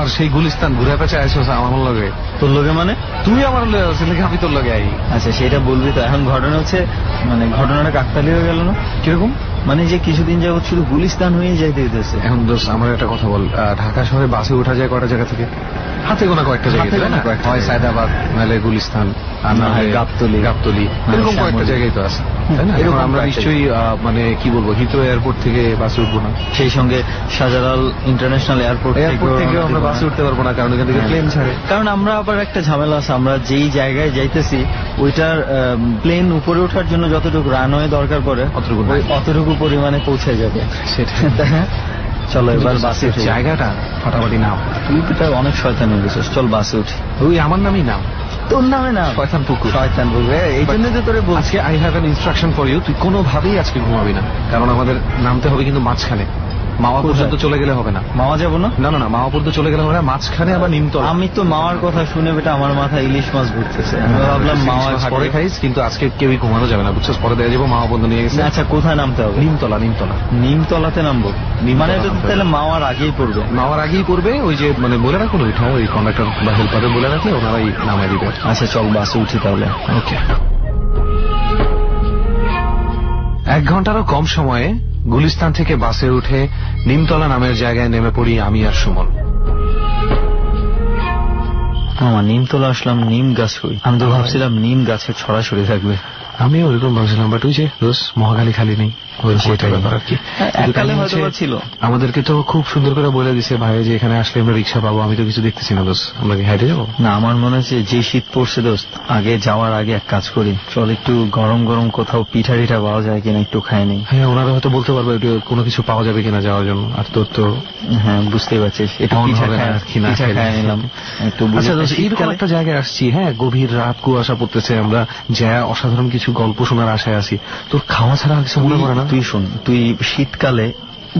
আবার সেই গুলিস্তান ঘুরে পেঁচে আসছো আমার লগে। তোর লগে মানে? তুই আমার লগে আসলে আমি তোর লগে আই। আচ্ছা সেটা বলবি তো। এখন ঘটনা হচ্ছে মানে ঘটনাটা কাকতালি হয়ে গেল না? কিরকম? মানে যে কিছুদিন যাবৎ শুধু গুলিস্তান হয়ে যাইতে হইতেছে। এখন দোস্ত আমার একটা কথা বল, ঢাকা শহরে বাসে ওঠা যায় কয়টা জায়গা থেকে? হাতে গোনা কয়েকটা জায়গায়, হয় সায়দাবাদ, নাহলে গুলিস্তান, আর না হয় গাবতলী, এরকম কয়েকটা জায়গায় তো আছে, তাই না? এরকম আমরা নিশ্চয়ই মানে কি বলবো, হিথ্রো এয়ারপোর্ট থেকে বাসে উঠবো না, সেই সঙ্গে শাহজালাল ইন্টারন্যাশনাল এয়ারপোর্ট থেকেও আমরা বাসে উঠতে পারবো না, কারণ এখান থেকে প্লেন ছাড়ে। কারণ আমরা আবার একটা ঝামেলা আছে, আমরা যেই জায়গায় যাইতেছি ওইটার প্লেন উপরে ওঠার জন্য যতটুকু রানওয়ে দরকার পড়ে অতটুকু পরিমাণে পৌঁছে যাবে, সেটা। চলো এবার বাসে। জায়গাটা ফাটাফাটি নাম। তুই তো অনেক শয়তান হয়ে গেছিস, চল বাসে উঠি। ওই আমার নামই নাম। তোর নামে না, শয়তানপুকুর। এই জন্য তো তোরে বলছি, I have an instruction for you, তুই কোনোভাবেই আজকে ঘুমাবি না, কারণ আমাদের নামতে হবে কিন্তু মাঝখানে। মাওয়া পর্যন্ত চলে গেলে হবে না। মাওয়া যাবো না? না না না, মাওয়া পর্যন্ত চলে গেলে হবে না, মাঝখানে আবার নিমতলা। আমি তো মাওয়ার কথা শুনে বেটা আমার মাথায় ইলিশ মাছ ঘুরতেছে, আমি ভাবলাম মাওয়া পরে খাইস, কিন্তু আজকে কেউই ঘুমানো যাবে না, বুঝছিস? পরে দেখা যাবো মাওয়া বন্ধ নিয়ে গেছে। আচ্ছা কোথায় নামতে হবে? নিমতলা। নিমতলাতে নামবো? মানে এটা তাহলে মাওয়ার আগেই পড়বে? মাওয়ার আগেই পড়বে। ওই যে মানে বলে রাখুন ওইটা, ওই কন্ডাক্টর বা হেল্পারে বলে রাখলে ওনারাই নামাই দিবে। আচ্ছা চল বাসে উঠি তাহলে। ওকে। 1 ঘন্টারও কম সময়ে গুলিস্তান থেকে বাসে উঠে নিমতলা নামের জায়গায় নেমে পড়ি আমি আর সুমন। আমার নিমতলা আসলাম, নিম গাছ কই? আমি তো ভাবছিলাম নিম গাছের ছড়াছড়ি থাকবে। আমি ওইরকম ভাবছিলাম, বাট ওই যে রোজ মহাখালী খালি নেই, আমাদেরকে তো খুব সুন্দর করে বলে দিছে ভাই যে এখানে আসলে আমরা রিক্সা পাবো। আমি তো কিছু দেখতেছি না দোস্ত, আমরা কি হাইটে যাবো? না আমার মনে হচ্ছে যে শীত পড়ছে দোস্ত, আগে যাওয়ার আগে এক কাজ করি, চল একটু গরম গরম কোথাও পিঠা টিঠা পাওয়া যায় কিনা একটু খাই নেই। হ্যাঁ ওনারা হয়তো বলতে পারবে একটু কোনো কিছু পাওয়া যাবে কিনা যাওয়ার জন্য। আর তোর তো হ্যাঁ বুঝতেই পারছিস, একটু পিঠা খাই নিলাম একটু। এইরকম একটা জায়গায় আসছি, হ্যাঁ গভীর রাত, কুয়াশা পড়তেছে, আমরা যা অসাধারণ কিছু গল্প শোনার আশায় আছি। তোর খাওয়া ছাড়া কিছু মনে করে না? তুই শোন, তুই শীতকালে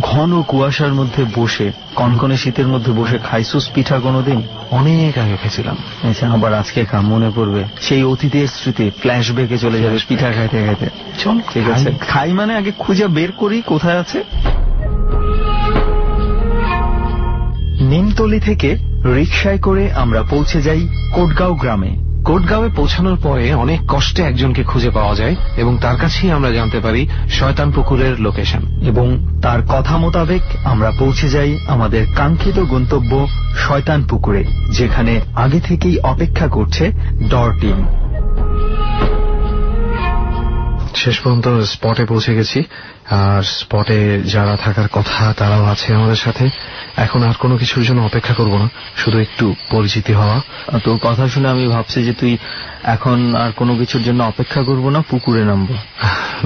ঘন কুয়াশার মধ্যে বসে, কনকনে শীতের মধ্যে বসে খাইছুস পিঠা কোনোদিন? অনেক আগে খেয়েছিলাম। আচ্ছা আবার আজকে খা, মনে পড়বে সেই অতীতের স্মৃতি, ফ্ল্যাশব্যাকে চলে যাবে পিঠা খাইতে খাইতে। চল ঠিক আছে, খাই মানে আগে খুঁজে বের করি কোথায় আছে। নিমতলি থেকে রিকশায় করে আমরা পৌঁছে যাই কোটগাঁও গ্রামে। কোটগাঁওয়ে পৌঁছানোর পরে অনেক কষ্টে একজনকে খুঁজে পাওয়া যায় এবং তার কাছেই আমরা জানতে পারি শয়তানপুকুরের লোকেশন। এবং তার কথা মোতাবেক আমরা পৌঁছে যাই আমাদের কাঙ্ক্ষিত গন্তব্য শয়তানপুকুরে, যেখানে আগে থেকেই অপেক্ষা করছে ডর টিম। শেষ পর্যন্ত স্পটে পৌঁছে গেছি, আর স্পটে যারা থাকার কথা তারাও আছে আমাদের সাথে। এখন আর কোনো কিছুর জন্য অপেক্ষা করব না, শুধু একটু পরিচিতি হওয়া। তোর কথা শুনে আমি ভাবছি যে তুই এখন আর কোনো কিছুর জন্য অপেক্ষা করব না, পুকুরে নামবো।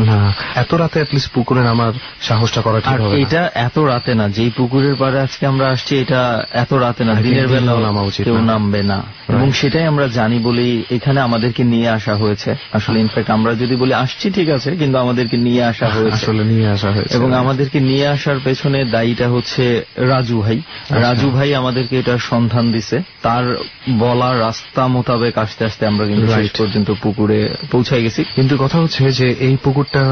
না, এত রাতে অ্যাটলিস্ট পুকুরে নামার সাহসটা করা ঠিক হবে। এটা এত রাতে না, যেই পুকুরের পাড়ে আজকে আমরা আসছি এটা এত রাতে না, দিনের বেলা নামা উচিত, কেউ নামবে না। এবং সেটাই আমরা জানি বলেই এখানে আমাদেরকে নিয়ে আসা হয়েছে। আসলে ইনফ্যাক্ট আমরা যদি বলি আসছি ঠিক আছে, কিন্তু আমাদেরকে নিয়ে আসা হয়েছে, আসলে নিয়ে আসা হয়েছে। এবং আমাদেরকে নিয়ে আসার পেছনে দায়ীটা হচ্ছে রাজু ভাই। রাজু ভাই আমাদেরকে এটার সন্ধান দিছে, তার বলা রাস্তা মোতাবেক আস্তে আস্তে আমরা কিন্তু শেষ পর্যন্ত পুকুরে পৌঁছায় গেছি। কিন্তু কথা হচ্ছে যে এই পুকুরটা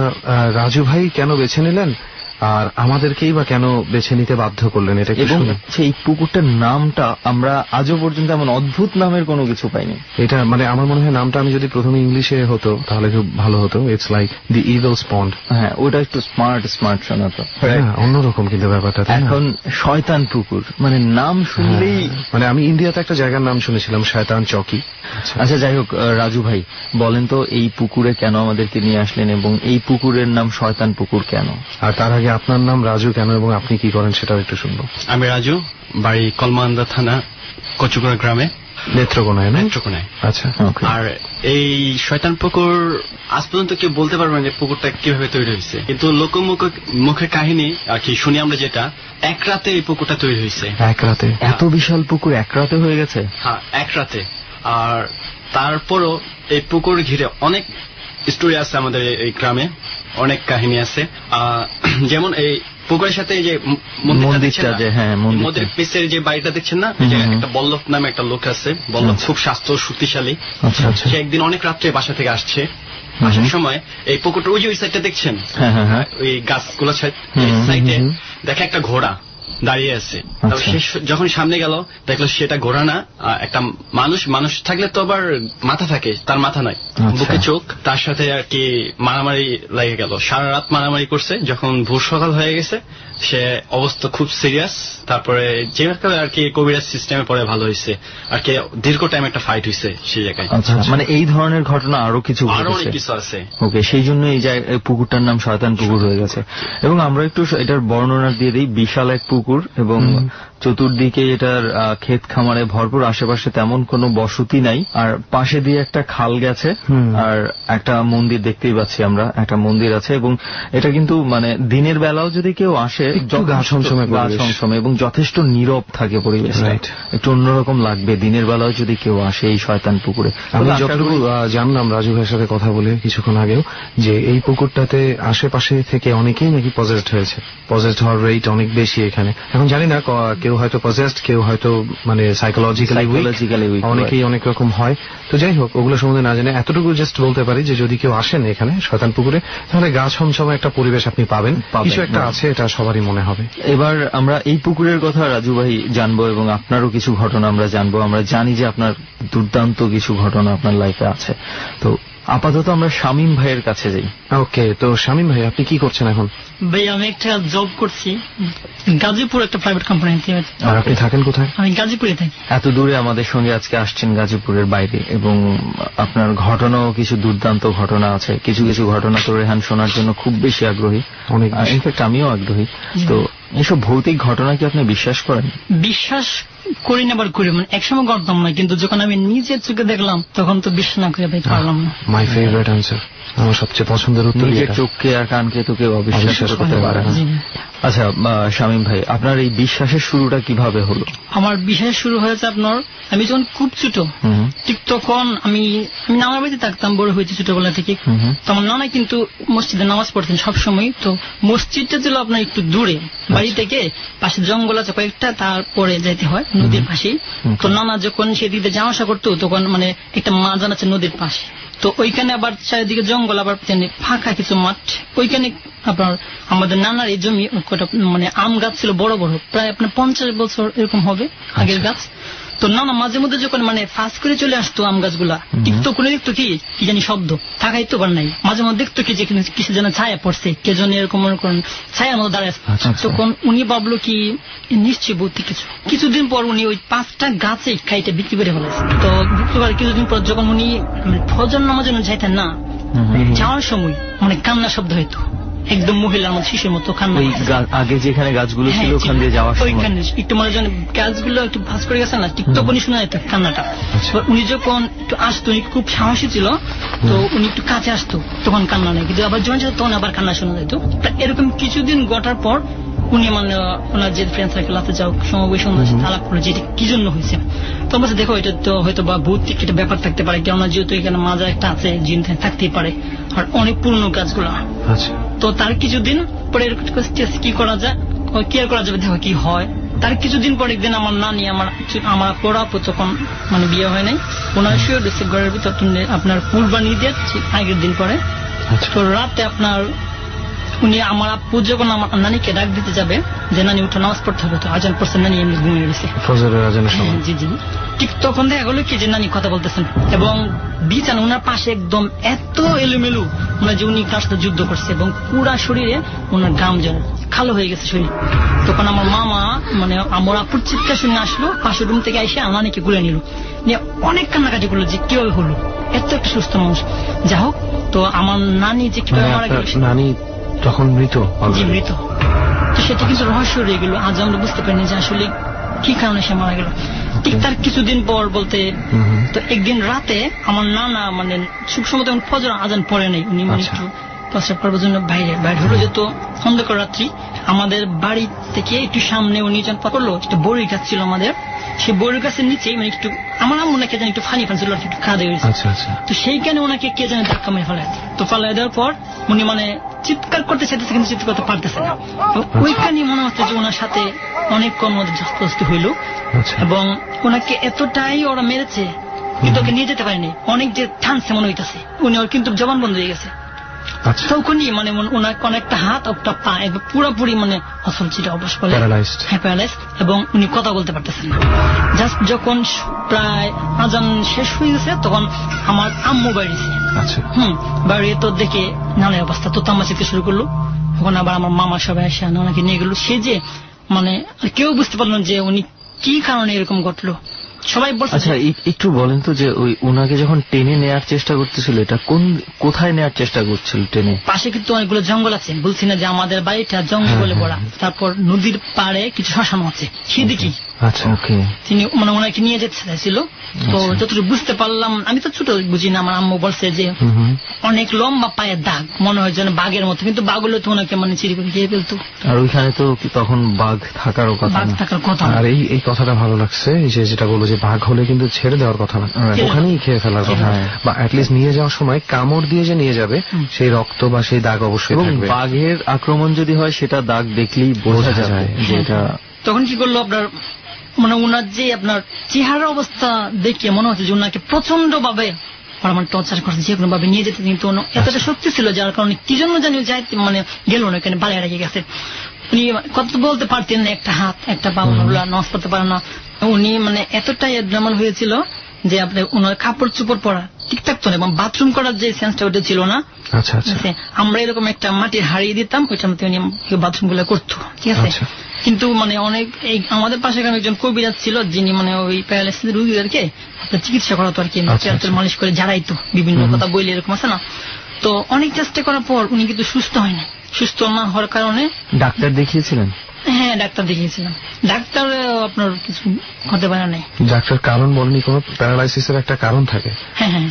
রাজু ভাই কেন বেছে নিলেন আর আমাদেরকেই বা কেন বেছে নিতে বাধ্য করলেন, এটা এবং সেই পুকুরটার নামটা আমরা আজও পর্যন্ত এমন অদ্ভুত নামের কোনো কিছু পাইনি। এটা মানে আমার মনে হয় নামটা আমি যদি প্রথমে ইংলিশে হতো তাহলে খুব ভালো হতো। ইটস লাইক দি ইভিলস পন্ড। হ্যাঁ ওটা একটু স্মার্ট শোনাতো, অন্যরকম কিন্তু ব্যাপারটা। এখন শয়তান পুকুর মানে নাম শুনলেই মানে আমি ইন্ডিয়াতে একটা জায়গার নাম শুনেছিলাম শয়তান চৌকি। আচ্ছা যাই হোক, রাজু ভাই বলেন তো এই পুকুরে কেন আমাদেরকে নিয়ে আসলেন এবং এই পুকুরের নাম শয়তান পুকুর কেন? আর তার আগে আপনার নাম রাজু কেন এবং আপনি কি করেন সেটাও একটু শুনবো। আমি রাজু, বাড়ি কলমান্দা থানা কচুগড়া গ্রামে, নেত্রকোনায়। আচ্ছা। আর এই শয়তান পুকুর আজ পর্যন্ত কেউ বলতে পারবে না যে পুকুরটা কিভাবে তৈরি হয়েছে, কিন্তু লোকমুখে কাহিনী আর কি শুনি আমরা যেটা, এক রাতে এই পুকুরটা তৈরি হয়েছে। এক রাতে? এত বিশাল পুকুর এক রাতে হয়ে গেছে? হ্যাঁ এক রাতে। আর তারপরও এই পুকুর ঘিরে অনেক স্টোরি আছে আমাদের এই গ্রামে, অনেক কাহিনী আছে। যেমন এই পুকুরের সাথে যে মন্দিরের পিছের যে বাড়িটা দেখছেন না, একটা বল্লভ নামে একটা লোক আছে, বল্লভ খুব স্বাস্থ্য শক্তিশালী। সে একদিন অনেক রাত্রে বাসা থেকে আসছে, আসার সময় এই পুকুরটা ওই যে ওই সাইডটা দেখছেন, ওই গাছগুলো সাইডে দেখে একটা ঘোড়া দাঁড়িয়ে আছে। যখন সামনে গেল দেখলো সেটা ঘোড়া না, একটা মানুষ থাকলে তো আবার মাথা থাকে, তার মাথা নাই, বুকে চোখ। তার সাথে আর কি মারামারি লেগে গেল, সারা রাত মারামারি করছে। যখন ভোর সকাল হয়ে গেছে সে অবস্থা খুব সিরিয়াস। তারপরে যে আর কি কবিরাজ সিস্টেমে পরে ভালো হয়েছে আর কি, দীর্ঘ টাইম একটা ফাইট হয়েছে সেই জায়গায়। মানে এই ধরনের ঘটনা আরো কিছু আছে। ওকে, সেই জন্য এই পুকুরটার নাম শয়তান পুকুর হয়ে গেছে। এবং আমরা একটু এটার বর্ণনা দিয়ে দিই। বিশাল এক পুকুর এবং চতুর্দিকে এটার ক্ষেত খামারে ভরপুর, আশেপাশে তেমন কোনো বসতি নাই, আর পাশে দিয়ে একটা খাল গেছে, আর একটা মন্দির দেখতেই পাচ্ছি আমরা, একটা মন্দির আছে। এবং এটা কিন্তু মানে দিনের বেলাও যদি কেউ আসে গা ছমছমে এবং যথেষ্ট নীরব থাকে পরিবেশ, একটু অন্যরকম লাগবে দিনের বেলাও যদি কেউ আসে এই শয়তান পুকুরে। আমি যতটুকু জানলাম রাজু ভাইয়ের সাথে কথা বলে কিছুক্ষণ আগেও, যে এই পুকুরটাতে আশেপাশে থেকে অনেকেই নাকি পজেসড হয়েছে, পজেসড হওয়ার রেট অনেক বেশি এখানে। এখন জানি না, কেউ হয়তো পজেসড, কেউ হয়তো মানে সাইকোলজিক্যালি উইক, অনেকেই অনেক রকম হয়। তো যাই হোক, ওগুলো সম্বন্ধে না জানে এতটুকু জাস্ট বলতে পারি যে যদি কেউ আসেন এখানে শয়তান পুকুরে, তাহলে গা ছমছমে একটা পরিবেশ আপনি পাবেন, কিছু একটা আছে, এটা সবারই মনে হবে। এবার আমরা এই পুকুরের কথা রাজু ভাই জানবো এবং আপনারও কিছু ঘটনা আমরা জানবো। আমরা জানি যে আপনার দুর্দান্ত কিছু ঘটনা আপনার লাইফে আছে। তো আপাতত আমরা শামীম ভাইয়ের কাছে যাই। ওকে, তো শামীম ভাই আপনি কি করছেন এখন? ভাই আমি একটা জব করছি গাজীপুর, একটা প্রাইভেট কোম্পানিতে। আর আপনি থাকেন কোথায়? আমি গাজীপুরে থাকি। এত দূরে আমাদের সঙ্গে আজকে আসছেন গাজীপুরের বাইরে, এবং আপনার ঘটনাও কিছু দুর্দান্ত ঘটনা আছে। কিছু কিছু ঘটনা তো রেহান শোনার জন্য খুব বেশি আগ্রহী, অনেক, ইনফ্যাক্ট আমিও আগ্রহী। তো এসব ভৌতিক ঘটনা কি আপনি বিশ্বাস করেন? বিশ্বাস করি না, আবার করি, মানে একসময় করতাম না, কিন্তু যখন আমি নিজের চোখে দেখলাম তখন তো বিশ্বাস না করে পারলাম না। মাই ফেভারিট আনসার, আমার সবচেয়ে পছন্দের উত্তর। নিজের চোখকে আর কানকে তো কেউ অবিশ্বাস করতে পারে না। আচ্ছা শামীম ভাই, আপনার এই বিশ্বাসের শুরুটা কিভাবে হলো? আমার বিশ্বাস শুরু হয়েছে আপনার, আমি যখন খুব ছোট, ঠিক তখন আমি নানার বাড়িতে থাকতাম, বড় হয়েছে ছোটবেলা থেকে। তো আমার নানা কিন্তু মসজিদে নামাজ পড়তেন সবসময়। তো মসজিদটা ছিল আপনার একটু দূরে বাড়ি থেকে, পাশে জঙ্গল আছে কয়েকটা, তারপরে যাইতে হয় নদীর পাশেই। তো নানা যখন সেদিকে যাওয়া আসা করতো তখন মানে একটা মাজান আছে নদীর পাশে, তো ওইখানে আবার চারিদিকে জঙ্গল, আবার ফাঁকা কিছু মাঠ। ওইখানে আপনার আমাদের নানার এই জমি মানে আম গাছ ছিল বড় বড়, প্রায় আপনার 50 বছর এরকম হবে আগের গাছ। তো নানা মাঝে মধ্যে যখন মানে ফাঁস করে চলে আসতো আম গাছগুলা, টিকতো কোনো দেখতো কি জানি শব্দ, থাকাইতো পার নাই, মাঝে মধ্যে দেখতো কি যে কিছু যেন ছায়া পড়ছে, কে যেন এরকম মনে করেন ছায়ার মতো দাঁড়ায়। তখন উনি ভাবলো কি নিশ্চয়ই ভৌতিক কিছু। কিছুদিন পর উনি ওই 5টা গাছে খাইতে বিক্রি করে ফেলেছে। তো বিক্রি করে কিছুদিন পর যখন উনি ফজর নামাজের জন্য যাইতেন না, যাওয়ার সময় মানে কান্না শব্দ হইতো, একদম মহিলার মতো শিশুর মতো কান্না। আগে যেখানে গাছগুলো ছিল ওখান দিয়ে যাওয়ার সময় একটু মনে হয় গাছগুলো একটু ভাস করে গেছে না, ঠিক তখনই শোনা যেত কান্নাটা। উনি যখন একটু আসতো, উনি খুব সাহসী ছিল, তো উনি একটু কাছে আসতো তখন কান্না নেই, কিন্তু আবার যখন তখন আবার কান্না শোনা যেত। এরকম কিছুদিন ঘটার পর উনি মানে ওনার যে ফ্রেন্ড সার্কেল আছে যাও সমাবেশন আলাপ করে যে কি জন্য হয়েছে, তো বলছে দেখো এটা তো হয়তো বা ভৌতিক একটা ব্যাপার থাকতে পারে, কেননা যেহেতু এখানে মাজা একটা আছে, জিন থাকতেই পারে, আর অনেক পুরনো গাছগুলো। তো তার কিছুদিন পরে কি করা যায়, কি আর করা যাবে, দেখো কি হয়। তার কিছুদিন পর একদিন আমার নানি, আমার পড়াপো তখন মানে বিয়ে হয় নাই, ওনার শুয়ে দিচ্ছে ঘরের ভিতর আপনার ফুল বানিয়ে দিয়ে আগের দিন পরে। তো রাতে আপনার উনি আমার আপু যখন আমার নানিকে ডাক দিতে যাবে যে নানি উঠে নামাজ পড়তে হবে, তো আজান পড়ছে, নানি এমনি ঘুমিয়ে গেছে। জি জি, ঠিক তখন দেখা গেল কি যে নানি কথা বলতেছেন, এবং বিছানা ওনার পাশে একদম এত এলোমেলো মানে যে উনি কার সাথে যুদ্ধ করছে, এবং পুরা শরীরে ওনার ঘাম যেন কালো হয়ে গেছে শরীর। তখন আমার মামা মানে আমার আপুর চিৎকার শুনে আসলো, পাশের রুম থেকে এসে আমার নানিকে গুলে নিল, নিয়ে অনেক কান্নাকাটি করলো যে কিভাবে হলো, এত একটা সুস্থ মানুষ। যা হোক, তো আমার নানি যে কিভাবে মারা গেল, নানি তখন মৃত, জি মৃত। তো সেটা কিন্তু রহস্য রয়ে গেল, আজ আমরা বুঝতে পারিনি যে আসলে কি কারণে সে মারা গেল। ঠিক তার কিছুদিন পর বলতে, তো একদিন রাতে আমার নানা মানে সুসময় তখন ফজর আজান পড়ে নাই, উনি মানে একটু প্রস্রাব করবার জন্য বাইরে হলো, যেত অন্ধকার রাত্রি। আমাদের বাড়ি থেকে একটু সামনে উনি যখন পড়লো, একটা বড়ি গাছ ছিল আমাদের, সেই বড়ি গাছের নিচে মানে একটু আমার আম্মু নাকি জানি একটু ফানি ছিল, একটু খাওয়া দিয়ে গেছে। তো সেইখানে ওনাকে কে জানে ধাক্কা মেরে ফেলায়। তো ফেলাই দেওয়ার পর উনি মানে চিৎকার করতে চাইতেছে, কিন্তু চিৎকার করতে পারতেছে না। ওইখানে মনে হচ্ছে যে ওনার সাথে অনেক কর্মস্তি হইল, এবং ওনাকে এতটাই ওরা মেরেছে কিন্তু ওকে নিয়ে যেতে পারেনি, অনেক যে টানছে মনে হইতেছে, উনি ওর কিন্তু জবান বন্ধ হয়ে গেছে। তখনই মানে ওনার অনেকটা হাত একটা পা একবার পুরোপুরি মানে অচল ছিল অবশ্য বলে প্যারালাইজড, এবং উনি কথা বলতে পারতেছেন না। জাস্ট যখন প্রায় আজান শেষ হয়ে গেছে তখন আমার আম্মু বাড়িছে। বাড়ি তো দেখে নানার অবস্থা, তো তাম্মা চিনতে শুরু করলো। তখন আবার আমার মামা সবাই এসে ওনাকে নিয়ে গেল। সে যে মানে কেউ বুঝতে পারলেন যে উনি কি কারণে এরকম ঘটলো, সবাই বলছে। আচ্ছা একটু বলেন তো যে ওই ওনাকে যখন টেনে নেওয়ার চেষ্টা করতেছিল, এটা কোথায় নেওয়ার চেষ্টা করছিল টেনে? পাশে কিন্তু অনেকগুলো জঙ্গল আছে, বলছি না যে আমাদের বাড়িটা জঙ্গলে ভরা, তারপর নদীর পাড়ে কিছু শ্মশান আছে সেদিকে। আচ্ছা ওকে। তিনি মানে ওনাকে নিয়ে যেতে চাইছিল। তো যতটুকু বুঝতে পারলাম, আমি তো ছোট বুঝি না, আমার আম্মু বলছে যে অনেক লম্বা পায়ের দাগ, মনে হয় যেন বাঘের মতো, কিন্তু বাঘগুলো তো ওনাকে মানে চিড়ি করে খেয়ে ফেলতো। আর ওইখানে তো তখন বাঘ থাকার কথা। আর এই কথাটা ভালো লাগছে যে যেটা বললো যে বাঘ হলে কিন্তু ছেড়ে দেওয়ার কথা না, ওখানেই খেয়ে ফেলার কথা, বা অ্যাটলিস্ট নিয়ে যাওয়ার সময় কামড় দিয়ে যে নিয়ে যাবে সেই রক্ত বা সেই দাগ অবশ্যই থাকবে। বাঘের আক্রমণ যদি হয় সেটা দাগ দেখলেই বোঝা যায় যে এটা। তখন কি করলো আপনার মানে ওনার যে আপনার চেহারা অবস্থা দেখে মনে হচ্ছে যে ওনাকে প্রচন্ড ভাবে আমার টর্চার করছে, যে কোনো ভাবে নিয়ে যেতে, কিন্তু এতটা শক্তি ছিল যার কারণে কি জন্য জানি যাইতে মানে গেল না, এখানে বাড়ি রেখে গেছে। উনি কথা বলতে পারতেন না, একটা হাত একটা পা নষ্ট করতে পারে না। উনি মানে এতটাই অ্যাবনর্মাল হয়েছিল যে আপনার ওনার কাপড় চোপড় পরা ঠিক থাকতো না, এবং বাথরুম করার যে সেন্সটা ওটা ছিল না। আমরা এরকম একটা মাটির হারিয়ে দিতাম, ওইটার মধ্যে উনি বাথরুম গুলো করতো, ঠিক আছে। কিন্তু মানে অনেক এই আমাদের পাশে একজন কবিরাজ ছিল যিনি মানে ওই প্যারালাইসিস রোগীদেরকে চিকিৎসা করাতো আর কি, মালিশ করে ঝাড়াইতো, বিভিন্ন কথা বইলে এরকম আছে না। তো অনেক চেষ্টা করার পর উনি কিন্তু সুস্থ হয়নি। সুস্থ না হওয়ার কারণে ডাক্তার দেখিয়েছিলেন? হ্যাঁ ডাক্তার দেখিয়েছিলাম, ডাক্তার আপনার কিছু হতে পারে নাই। ডাক্তার কারণ বলেনি? কোন প্যারালাইসিসের একটা কারণ থাকে। হ্যাঁ হ্যাঁ,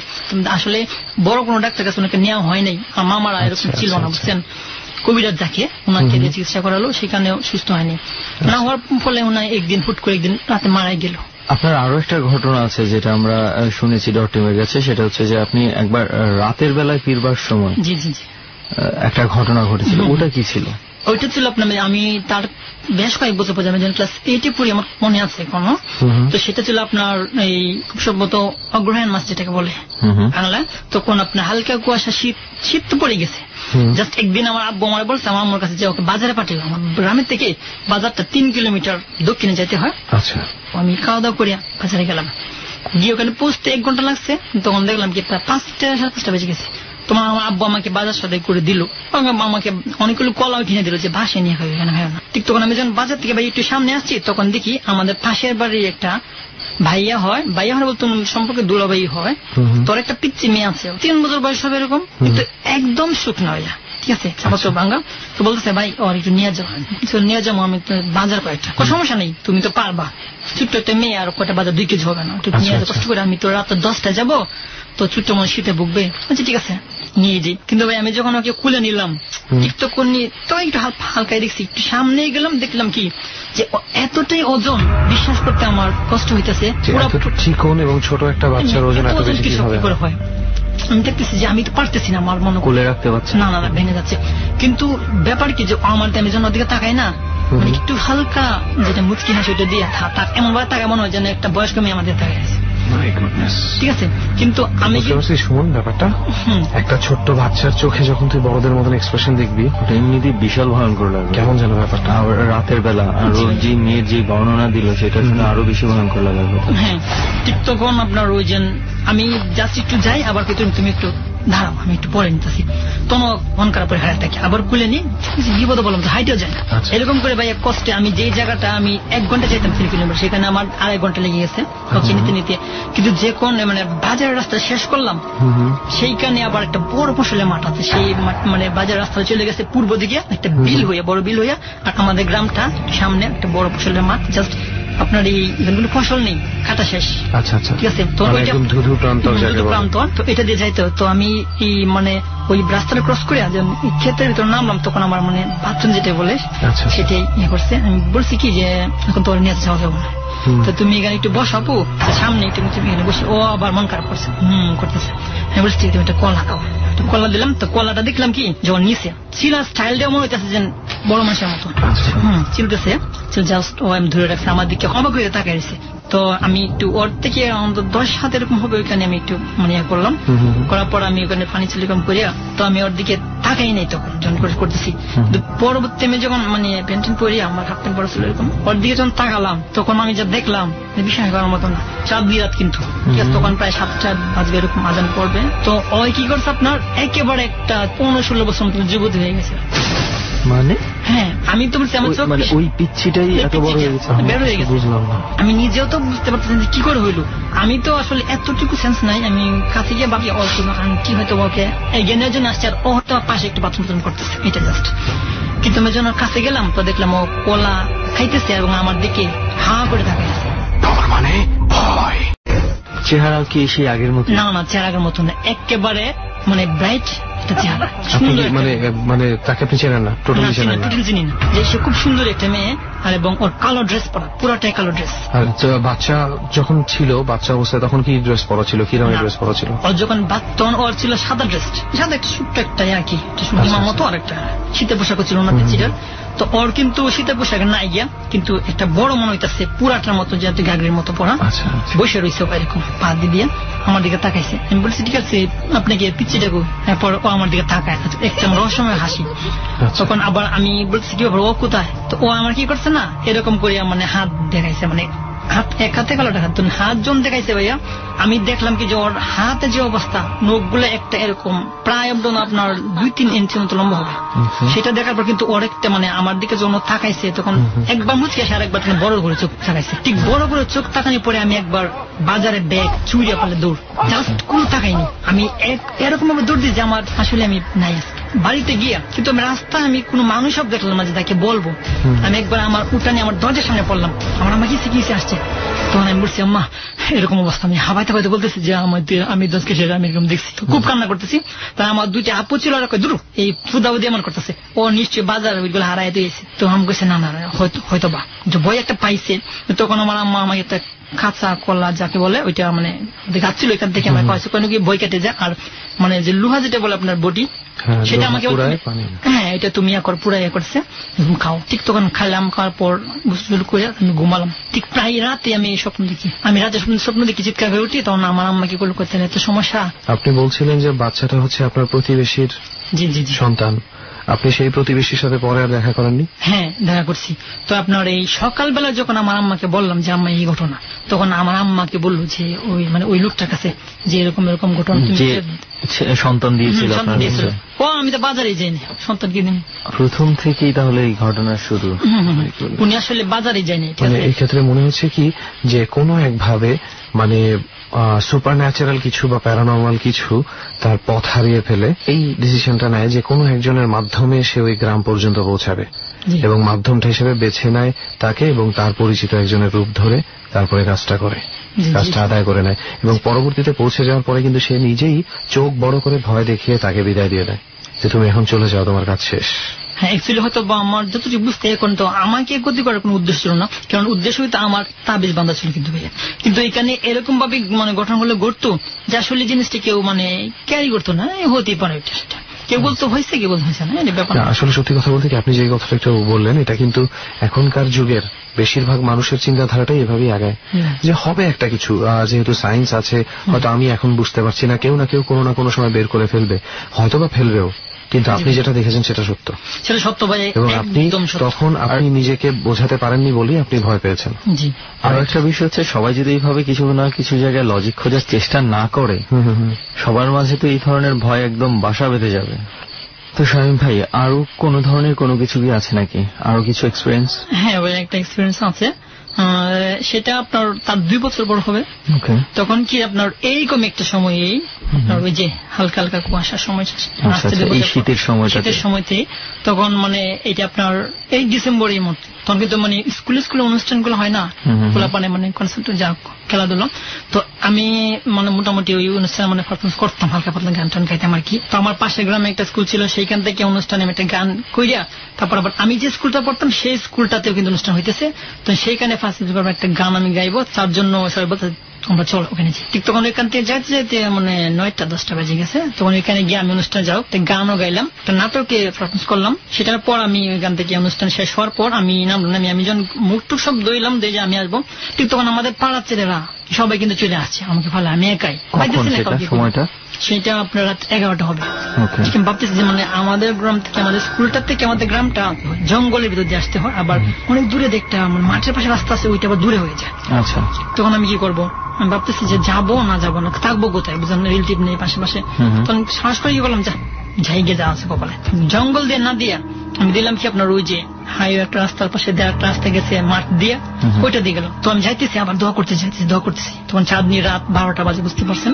আসলে বড় কোনো ডাক্তার কাছে ওনাকে নেওয়া হয় নাই, মামারা এরকম ছিল না বুঝছেন। কবিরাজ যাকে ওনাকে দিয়ে চিকিৎসা করালো, সেখানেও সুস্থ হয়নি। না হওয়ার ফলে ওনার একদিন হুট করে একদিন রাতে মারাই গেল। আপনার আরো একটা ঘটনা আছে যেটা আমরা শুনেছি ডক্টরের কাছে, সেটা হচ্ছে যে আপনি একবার রাতের বেলায় ফিরবার সময় জি জি জি একটা ঘটনা ঘটেছিল, ওটা কি ছিল? ওইটা ছিল আপনার আমি তার বেশ কয়েক বছর পরে, আমি যখন ক্লাস 8-এ পড়ি, আমার মনে আছে এখনো। তো সেটা ছিল আপনার এই খুব সম্ভবত অগ্রহায়ণ মাস যেটাকে বলে বাংলায়। তখন আপনার হালকা কুয়াশা, শীত তো পড়ে গেছে। জাস্ট একদিন আমার আব্বু আমার বলছে আমার আম্মুর কাছে যে ওকে বাজারে পাঠিয়ে, আমার গ্রামের থেকে বাজারটা 3 কিলোমিটার দক্ষিণে যেতে হয়। আচ্ছা, আমি খাওয়া দাওয়া করিয়া বাজারে গেলাম, গিয়ে ওখানে পৌঁছতে 1 ঘন্টা লাগছে। তখন দেখলাম কি প্রায় 5টা বেজে গেছে। তোমার আমার আব্বু আমাকে বাজার সাথে করে দিল, আমাকে অনেকগুলো কলাও কিনে দিল যে বাসায় নিয়ে খাবে, এখানে খাবে না। ঠিক তখন আমি যখন বাজার থেকে একটু সামনে আসছি, তখন দেখি আমাদের পাশের বাড়ির একটা ভাইয়া হয় বলতো সম্পর্কে দুলাভাই হয়, তোর একটা পিচ্চি মেয়ে আছে, 3 বছর বয়স হবে এরকম, কিন্তু একদম শুকনো হইয়া, ঠিক আছে, চাপাচোর ভাঙ্গা। তো বলতেছে ভাই ওর একটু নিয়ে যাবো আমি বাজার কয়েকটা। সমস্যা নেই, তুমি তো পারবা, ছোট্ট একটা মেয়ে, আর কয়টা বাজার 2 কেজি হবে না, একটু নিয়ে যাবো কষ্ট করে, আমি তো রাত 10টায় যাবো, তো ছোট্ট মনে শীতে ভুগবে। আচ্ছা ঠিক আছে নিয়ে যাই। কিন্তু ভাই আমি যখন ওকে খুলে নিলাম, টিকটক নিয়ে তো একটু হালকায় দেখছি, একটু সামনে গেলাম, দেখলাম কি যে এতটাই ওজন, বিশ্বাস করতে আমার কষ্ট হইতেছে। চিকন এবং ছোট একটা বাচ্চার ওজন এত বেশি কিভাবে হয়? আমি দেখতেছি যে আমি তো পারতেছি না, আমার মনে কোলে রাখতে পারছি না, না ভেঙে যাচ্ছে। কিন্তু ব্যাপার কি যে আমার আমি যখন ওদিকে তাকাই না, মানে একটু হালকা যেটা মুচকি হাসি ওটা দিয়ে এমন ভাবে তাকায় মনে হয় যেন একটা বয়স্ক মেয়ে আমাদের তাকায় আছে, ঠিক আছে। কিন্তু আমি শুনুন ব্যাপারটা, একটা ছোট্ট বাচ্চার চোখে যখন তুই বড়দের মতন এক্সপ্রেশন দেখবি, ওটা এমনিতেই বিশাল ভয়ঙ্কর লাগবে। কেমন যেন ব্যাপারটা, রাতের বেলা, আর ওর যে মেয়ের যে বর্ণনা দিল সেটা শুনে আরো বেশি ভয়ঙ্কর লাগবে। হ্যাঁ ঠিক তখন আপনার ওই যে আমি জাস্ট একটু যাই, আবার তুমি একটু দাঁড়াও, আমি একটু পরে নিতেছি, তখন মন খারাপ করে হারাই থাকি, আবার খুলে নি বিপদ বললাম তো হাইটেও যায় না। এরকম করে ভাই কষ্টে আমি যেই জায়গাটা আমি 1 ঘন্টা চাইতাম 3 কিলোমিটার, সেখানে আমার 2.5 ঘন্টা লেগে গেছে নিতে নিতে। কিন্তু যে কোন মানে বাজারের রাস্তা শেষ করলাম, সেইখানে আবার একটা বড় ফসলের মাঠ আছে, সেই মানে বাজার রাস্তা চলে গেছে পূর্ব দিকে একটা বিল হইয়া, বড় বিল হইয়া, আর আমাদের গ্রামটা সামনে একটা বড় ফসলের মাঠ, জাস্ট আপনার এই কোনো ফসল নেই, কাটা শেষ। আচ্ছা আচ্ছা, ঠিক আছে। তো প্রান্তর, তো এটা দিয়ে যাইতে, তো আমি এই মানে ওই রাস্তাটা ক্রস করে ক্ষেতের ভিতরে নামলাম, তখন আমার মানে বাথরুম যেটা বলে সেটাই ইয়ে করছে। আমি বলছি কি যে এখন তোর নিয়ে যাওয়া যাবো না, তো তুমি এখানে একটু বসাবো সামনে, একটু এখানে বসে। ও আবার মন খারাপ করছে, করতেছে। আমি বলছি তুমি একটা কলা খাও, কলা দিলাম। তো কলাটা দেখলাম কি যখন নিচে চিলার স্টাইলটাও মনে হইতেছে যে বড় মানুষের মতো চিলতেছে, জাস্ট ও আমি ধরে রাখছে, আমার দিকে অবাক হয়ে তাকাইছে। তো তো আমি একটু ওর থেকে অন্তত 10 হাত এরকম হবে ওইখানে আমি একটু মানে করলাম, করার পর আমি ওখানে পানি চিলিকম করিয়া তো আমি ওর দিকে তাকাই নাই তখন যখন করতেছি। পরবর্তী আমি যখন মানে প্যান্টিন পরিয়া আমার হাফ প্যান্ট পরা ছিল এরকম, ওর দিকে যখন তাকালাম তখন আমি যা দেখলাম বিষয় করার মতন চাঁদ বিরাট কিন্তু ঠিক আছে, তখন প্রায় 7টা বাজবে এরকম আজান পড়বে। তো ওই কি করছে আপনার একেবারে একটা 15-16 বছর মতো যুবতী হয়ে গেছে। মানে হ্যাঁ আমি তো বলছি আমার চোখ মানে ওই পিচ্ছিটাই এত বড় হয়ে গেছে, বের হয়ে গেছে। বুঝলাম না, আমি নিজেও তো বুঝতে পারতেছি যে কি করে হইলো। আমি তো আসলে এতটুকু সেন্স নাই, আমি কাছে গিয়ে ভাবি কি হয়তো ওকে জ্ঞানের জন্য আসছে আর ও হয়তো পাশে একটু বাথরুম করতেছে, এটা জাস্ট। কিন্তু আমি যখন কাছে গেলাম তো দেখলাম ও কলা খাইতেছে এবং আমার দিকে হা করে তাকাইছে। মানে ভয়। চেহারা কি সেই আগের মতো? না না, চেহারা আগের মতো না, একেবারে মানে ব্রাইট একটা চেহারা। মানে তাকে আপনি চেনেন না? টোটালি চেনেন না? চিনি না। যে সে খুব সুন্দর একটা মেয়ে আর এবং ওর কালো ড্রেস পরা, পুরাটাই কালো ড্রেস। আর বাচ্চা যখন ছিল, বাচ্চা অবস্থায় তখন কি ড্রেস পরা ছিল, কি রঙের ড্রেস পরা ছিল? ওর যখন তখন ওর ছিল সাদা ড্রেস, সাদা একটা ছোট্ট একটা আর কি সুন্দর মতো, আর একটা শীতের পোশাক ছিল ওনার চিটার। তো ওর কিন্তু শীতের পোশাকে নাই গিয়া কিন্তু একটা বড় মনে হইতেছে পুরাটার মতো, যেহেতু গাগরির মতো পড়া, বসে রয়েছে এরকম পা দিয়ে আমার দিকে তাকাইছে। আমি বলছি ঠিক আছে আপনাকে পিচ্ছি ডাকু, এরপর ও আমার দিকে তাকায় একটা রহস্যময় হাসি। তখন আবার আমি বলছি কি ও কোথায়, তো ও আমার কি করছে না এরকম করে মানে হাত দেখাইছে, মানে হাত এক হাতে কালোটা হাত হাত জন দেখাইছে ভাইয়া। আমি দেখলাম কি যে ওর হাতে যে অবস্থা, নখগুলো একটা এরকম প্রায় আপনার 2-3 ইঞ্চি মতো লম্বা হবে। সেটা দেখার পর কিন্তু ওর একটা মানে আমার দিকে যখন তাকাইছে তখন একবার মুচকে আসে আর একবার বড় করে চোখ তাকাইছে। ঠিক বড় করে চোখ তাকানোর পরে আমি একবার বাজারে ব্যাগ চুরিয়া পালে দৌড়, জাস্ট কোন তাকাইনি আমি এরকম ভাবে দৌড় দিই যে আমার আসলে আমি নাই বাড়িতে গিয়া। কিন্তু আমি রাস্তায় আমি কোনো মানুষ সব দেখলাম না যে তাকে বলবো। আমি একবার আমার উঠানে আমার দরজার সামনে পড়লাম, আমার আম্মা কিসে আসছে। তখন আমি বলছি আম্মা এরকম অবস্থা, আমি হাবাইতে বলতেছি যে আমি 10 কেজি আমি এরকম দেখছি, খুব কান্না করতেছি। তাই আমার 2টা আপু ছিল আর দূর এই ফুদাউদি এমন করতেছে, ও নিশ্চয়ই বাজার ওইগুলো হারাই দিয়েছে। তো আমি বলছি না না হয়তো বা বই একটা পাইছে। তখন আমার আম্মা আমাকে একটা কাঁচা কলা যাকে বলে ওইটা মানে গাছ ছিল, এখান থেকে আমার কয়েছে কোনো কি বই কেটে যায় আর মানে যে লোহা যেটা বলে আপনার বডি, সেটা আমাকে হ্যাঁ এটা তুমি পুরা করছে খাও। ঠিক তখন খাইলাম, খাওয়ার পর করে আমি ঘুমালাম। ঠিক প্রায় রাতে আমি স্বপ্ন দেখি, আমি রাতে স্বপ্ন দেখি চিৎকার হয়ে উঠি। তখন আমার আম্মা কি করতে এত সমস্যা। আপনি বলছিলেন যে বাচ্চাটা হচ্ছে আপনার প্রতিবেশীর সন্তান, আপনি সেই প্রতিবেশীর সাথে পরে আর দেখা করেননি? হ্যাঁ দেখা করছি। তো আপনার এই সকালবেলা যখন আমার আম্মাকে বললাম যে আম্মা এই ঘটনা, তখন আমার আম্মাকে বললো যে ওই মানে ওই লোকটার কাছে যে এরকম ঘটনা সন্তান দিয়েছিল। ও আমি তো বাজারে যাইনি, সন্তান কিনে প্রথম থেকেই তাহলে এই ঘটনার শুরু। উনি আসলে বাজারে যায়নি। এই ক্ষেত্রে মনে হচ্ছে কি যে কোনো একভাবে মানে সুপার ন্যাচারাল কিছু বা প্যারানর্মাল কিছু তার পথ হারিয়ে ফেলে এই ডিসিশনটা নেয় যে কোনো একজনের মাধ্যমে সে ওই গ্রাম পর্যন্ত পৌঁছাবে এবং মাধ্যমটা হিসেবে বেছে নেয় তাকে এবং তার পরিচিত একজনের রূপ ধরে তারপরে কাজটা করে, কাজটা আদায় করে নেয় এবং পরবর্তীতে পৌঁছে যাওয়ার পরে কিন্তু সে নিজেই চোখ বড় করে ভয় দেখিয়ে তাকে বিদায় দিয়ে দেয় যে তুমি এখন চলে যাও, তোমার কাজ শেষ। হ্যাঁ অ্যাকচুয়ালি হয়তো আমার যতটুকু বুঝতে এখন তো আমাকে ক্ষতি করার কোনো উদ্দেশ্য ছিল না, কারণ উদ্দেশ্য হয়তো আমার তাবিজ বাঁধা ছিল। কিন্তু এখানে এরকম ভাবে মানে ঘটনাগুলো ঘটতো যে আসলে জিনিসটা কেউ মানে ক্যারি করতো না, হতেই পারে সেটা কেউ বলতো হয়েছে, কেউ বলতে হয়েছে না ব্যাপার। আসলে সত্যি কথা বলতে কি আপনি যে কথাটা একটু বললেন এটা কিন্তু এখনকার যুগের বেশিরভাগ মানুষের চিন্তাধারাটাই এভাবেই আগায় যে হবে একটা কিছু, যেহেতু সায়েন্স আছে হয়তো আমি এখন বুঝতে পারছি না, কেউ না কেউ কোনো না কোনো সময় বের করে ফেলবে, হয়তো বা ফেলবেও। কিন্তু আপনি যেটা দেখেছেন সেটা সত্য, সেটা সত্য ভাই। এবং আপনি তখন আপনি নিজেকে বোঝাতে পারেননি বলেই আপনি ভয় পেয়েছেন। জি। আর একটা বিষয় হচ্ছে সবাই যদি এইভাবে কিছু না কিছু জায়গায় লজিক খোঁজার চেষ্টা না করে সবার মাঝে তো এই ধরনের ভয় একদম বাসা বেঁধে যাবে। তো শামীম ভাই আরো কোন ধরনের কোনো কিছু কি আছে নাকি, আরো কিছু এক্সপিরিয়েন্স? হ্যাঁ ভাই একটা এক্সপিরিয়েন্স আছে, সেটা আপনার তার 2 বছর বড় হবে। তখন কি আপনার এইরকম একটা সময়েই আপনার ওই যে হালকা হালকা কুয়াশার সময় শীতের সময়তে তখন মানে এটা আপনার এই ডিসেম্বরের মধ্যে তখন কিন্তু মানে স্কুলে অনুষ্ঠানগুলো হয় না, খোলাপানে মানে কনসার্ট যা খেলাধুলা। তো আমি মানে মোটামুটি ওই অনুষ্ঠানে মানে পারফরমেন্স করতাম, হালকা পাতলা গান টান গাইতাম আর কি। তো আমার পাশের গ্রামে একটা স্কুল ছিল, সেইখান থেকে অনুষ্ঠানে আমি একটা গান কইরা তারপর আবার আমি যে স্কুলটা পড়তাম সেই স্কুলটাতেও কিন্তু অনুষ্ঠান হইতেছে। তো সেইখানে ফার্স্ট একটা গান আমি গাইবো, তার জন্য সবাই বলতে আমরা চলো ওখানে যাই। ঠিক তখন ওইখান থেকে যাইতে যাইতে মানে 9টা-10টা বেজে গেছে। তখন ওইখানে গিয়ে আমি অনুষ্ঠান যাও গানও গাইলাম, একটা নাটকে পারফরমেন্স করলাম। সেটার পর আমি ওইখান থেকে অনুষ্ঠান শেষ হওয়ার পর আমি নামলাম, আমি যখন মুখটুক সব দইলাম যে আমি আসবো, ঠিক তখন আমাদের পাড়ার ছেলেরা সবাই কিন্তু চলে আসছে আমাকে ফলে, আমি একাই সময়টা সেটা আপনার রাত 11টা হবে। ভাবতেছি যে মানে আমাদের গ্রাম থেকে আমাদের স্কুলটার থেকে আমাদের গ্রামটা জঙ্গলের ভিতর দিয়ে আসতে হয়, আবার অনেক দূরে দেখতে মাঠের পাশে রাস্তা আছে, ওইটা আবার দূরে হয়ে যায়। আচ্ছা, তখন আমি কি করবো, আমি ভাবতেছি যে যাবো না যাবো না, থাকবো কোথায়, বুঝলাম রিলেটিভ নেই পাশে। তখন সাহস করে কি করলাম, যাইগে যা আছে কপালে, জঙ্গল দিয়ে না দিয়া আমি দিলাম কি আপনার ওই যে হাইওয়ে একটা রাস্তার পাশে একটা রাস্তা গেছে মাঠ দিয়ে, ওইটা দিয়ে গেল। তো আমি যাইতেছি আবার দোয়া করতেছি। তখন চাঁদনি রাত 12টা বাজে, বুঝতে পারছেন।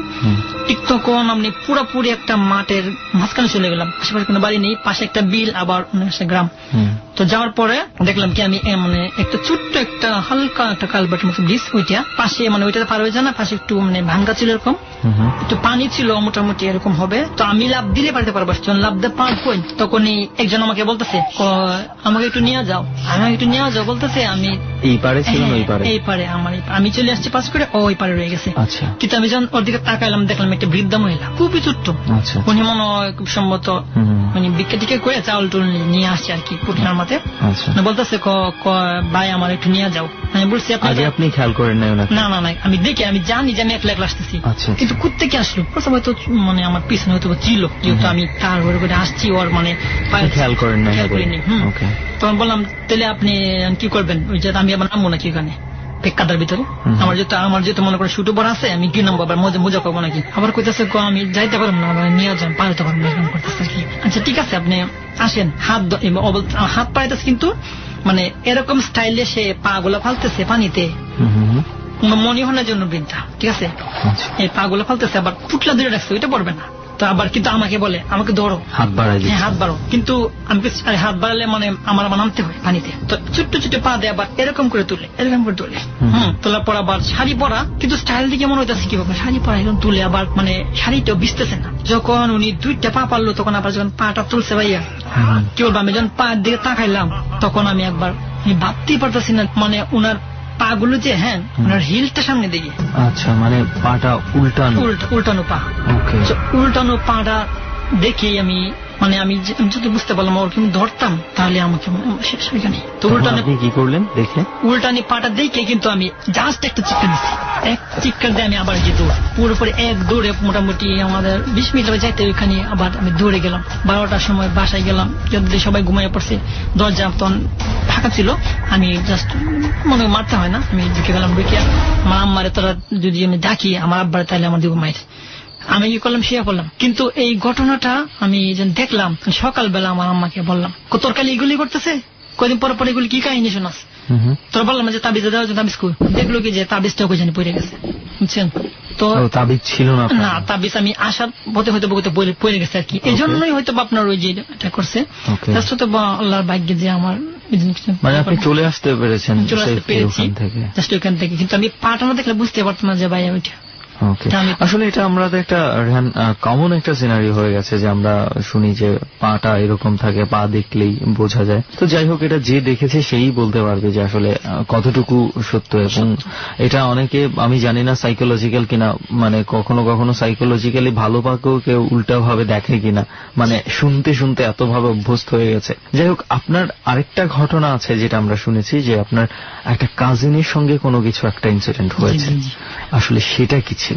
ঠিক তখন আমি পুরোপুরি একটা মাঠের মাঝখানে চলে গেলাম, আশেপাশে কোনো বাড়ি নেই, পাশে একটা বিল, আবার গ্রাম। তো যাওয়ার পরে দেখলাম কি আমি মানে একটা ছোট্ট একটা হালকা একটা কালবাটের মতো ব্রিজ, ওইটা পাশে মানে ওইটাতে পার হয়ে যায় না, পাশে একটু মানে ভাঙ্গা ছিল, এরকম একটু পানি ছিল মোটামুটি এরকম হবে। তো আমি লাভ দিলে পারতে পারবো, লাভ দিয়ে পার কই, তখনই একজন আমাকে বলতেছে আমাকে একটু নিয়ে যাও বলতেছে। আমি এই পারে ছিল, এই পারে আমি চলে আসছি পাশ করে, ওই পারে রয়ে গেছে। কিন্তু আমি যখন ওর দিকে তাকাইলাম দেখলাম একটা বৃদ্ধা মহিলা, খুবই ছোট্ট, উনি মনে হয় খুব সম্ভবত মানে বিক্রি টিকে করে চাউল টুল নিয়ে আসছে আর কি পুটনার মতে। বলতেছে ভাই আমার একটু নিয়ে যাও। আমি বলছি আপনি খেয়াল করেন না, আমি দেখি, আমি জানি যে আমি একলা আসতেছি, কিন্তু কোত্থেকে আসলো হয়তো মানে আমার পিছনে হয়তো ছিল, যেহেতু আমি তার করে আসছি, ওর মানে খেয়াল করিনি। তখন বললাম তাহলে আপনি কি করবেন, ওই যে আমি আবার নামবো নাকি ওখানে কাদার ভিতরে, আমার যেহেতু মনে করে শুটু বড় আছে, আমি কি নামবো আবার মজা করবো নাকি। আবার কইতেছে আমি যাইতে পারবো না, নিয়ে যান পারতে পারবো না করতেছে কি। আচ্ছা ঠিক আছে আপনি আসেন, হাত পাড়াইতেছে, কিন্তু মানে এরকম স্টাইলে সে পা গুলা ফালতেছে পানিতে, মনে হয় জন্য বৃদ্ধা, ঠিক আছে। এই পা গুলা ফালতেছে, আবার পুটলা ধরে রাখছে, ওইটা পড়বে না। তো আবার কিন্তু আমাকে বলে আমাকে ধরো, হাত বাড়াও, কিন্তু আমি হাত বাড়ালে মানে আমার নামতে হয় পানিতে। তো ছোট্ট ছোট্ট পা দিয়ে আবার এরকম করে তুলে তোলার পর আবার শাড়ি পরা, কিন্তু স্টাইল দিকে মনে হইতেছে কি ব্যাপার, শাড়ি পরা এরকম তুলে আবার মানে শাড়িটাও ভিজতেছে না। যখন উনি 2টা পা পারলো, তখন আবার যখন পাটা তুলছে ভাইয়া, কি বলবো, আমি যখন পা দিকে তাকাইলাম তখন আমি একবার ভাবতেই পারতেছি না, মানে উনার পা গুলো যে ওনার হিলটা সামনে দিকে, আচ্ছা মানে পাটা উল্টানো পা, উল্টানো পাটা দেখে আমি মানে আমি যদি বুঝতে পারলাম ওর কিন্তু ধরতাম তাহলে আমাকে শেষ হয়ে গেল। তো কি করলেন দেখে, উল্টানি পাটা দেখে কিন্তু আমি জাস্ট একটা চিৎকার দিচ্ছি, এক চিৎকার দিয়ে আমি আবার যে দৌড় পুরোপুরি এক দৌড়ে মোটামুটি আমাদের 20 মিনিট যাইতে ওইখানে আবার আমি দৌড়ে গেলাম। 12টার সময় বাসায় গেলাম, যদি সবাই ঘুমাইয়ে পড়ছে, দরজা তখন ফাঁকা ছিল, আমি জাস্ট মনে মারতে হয় না, আমি ঢুকে গেলাম। ঢুকে আমার আম্মারে তোরা যদি আমি ডাকি আমার আব্বারে তাহলে আমার দিকে মাইর, আমি কি করলাম শুয়ে পড়লাম। কিন্তু এই ঘটনাটা আমি যখন দেখলাম সকালবেলা আমার আম্মাকে বললাম, তোর কালে এগুলি করতেছে, কদিন পর পর এগুলি কি কাহিনী শোনাস, তোর বললাম যে তাবিজ দেওয়া হচ্ছে, তাবিজ কই, দেখলো কি যে তাবিজটা ওকে জানি পড়ে গেছে, বুঝছেন। তো তাবিজ ছিল না, তাবিজ আমি আসার পথে হয়তো পড়ে গেছে আর কি, এই জন্যই হয়তো আপনার ওই যে এটা করছে। আল্লাহর ভাগ্যে যে আমার মানে আপনি চলে আসতে পেরেছেন, ওইখান থেকে। কিন্তু আমি পাটা না দেখলে বুঝতে পারতাম না যে ভাই ওইটা। আসলে এটা আমরা একটা কমন একটা সিনারি হয়ে গেছে যে আমরা শুনি যে পাটা এরকম থাকে, পা দেখলেই বোঝা যায়। তো যাই হোক, এটা যে দেখেছে সেই বলতে পারবে যে আসলে কতটুকু সত্য। এবং এটা অনেকে, আমি জানি না সাইকোলজিক্যাল কিনা, মানে কখনো কখনো সাইকোলজিক্যালি ভালো পাকেও কেউ উল্টা ভাবে দেখে কিনা, মানে শুনতে শুনতে এত ভাবে অভ্যস্ত হয়ে গেছে। যাই হোক, আপনার আরেকটা ঘটনা আছে যেটা আমরা শুনেছি যে আপনার একটা কাজিনের সঙ্গে কোনো কিছু একটা ইনসিডেন্ট হয়েছে, আসলে সেটা কি ছিল?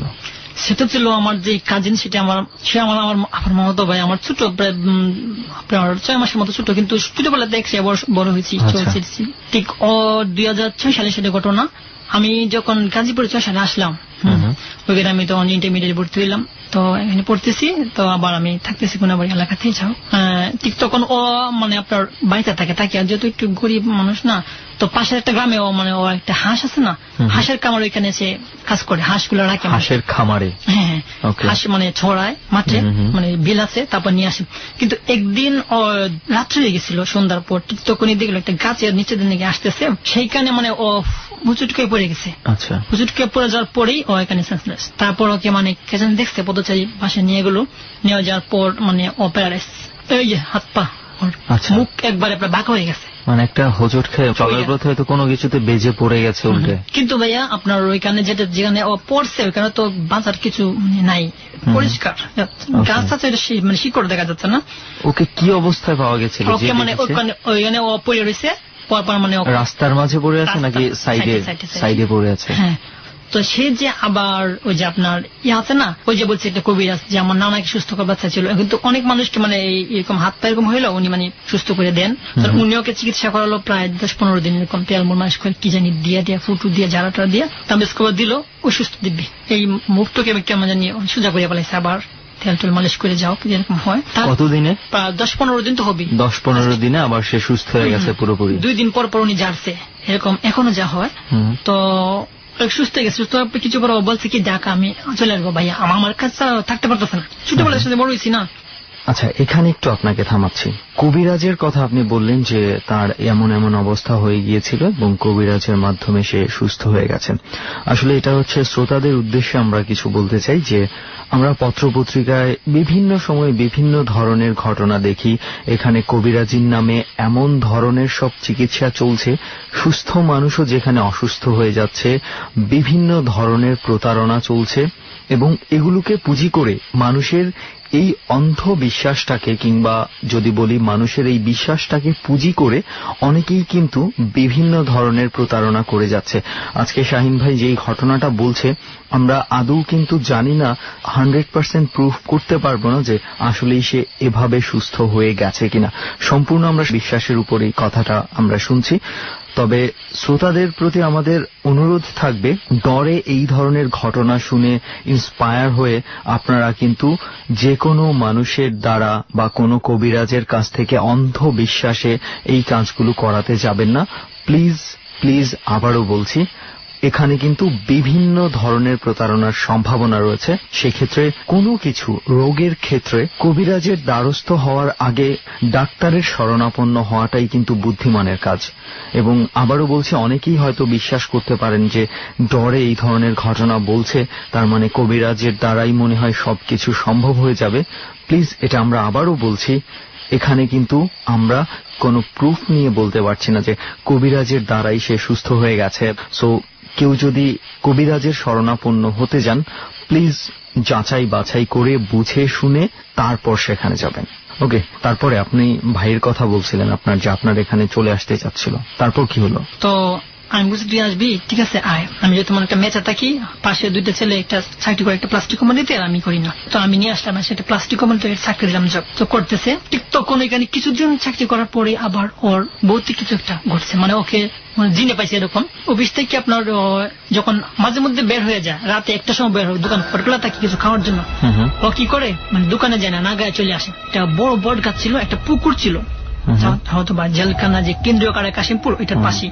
সেটা ছিল আমার যে কাজিন, সে আমার মামাতো ভাই, আমার ছোট, প্রায় আপনার 6 মাসের মতো ছোট, কিন্তু ছোটবেলা দেখছি বড় হয়েছি। ঠিক 2006 সালে সেটা ঘটনা। আমি যখন গাজীপুরে 6 সালে আসলাম, ওইখানে আমি তখন ইন্টারমিডিয়েট ভর্তি হইলাম, তো এখানে পড়তেছি, তো আবার আমি থাকতেছি কোনাবাড়ি এলাকাতেই। যাও ঠিক তখন ও মানে আপনার বাড়িতে থাকে, আর যেহেতু একটু গরিব মানুষ না, তো পাশের একটা গ্রামে ও মানে ও একটা হাঁস আছে না, হাঁসের খামার, ওইখানে সে কাজ করে, হাঁসগুলো রাখে হাঁসের খামারে। হ্যাঁ, হাঁস মানে ছড়ায় মাঠে, মানে বিল আছে, তারপর নিয়ে আসে। কিন্তু একদিন ও রাত্রে হয়ে গেছিল, সন্ধ্যার পর, তখনই দেখলো একটা গাছের নিচে দিকে আসতেছে, সেইখানে মানে ও হুচুটকে পড়ে গেছে। আচ্ছা, হুচুটকে পড়ে যাওয়ার পরেই ও এখানে সেন্সলেস। তারপর ওকে মানে কে যেন দেখছে, পদচারী বাসায় নিয়ে গেল, নিয়ে যাওয়ার পর মানে ও প্যারালাইজ, এই যে হাত পা, মুখ একবারে বাঁকা হয়ে গেছে, মানে একটা হোঁচট খেয়ে চলার পথে হয়তো কোনো কিছুতে বেজে পড়ে গেছে উল্টে। কিন্তু ভাইয়া আপনার ওইখানে যেখানে ও পড়ছে ওইখানে তো বাঁচার কিছু নাই, পরিষ্কার গাছ আছে, মানে শিকড় দেখা যাচ্ছে না। ওকে কি অবস্থায় পাওয়া গেছিল? মানে ওইখানে ও পড়ে রয়েছে, মানে রাস্তার মাঝে পড়ে আছে নাকি সাইডে পড়ে আছে? হ্যাঁ। তো সে যে আবার ওই যে আপনার আছে না, ওই যে বলছে একটা কবিরাজ যে আমার নানাকে সুস্থ করবার চাইছিল, কিন্তু অনেক মানুষকে মানে এরকম হাত পা এরকম হইলো উনি মানে সুস্থ করে দেন। উনি ওকে চিকিৎসা করালো প্রায় 10-15 দিন, এরকম তেল মালিশ করে কি জানি দিয়ে ফুটু দিয়ে জ্বালাটা দিয়ে তাবিজ করে দিল, ও সুস্থ দিব্যি। এই মুখটাকে আমি কেমন জানি সোজা করে পালাইছে, আবার তেল টেল মালিশ করে যাও যেরকম হয়। কতদিনে? 10-15 দিন তো হবে। 10-15 দিনে আবার সে সুস্থ হয়ে গেছে পুরোপুরি। 2 দিন পর উনি ঝাড়ছে, এরকম এখনো যা হয়। তো সুস্থ হয়ে গেছে। সুস্থ কিছু পর বলছে কি দেখ আমি চলে আসবো ভাইয়া, আমার কাছে থাকতে পারতেছে না, ছোটবেলার সাথে বড় হয়েছি না। আচ্ছা, এখানে একটু আপনাকে থামাচ্ছি। কবিরাজের কথা আপনি বললেন যে তার এমন এমন অবস্থা হয়ে গিয়েছিল এবং কবিরাজের মাধ্যমে সে সুস্থ হয়ে গেছেন। আসলে এটা হচ্ছে শ্রোতাদের উদ্দেশ্যে আমরা কিছু বলতে চাই যে আমরা পত্রপত্রিকায় বিভিন্ন সময় বিভিন্ন ধরনের ঘটনা দেখি। এখানে কবিরাজির নামে এমন ধরনের সব চিকিৎসা চলছে, সুস্থ মানুষও যেখানে অসুস্থ হয়ে যাচ্ছে, বিভিন্ন ধরনের প্রতারণা চলছে এবং এগুলোকে পুঁজি করে মানুষের এই অন্ধ বিশ্বাসটাকে, কিংবা যদি বলি মানুষের এই বিশ্বাসটাকে পুঁজি করে অনেকেই কিন্তু বিভিন্ন ধরনের প্রতারণা করে যাচ্ছে। আজকে শাহিন ভাই যেই ঘটনাটা বলছে আমরা আদৌ কিন্তু জানি না, 100% প্রুফ করতে পারবো না যে আসলেই সে এভাবে সুস্থ হয়ে গেছে কিনা। সম্পূর্ণ আমরা বিশ্বাসের উপরেই কথাটা আমরা শুনছি। তবে শ্রোতাদের প্রতি আমাদের অনুরোধ থাকবে, ডরে এই ধরনের ঘটনা শুনে ইন্সপায়ার হয়ে আপনারা কিন্তু যে কোনো মানুষের দ্বারা বা কোনো কবিরাজের কাছ থেকে অন্ধ বিশ্বাসে এই কাজগুলো করাতে যাবেন না। প্লিজ প্লিজ আবারও বলছি, এখানে কিন্তু বিভিন্ন ধরনের প্রতারণার সম্ভাবনা রয়েছে। সেক্ষেত্রে কোনো কিছু রোগের ক্ষেত্রে কবিরাজের দ্বারস্থ হওয়ার আগে ডাক্তারের শরণাপন্ন হওয়াটাই কিন্তু বুদ্ধিমানের কাজ। এবং আবারও বলছি, অনেকেই হয়তো বিশ্বাস করতে পারেন যে ডরে এই ধরনের ঘটনা বলছে, তার মানে কবিরাজের দ্বারাই মনে হয় সবকিছু সম্ভব হয়ে যাবে। প্লিজ, এটা আমরা আবারও বলছি, এখানে কিন্তু আমরা কোনো প্রুফ নিয়ে বলতে পারছি না যে কবিরাজের দ্বারাই সে সুস্থ হয়ে গেছে। সো কেউ যদি কবিরাজের শরণাপন্ন হতে যান, প্লিজ যাচাই বাছাই করে বুঝে শুনে তারপর সেখানে যাবেন। ওকে, তারপরে আপনি ভাইয়ের কথা বলছিলেন আপনার, যে আপনার এখানে চলে আসতে চাচ্ছিল, তারপর কি হলো? তো আমি বুঝতে তুই আসবি, ঠিক আছে আয়। আমি যেহেতু মানে একটা মেচা থাকি, পাশে 2টা ছেলে একটা চাকরি করে, একটা প্লাস্টিক কোম্পানিতে, আর আমি করি না। তো আমি নিয়ে আসলাম, সেটা প্লাস্টিক কোম্পানিতে চাকরি দিলাম, জব তো করতেছে। ঠিক তখন এখানে কিছুদিন চাকরি করার পরে আবার ওর ভৌতিক কিছু একটা ঘটছে, মানে ওকে জিনে পাইছে এরকম। অফিস থেকে আপনার যখন মাঝে মধ্যে বের হয়ে যায়, রাতে একটা সময় বের হয়, দোকান খোলা থাকে কিছু খাওয়ার জন্য। ও কি করে, মানে দোকানে যায় না, গায়ে চলে আসে। একটা বড় বট গাছ ছিল, একটা পুকুর ছিল, হয়তো বা জেলখানা যে কেন্দ্রীয় কারা কাশিমপুর, ওইটার পাশে।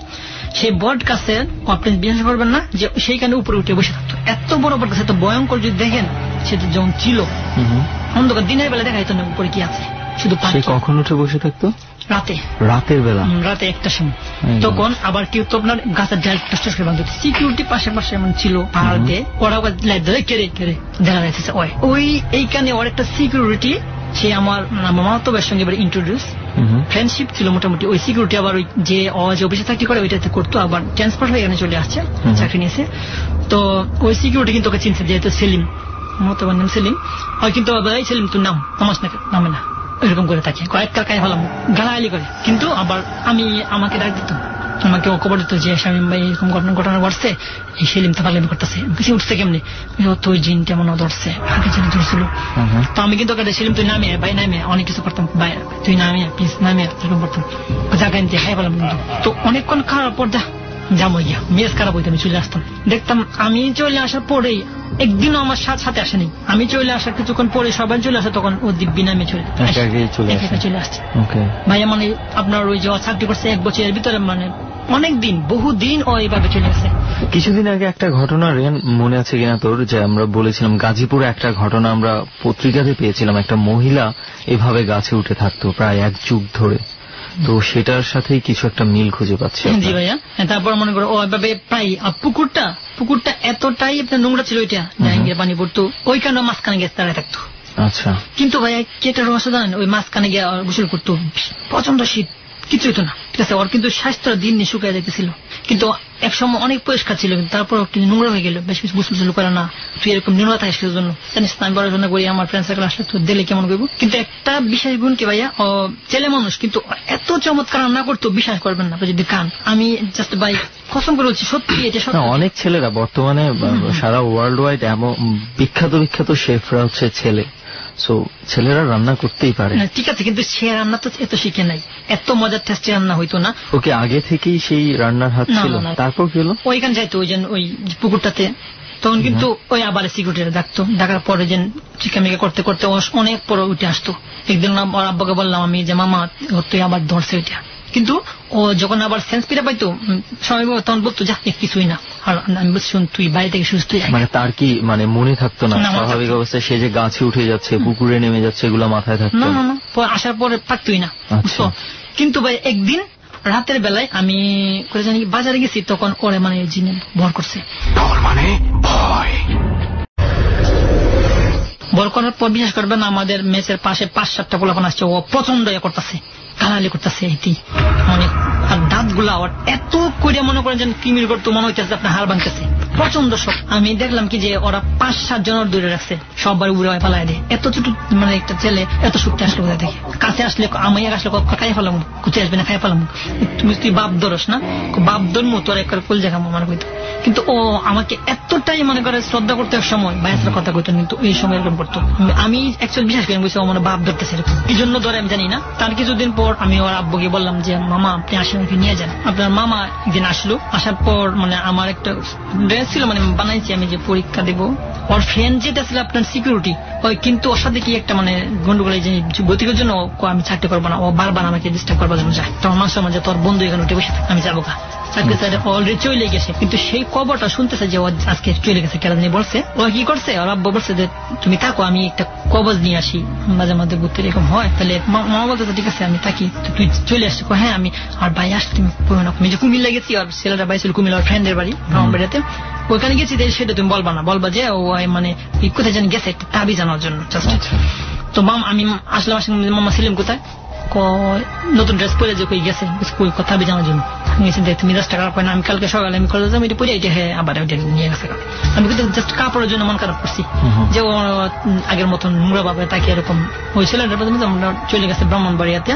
সেই বট গাছের আপনি বিশ্বাস করবেন না যে সেইখানে উপরে উঠে বসে থাকতো। এত বড় বট গাছ, এত ভয়ঙ্কর, যদি দেখেন সেটা যেমন ছিল, অন্ধকার দিনের বেলা দেখা যেত না উপরে কি আছে, শুধু কখন উঠে বসে থাকতো? রাতের বেলা, রাতে একটা সময়। তখন আবার কেউ তো আপনার গাছের ডাল টাস করে বাঁধত, সিকিউরিটি পাশে পাশে এমন ছিল পাহাড়ে, ওরা লাইট ধরে কেড়ে কেড়ে দেখা যাচ্ছে। ওই এইখানে ওর একটা সিকিউরিটি, সে আমার মামাতো ভাইয়ের সঙ্গে এবার ইন্ট্রোডিউস, ফ্রেন্ডশিপ ছিল মোটামুটি। ওই সিকিউরিটি আবার ওই যে অফিসে চাকরি করে ওইটাতে করতো, আবার ট্রান্সফার হয়ে এখানে চলে আসছে, চাকরি নিয়েছে। তো ওই সিকিউরিটি কিন্তু ওকে চিনছে, যেহেতু সেলিম, মামাতো ভাইয়ের নাম সেলিম হয়, কিন্তু সেলিম তোর নাম আমার নামে না, এরকম করে থাকে। কয়েকটা কাজ হলাম গালাগালি করে, কিন্তু আবার আমাকে ডাক দিত, আমাকে খবর দিত যে শামীম ভাই এরকম ঘটনা ঘটছে, এই সেলিম তো পাগলামি করতেছে। কিছু উঠছে কেমনি, তুই জিন কেমন ধরছে, আগে জিন ধরছিল। তো আমি কিন্তু সেলিম তুই নামে ভাই, নামে অনেক কিছু করতাম, ভাই তুই নামে প্লিজ নামে, এরকম করতাম। জায়গা নিতে হাই বললাম, তো অনেকক্ষণ খারাপ পর জাম হয়ে গিয়া মেজ খারাপ হইতে আমি চলে আসতাম। দেখতাম আমি চলে আসার পরেই, একদিনও আমার সাথে আসেনি, আমি চলে আসার কিছুক্ষণ পরে সবাই চলে আসে, তখন ও দিব্যি নামে চলে আসছে। ভাইয়া মানে আপনার ওই যে চাকরি করছে 1 বছরের ভিতরে, মানে অনেক দিন, বহুদিন ও এইভাবে চলে আসে। কিছুদিন আগে একটা ঘটনা রেন মনে আছে কিনা তোর, যে আমরা বলেছিলাম গাজীপুরে একটা ঘটনা আমরা পত্রিকাতে পেয়েছিলাম, একটা মহিলা এভাবে গাছে উঠে থাকতো প্রায় 1 যুগ ধরে। তো সেটার সাথেই কিছু একটা মিল খুঁজে পাচ্ছি। জি ভাইয়া, তারপর মনে করো ওইভাবে প্রায় পুকুরটা এতটাই আপনার নোংরা ছিল, ওইটা জাহাঙ্গীর পানি পড়তো, ওইখানে মাঝখানে গিয়ে দাঁড়ায় থাকতো। আচ্ছা, কিন্তু ভাইয়া কেটে রহস্য জানেন, ওই মাঝখানে গিয়ে গোসল করতো, প্রচন্ড শীত, কিছু হতো না, ঠিক আছে, ওর কিন্তু স্বাস্থ্য দিন দিন শুকিয়ে যেতেছিল, কিন্তু একসময় অনেক পরিষ্কার ছিল, কিন্তু তারপর কিন্তু নোংরা হয়ে গেল, বেশ বেশি বুঝতে করে না তুই এরকম নোংরা থাকিস কিসের জন্য, জানিস আমি পড়াশোনা করি, আমার ফ্রেন্ড সার্কেল আসলে তুই দিলে কেমন করবো। কিন্তু একটা বিশেষ গুণ কি ভাইয়া, ছেলে মানুষ কিন্তু এত চমৎকার রান্না করতো বিশ্বাস করবেন না যদি কান, আমি জাস্ট ভাই কসম করে বলছি সত্যি এটা সত্যি। অনেক ছেলেরা বর্তমানে সারা ওয়ার্ল্ড ওয়াইড এমন বিখ্যাত বিখ্যাত শেফরা হচ্ছে ছেলে, সো ছেলেরা রান্না করতেই পারে। ঠিক আছে, কিন্তু সে রান্না তো এত শিখে নাই, এত মজার টেস্টি রান্না হইতো না। ওকে আগে থেকেই সেই রান্নার হাত ছিল, তারপর কি হলো ওইখানে যাইতো ওই পুকুরটাতে, তখন কিন্তু ওই আবার সিকিউরিটি ডাকতো, ডাকার পরে যে চিকামিকা করতে করতে অনেক পরে উঠে আসতো। একদিন ওর আব্বাকে বললাম আমি যে মামা তুই আবার ধরছে ওইটা, কিন্তু ও যখন আবার সেন্স ফিরে পাইতো সবাই তখন বলতো যা কিছুই না, আর আমি বলছি শুন তুই বাইরে থেকে সুস্থ। মানে তার কি মানে মনে থাকতো না স্বাভাবিক অবস্থায় সে যে গাছে উঠে যাচ্ছে, পুকুরে নেমে যাচ্ছে, এগুলো মাথায় থাকতো না? না, আসার পরে থাকতোই না। কিন্তু ভাই একদিন রাতের বেলায় আমি করে জানি বাজারে গেছি, তখন ওরে মানে জিনে ভর করছে, মানে ভয় বল করার পর বিশ্বাস করবেন না, আমাদের মেসের পাশে 5-7টা পোলাপান আসছে, ও প্রচন্ড করতেছে, গালালি করতেছে, এটি মানে আর দাঁত গুলা এত করে মনে করেন যেন কিমির করতো, মনে হইতেছে আপনার হাড় ভাঙতেছে, প্রচন্ড শখ। আমি দেখলাম কি যে ওরা 5-7 জনের দূরে রাখছে, সবার উড়ে পালাই দেয়, এত ছোট মানে একটা ছেলে এত শক্তি আসলো কোথা থেকে, কাছে আসলে আমি আসলে খাই ফেলাম, কুচে আসবে না খাই ফেলাম, তুই বাপ ধরস না, বাপ ধর্ম তোর এক ফুল জায়গা মনে করতো। কিন্তু ও আমাকে এতটাই মনে করে শ্রদ্ধা করতে এক সময় বাইরের কথা কইতো, কিন্তু এই সময় এরকম করতো। আমি অ্যাকচুয়ালি বিশ্বাস করি বুঝছি ও মানে বাপ ধরতেছে এরকম, কি জন্য ধরে আমি জানি না। তার কিছুদিন পর আমি ওর আব্বুকে বললাম যে মামা আপনি আসেন নিয়ে যান। আপনার মামা একদিন আসলো, আসার পর মানে আমার একটা ড্রেস ছিল মানে বানাইছি আমি যে পরীক্ষা দেবো, ওর ফ্রেন্ড যেটা ছিল আপনার সিকিউরিটি, ওই কিন্তু ওর সাথে কি একটা মানে গন্ডগোল গতিকের জন্য আমি চাকরি করবো না, ও বারবার আমাকে ডিস্টার্ব করবার জন্য যায়। তখন মানুষ যে তোর বন্ধু এখানে উঠে বসে আমি যাবো কা, অলরেডি চলে গেছে, কিন্তু সেই খবরটা শুনতেছে যে ও আজকে চলে গেছে, কেন জানি বলছে। ও কি করছে, ওর আব্বু বলছে যে তুমি থাকো, আমি একটা কবজ নিয়ে আসি, মাঝে মধ্যে ঘুরতে এরকম হয়। তাহলে মামা বলতেছে ঠিক আছে আমি থাকি, তুই চলে আসছি। হ্যাঁ আমি আর ভাই আসলে তুমি আমি যে কুমিল্লা গেছি, আর ছেলেটা ভাই ছিল কুমিল্লা, ওর ফ্রেন্ডের বাড়ি বেড়াতে, ওইখানে গেছি, সেটা তুমি বলবা না, বলবা যে ও মানে কোথায় জানি গেছে একটা তাবি জানার জন্য। তো আমি আসলাম, মামা ছিলাম কোথায়, নতুন ড্রেস পরে যে কই গেছে স্কুল কথা জানার জন্য, তুমি 10 টাকা পাই না, আমি কালকে সকালে আমি কলেজ যাবো, এটা পরে এটা হ্যাঁ আবার ওইটা নিয়ে গেছে। আমি কিন্তু জাস্ট কাপড়ের জন্য মন খারাপ করছি যে ও আগের মতন নোংরা ভাবে তাকে এরকম ওই ছেলেটার আমরা চলে গেছে ব্রাহ্মণবাড়িয়াতে,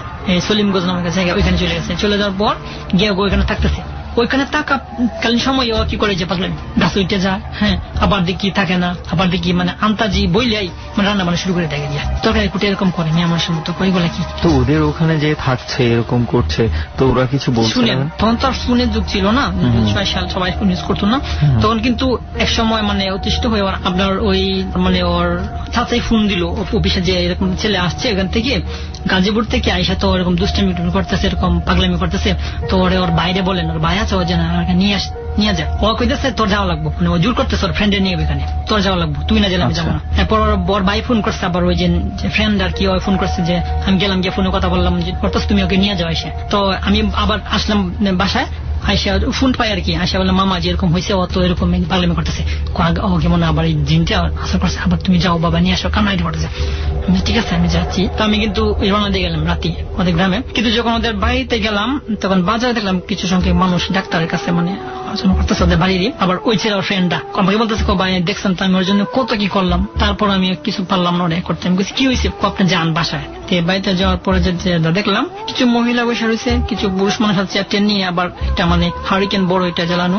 সলিমগঞ্জ নামে জায়গা, ওইখানে চলে গেছে। চলে যাওয়ার পর গিয়ে ওইখানে থাকতেছে, ওইখানে থাকাকালীন সময় ও কি করে যে পাগলাম গাছ উঠে যায়, হ্যাঁ আবার দেখি থাকে না, আবার দেখি মানে আন্তাজি বইলেই মানে রান্না বান্না শুরু করে দেখে যায়, তরকারি কুটে এরকম করে নিয়ে আমার সামনে। তো ওইগুলা কি তো ওদের ওখানে যে থাকছে এরকম করছে, তো ওরা কিছু বলছে? শুনেন তখন তো আর ফোনের যুগ ছিল না, 6 সাল সবাই ফোন ইউজ করতো না, তখন কিন্তু এক সময় মানে অতিষ্ঠ হয়ে আপনার ওই মানে ওর চাচাই ফোন দিল অফিসে যে এরকম ছেলে আসছে এখান থেকে গাজীপুর থেকে আইসা, তো এরকম দুষ্টামি করতেছে, এরকম পাগলামি করতেছে। তো ওর বাইরে বলেন ওর ভাই আছে, ও যেন নিয়ে যায়, ও কইতেছে তোর যাওয়া লাগবো, মানে ও জোর করতেছে ওর ফ্রেন্ডে নিয়ে এখানে, তোর যাওয়া লাগবো, তুই না গেলে আমি যাবো না। এরপর ওর ভাই ফোন করছে, আবার ওই যে ফ্রেন্ড আর কি ওই ফোন করছে যে আমি গেলাম, গিয়ে ফোনে কথা বললাম যে তুমি ওকে নিয়ে যাও এসে। তো আমি আবার আসলাম বাসায়, আইসা ফোন পাই আর কি, আইসা বললাম মামা যে এরকম হয়েছে, ও তো এরকম পাগলামি করতেছে, কেমন আবার এই দিনটা আসা করছে, আবার তুমি যাও বাবা নিয়ে আসো, কান্নাইতে করতেছে। ঠিক আছে আমি যাচ্ছি। তো আমি কিন্তু রওনা দিয়ে গেলাম রাতে ওদের গ্রামে, কিন্তু যখন ওদের বাড়িতে গেলাম তখন বাজারে দেখলাম কিছু সংখ্যক মানুষ ডাক্তারের কাছে মানে আলোচনা করতেছে ওদের বাড়িরই, আবার ওই ছেলে ওর ফ্রেন্ডরা আমাকে বলতেছে ভাই দেখছেন তো আমি ওর জন্য কত কি করলাম, তারপর আমি কিছু পারলাম না ওরা করতে। আমি কি হয়েছে আপনি যান বাসায়। বাড়িতে যাওয়ার পরে যে দেখলাম কিছু মহিলা বসে রয়েছে, কিছু পুরুষ মানুষ আছে চেয়ার নিয়ে, আবার একটা মানে হারিকেন বড় এটা জ্বালানো,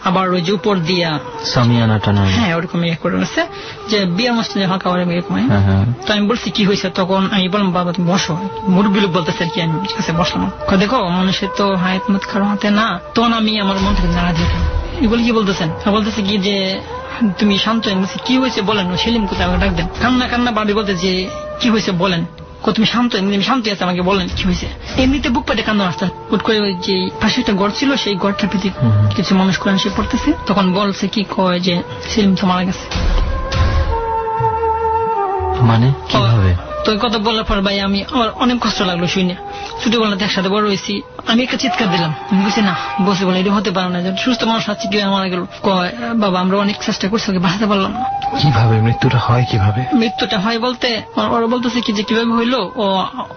আবার ওই যে উপর দিয়া সামিয়ানা টানা, হ্যাঁ ওরকম ইয়ে করে রয়েছে যে বিয়ের মসজিদে হালকা এরকম। তো আমি বলছি কি হয়েছে, তখন আমি বললাম বাবা তুমি বসো, মুরব্বী লোক বলতেছে আর কি, আমি ঠিক আছে বসলাম। দেখো মানুষের তো হায়াত মত কারো হাতে না, তখন আমি আমার মন থেকে জানা দিতাম এগুলো কি বলতেছেন, বলতেছে কি যে তুমি শান্ত, কি হয়েছে বলেন, সেলিম কোথায় আমাকে ডাক দেন, কান্না বাড়ি বলতে যে কি হয়েছে বলেন, তুমি শান্ত, শান্ত আছে আমাকে বলেন কি হয়েছে। এমনিতে বুক পেটে কান্না আসতে হুট করে ওই যে পাশে একটা ঘর ছিল, সেই ঘরটার প্রতি কিছু মানুষ কোরআন শরীফ পড়তেছে, তখন বলছে কি কয় যে সেলিম তো মারা গেছে। মানে কিভাবে? তো কথা বলার পর ভাই আমি আমার অনেক কষ্ট লাগলো শুনে, ছোটবেলাতে একসাথে বড় হয়েছি। আমি একটা চিৎকার দিলাম, আমি বলছি না বসে বলে এটা হতে পারে না, সুস্থ মানুষ আছে কিভাবে মারা গেল। কয় বাবা আমরা অনেক চেষ্টা করছি ওকে বাঁচাতে পারলাম না। কিভাবে মৃত্যুটা হয়? কিভাবে মৃত্যুটা হয় বলতে ওরা বলতেছে কি যে কিভাবে হইলো, ও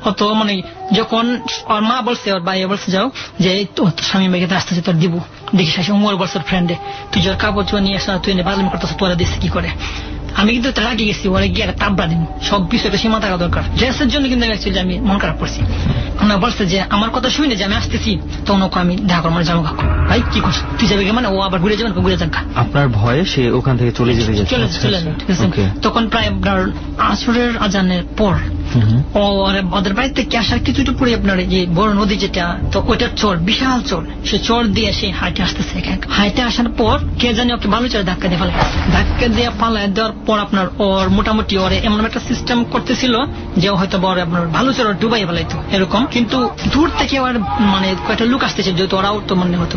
অত মানে যখন ওর মা বলছে ওর ভাইয়া বলছে যাও যে তোর স্বামী মেয়েকে আসতেছে তোর দিব, দেখি শেষে উমর বলছে ফ্রেন্ডে তুই যার কাপড় চোয়া নিয়ে আসা, তুই এনে বাজলামি করতেছ, তোরা দিচ্ছে কি করে। আমি কিন্তু রাগে গেছি, ওরা গিয়ে একটা তাবড়া দিন, সব কিছু একটা সীমা থাকা দরকার। ড্রেসের জন্য কিন্তু আমি মন খারাপ করছি। ওনারা বলছে যে আমার কথা শুনে যে আমি আসতেছি, তখন ওকে আমি দেখা করবো যাবো কাকু ভাই কি করছো তুই যাবে মানে ও আবার ঘুরে যাবেন, ঘুরে যাক। আপনার ভয়ে সে ওখান থেকে চলে যেতে চলে ঠিক আছে। তখন প্রায় আপনার আসরের আজানের পর ওদের বাড়ি থেকে আসার কিছুটা পরে আপনার যে বড় নদী যেটা, তো ওইটার চর, বিশাল চর, সে চর দিয়ে সে হাইটে আসতেছে। হাইটে আসার পর কে জানি ওকে ভালো চরে ধাক্কা দিয়ে ফেলে, ধাক্কা দিয়ে পালায় দেওয়ার পর আপনার ওর মোটামুটি ওরে এমন একটা সিস্টেম করতেছিল যে হয়তো বড় আপনার ভালো চর ডুবাই ফেলাইতো এরকম। কিন্তু দূর থেকে আবার মানে কয়েকটা লোক আসতেছে, যেহেতু ওরাও তো মানে হয়তো